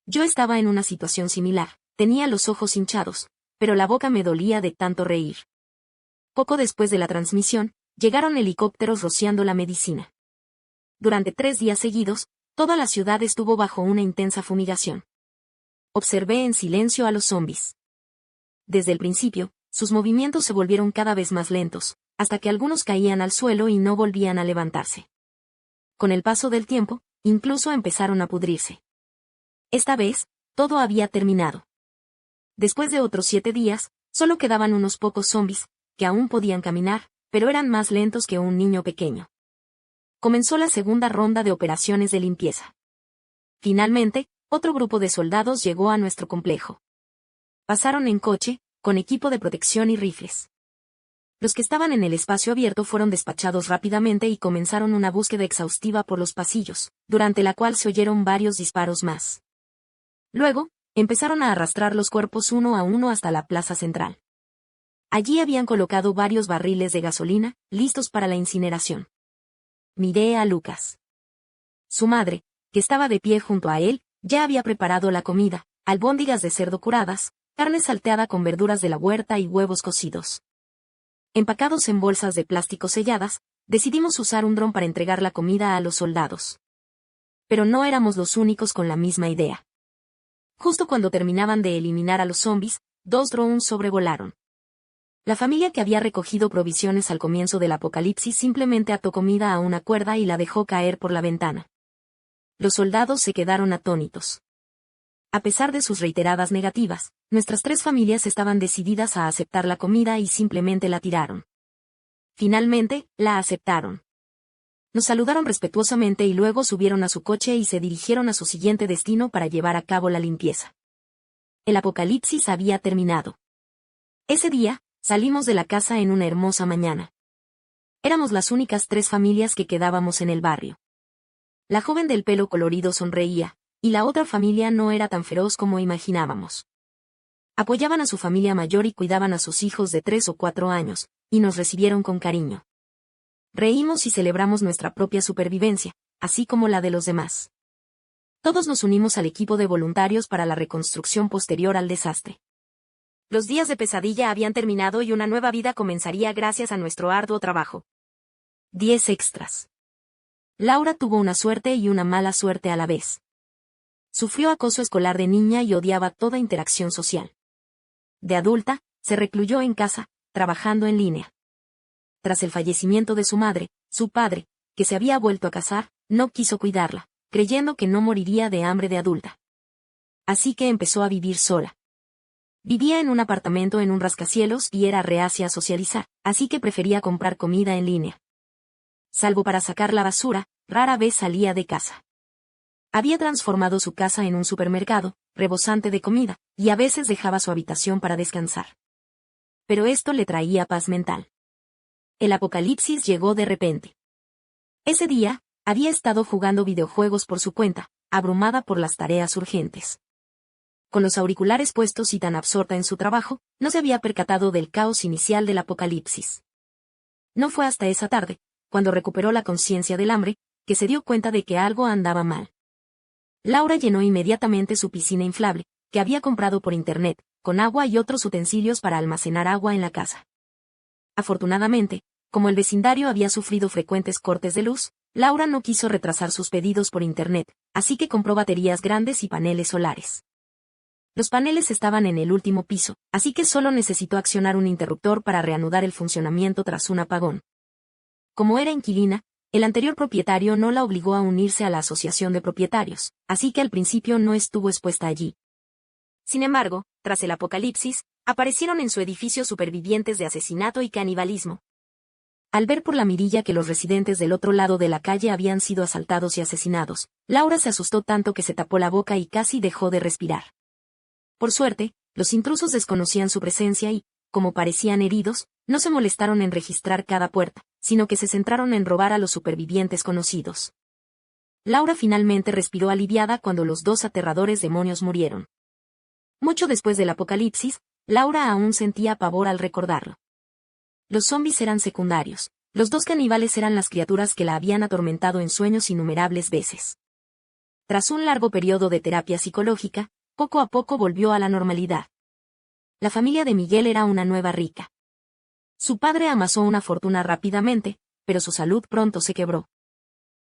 Yo estaba en una situación similar. Tenía los ojos hinchados, pero la boca me dolía de tanto reír. Poco después de la transmisión, llegaron helicópteros rociando la medicina. Durante 3 días seguidos, toda la ciudad estuvo bajo una intensa fumigación. Observé en silencio a los zombies. Desde el principio, sus movimientos se volvieron cada vez más lentos, hasta que algunos caían al suelo y no volvían a levantarse. Con el paso del tiempo, incluso empezaron a pudrirse. Esta vez, todo había terminado. Después de otros 7 días, solo quedaban unos pocos zombies, que aún podían caminar, pero eran más lentos que un niño pequeño. Comenzó la segunda ronda de operaciones de limpieza. Finalmente, otro grupo de soldados llegó a nuestro complejo. Pasaron en coche, con equipo de protección y rifles. Los que estaban en el espacio abierto fueron despachados rápidamente y comenzaron una búsqueda exhaustiva por los pasillos, durante la cual se oyeron varios disparos más. Luego, empezaron a arrastrar los cuerpos uno a uno hasta la plaza central. Allí habían colocado varios barriles de gasolina, listos para la incineración. Miré a Lucas. Su madre, que estaba de pie junto a él, ya había preparado la comida, albóndigas de cerdo curadas, carne salteada con verduras de la huerta y huevos cocidos. Empacados en bolsas de plástico selladas, decidimos usar un dron para entregar la comida a los soldados. Pero no éramos los únicos con la misma idea. Justo cuando terminaban de eliminar a los zombies, 2 drones sobrevolaron. La familia que había recogido provisiones al comienzo del apocalipsis simplemente ató comida a una cuerda y la dejó caer por la ventana. Los soldados se quedaron atónitos. A pesar de sus reiteradas negativas, nuestras 3 familias estaban decididas a aceptar la comida y simplemente la tiraron. Finalmente, la aceptaron. Nos saludaron respetuosamente y luego subieron a su coche y se dirigieron a su siguiente destino para llevar a cabo la limpieza. El apocalipsis había terminado. Ese día, salimos de la casa en una hermosa mañana. Éramos las únicas 3 familias que quedábamos en el barrio. La joven del pelo colorido sonreía, y la otra familia no era tan feroz como imaginábamos. Apoyaban a su familia mayor y cuidaban a sus hijos de 3 o 4 años, y nos recibieron con cariño. Reímos y celebramos nuestra propia supervivencia, así como la de los demás. Todos nos unimos al equipo de voluntarios para la reconstrucción posterior al desastre. Los días de pesadilla habían terminado y una nueva vida comenzaría gracias a nuestro arduo trabajo. 10 extras. Laura tuvo una suerte y una mala suerte a la vez. Sufrió acoso escolar de niña y odiaba toda interacción social. De adulta, se recluyó en casa, trabajando en línea. Tras el fallecimiento de su madre, su padre, que se había vuelto a casar, no quiso cuidarla, creyendo que no moriría de hambre de adulta. Así que empezó a vivir sola. Vivía en un apartamento en un rascacielos y era reacia a socializar, así que prefería comprar comida en línea. Salvo para sacar la basura, rara vez salía de casa. Había transformado su casa en un supermercado, rebosante de comida, y a veces dejaba su habitación para descansar. Pero esto le traía paz mental. El apocalipsis llegó de repente. Ese día, había estado jugando videojuegos por su cuenta, abrumada por las tareas urgentes. Con los auriculares puestos y tan absorta en su trabajo, no se había percatado del caos inicial del apocalipsis. No fue hasta esa tarde, cuando recuperó la conciencia del hambre, que se dio cuenta de que algo andaba mal. Laura llenó inmediatamente su piscina inflable, que había comprado por internet, con agua y otros utensilios para almacenar agua en la casa. Afortunadamente, como el vecindario había sufrido frecuentes cortes de luz, Laura no quiso retrasar sus pedidos por internet, así que compró baterías grandes y paneles solares. Los paneles estaban en el último piso, así que solo necesitó accionar un interruptor para reanudar el funcionamiento tras un apagón. Como era inquilina, el anterior propietario no la obligó a unirse a la asociación de propietarios, así que al principio no estuvo expuesta allí. Sin embargo, tras el apocalipsis, aparecieron en su edificio supervivientes de asesinato y canibalismo. Al ver por la mirilla que los residentes del otro lado de la calle habían sido asaltados y asesinados, Laura se asustó tanto que se tapó la boca y casi dejó de respirar. Por suerte, los intrusos desconocían su presencia y, como parecían heridos, no se molestaron en registrar cada puerta, sino que se centraron en robar a los supervivientes conocidos. Laura finalmente respiró aliviada cuando los 2 aterradores demonios murieron. Mucho después del apocalipsis, Laura aún sentía pavor al recordarlo. Los zombis eran secundarios, los 2 caníbales eran las criaturas que la habían atormentado en sueños innumerables veces. Tras un largo periodo de terapia psicológica, poco a poco volvió a la normalidad. La familia de Miguel era una nueva rica. Su padre amasó una fortuna rápidamente, pero su salud pronto se quebró.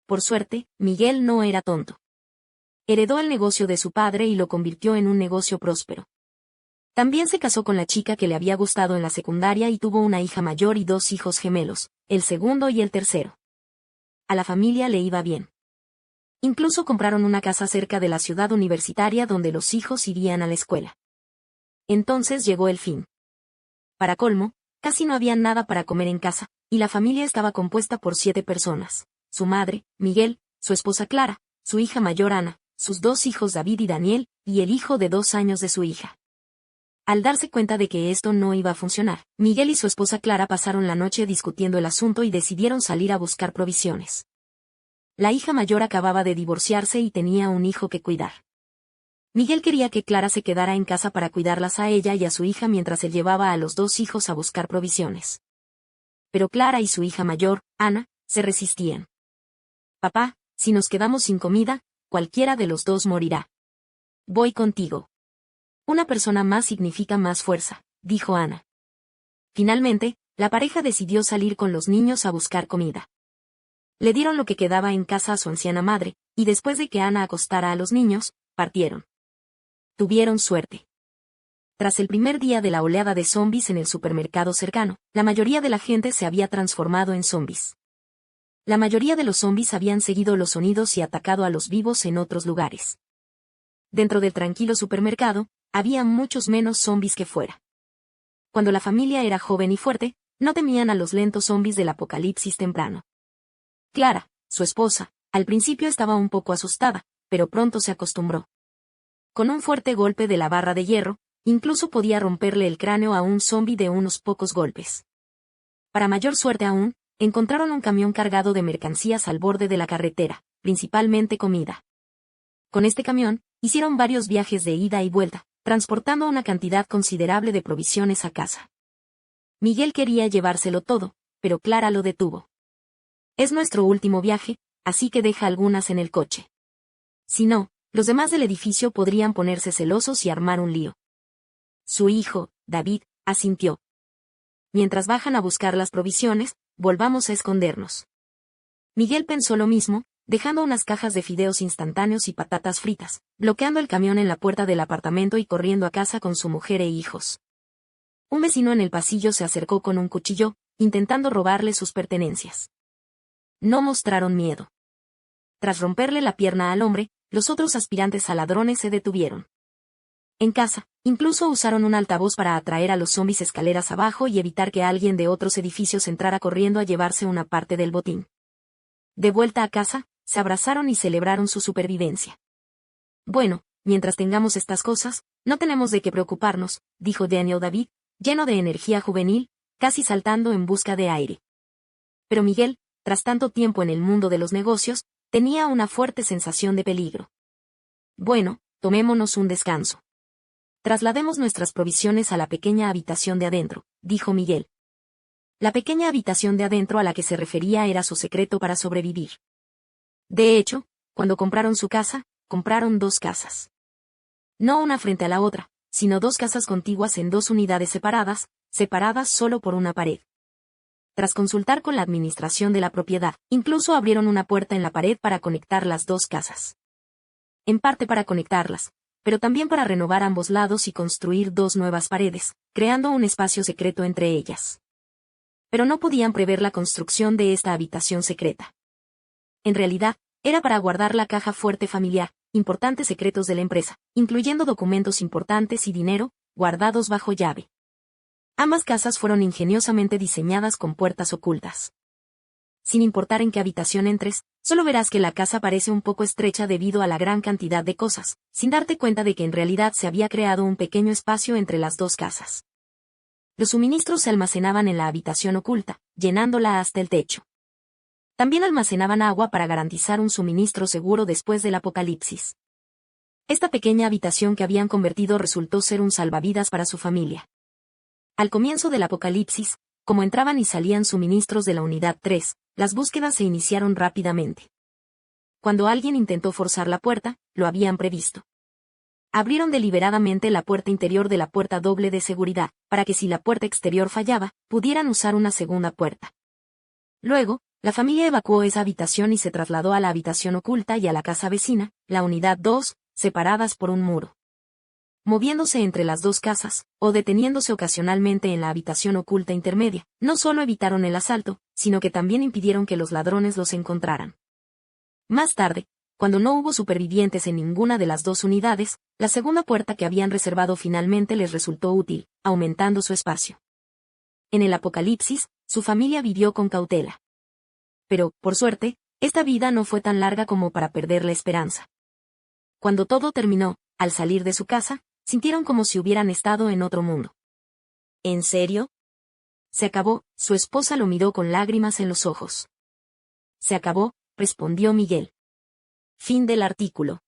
Por suerte, Miguel no era tonto. Heredó el negocio de su padre y lo convirtió en un negocio próspero. También se casó con la chica que le había gustado en la secundaria y tuvo una hija mayor y 2 hijos gemelos, el segundo y el tercero. A la familia le iba bien. Incluso compraron una casa cerca de la ciudad universitaria donde los hijos irían a la escuela. Entonces llegó el fin. Para colmo, casi no había nada para comer en casa, y la familia estaba compuesta por 7 personas: su madre, Miguel, su esposa Clara, su hija mayor Ana, sus 2 hijos David y Daniel, y el hijo de 2 años de su hija. Al darse cuenta de que esto no iba a funcionar, Miguel y su esposa Clara pasaron la noche discutiendo el asunto y decidieron salir a buscar provisiones. La hija mayor acababa de divorciarse y tenía un hijo que cuidar. Miguel quería que Clara se quedara en casa para cuidarlas a ella y a su hija mientras él llevaba a los 2 hijos a buscar provisiones. Pero Clara y su hija mayor, Ana, se resistían. «Papá, si nos quedamos sin comida, cualquiera de los 2 morirá. Voy contigo. Una persona más significa más fuerza», dijo Ana. Finalmente, la pareja decidió salir con los niños a buscar comida. Le dieron lo que quedaba en casa a su anciana madre, y después de que Ana acostara a los niños, partieron. Tuvieron suerte. Tras el primer día de la oleada de zombies en el supermercado cercano, la mayoría de la gente se había transformado en zombies. La mayoría de los zombies habían seguido los sonidos y atacado a los vivos en otros lugares. Dentro del tranquilo supermercado, había muchos menos zombies que fuera. Cuando la familia era joven y fuerte, no temían a los lentos zombies del apocalipsis temprano. Clara, su esposa, al principio estaba un poco asustada, pero pronto se acostumbró. Con un fuerte golpe de la barra de hierro, incluso podía romperle el cráneo a un zombi de unos pocos golpes. Para mayor suerte aún, encontraron un camión cargado de mercancías al borde de la carretera, principalmente comida. Con este camión, hicieron varios viajes de ida y vuelta, transportando una cantidad considerable de provisiones a casa. Miguel quería llevárselo todo, pero Clara lo detuvo. «Es nuestro último viaje, así que deja algunas en el coche. Si no, los demás del edificio podrían ponerse celosos y armar un lío». Su hijo, David asintió. Mientras bajan a buscar las provisiones, volvamos a escondernos. Miguel pensó lo mismo, dejando unas cajas de fideos instantáneos y patatas fritas, bloqueando el camión en la puerta del apartamento y corriendo a casa con su mujer e hijos. Un vecino en el pasillo se acercó con un cuchillo, intentando robarle sus pertenencias. No mostraron miedo. Tras romperle la pierna al hombre, los otros aspirantes a ladrones se detuvieron. En casa, incluso usaron un altavoz para atraer a los zombis escaleras abajo y evitar que alguien de otros edificios entrara corriendo a llevarse una parte del botín. De vuelta a casa, se abrazaron y celebraron su supervivencia. Bueno, mientras tengamos estas cosas, no tenemos de qué preocuparnos, dijo Daniel David, lleno de energía juvenil, casi saltando en busca de aire. Pero Miguel, tras tanto tiempo en el mundo de los negocios, tenía una fuerte sensación de peligro. Bueno, tomémonos un descanso. Traslademos nuestras provisiones a la pequeña habitación de adentro, dijo Miguel. La pequeña habitación de adentro a la que se refería era su secreto para sobrevivir. De hecho, cuando compraron su casa, compraron 2 casas. No una frente a la otra, sino 2 casas contiguas en 2 unidades separadas solo por una pared. Tras consultar con la administración de la propiedad, incluso abrieron una puerta en la pared para conectar las 2 casas. En parte para conectarlas, pero también para renovar ambos lados y construir 2 nuevas paredes, creando un espacio secreto entre ellas. Pero no podían prever la construcción de esta habitación secreta. En realidad, era para guardar la caja fuerte familiar, importantes secretos de la empresa, incluyendo documentos importantes y dinero, guardados bajo llave. Ambas casas fueron ingeniosamente diseñadas con puertas ocultas. Sin importar en qué habitación entres, solo verás que la casa parece un poco estrecha debido a la gran cantidad de cosas, sin darte cuenta de que en realidad se había creado un pequeño espacio entre las 2 casas. Los suministros se almacenaban en la habitación oculta, llenándola hasta el techo. También almacenaban agua para garantizar un suministro seguro después del apocalipsis. Esta pequeña habitación que habían convertido resultó ser un salvavidas para su familia. Al comienzo del apocalipsis, como entraban y salían suministros de la unidad 3, las búsquedas se iniciaron rápidamente. Cuando alguien intentó forzar la puerta, lo habían previsto. Abrieron deliberadamente la puerta interior de la puerta doble de seguridad, para que si la puerta exterior fallaba, pudieran usar una segunda puerta. Luego, la familia evacuó esa habitación y se trasladó a la habitación oculta y a la casa vecina, la unidad 2, separadas por un muro. Moviéndose entre las 2 casas, o deteniéndose ocasionalmente en la habitación oculta intermedia, no solo evitaron el asalto, sino que también impidieron que los ladrones los encontraran. Más tarde, cuando no hubo supervivientes en ninguna de las 2 unidades, la segunda puerta que habían reservado finalmente les resultó útil, aumentando su espacio. En el apocalipsis, su familia vivió con cautela. Pero, por suerte, esta vida no fue tan larga como para perder la esperanza. Cuando todo terminó, al salir de su casa, sintieron como si hubieran estado en otro mundo. ¿En serio? Se acabó, su esposa lo miró con lágrimas en los ojos. Se acabó, respondió Miguel. Fin del artículo.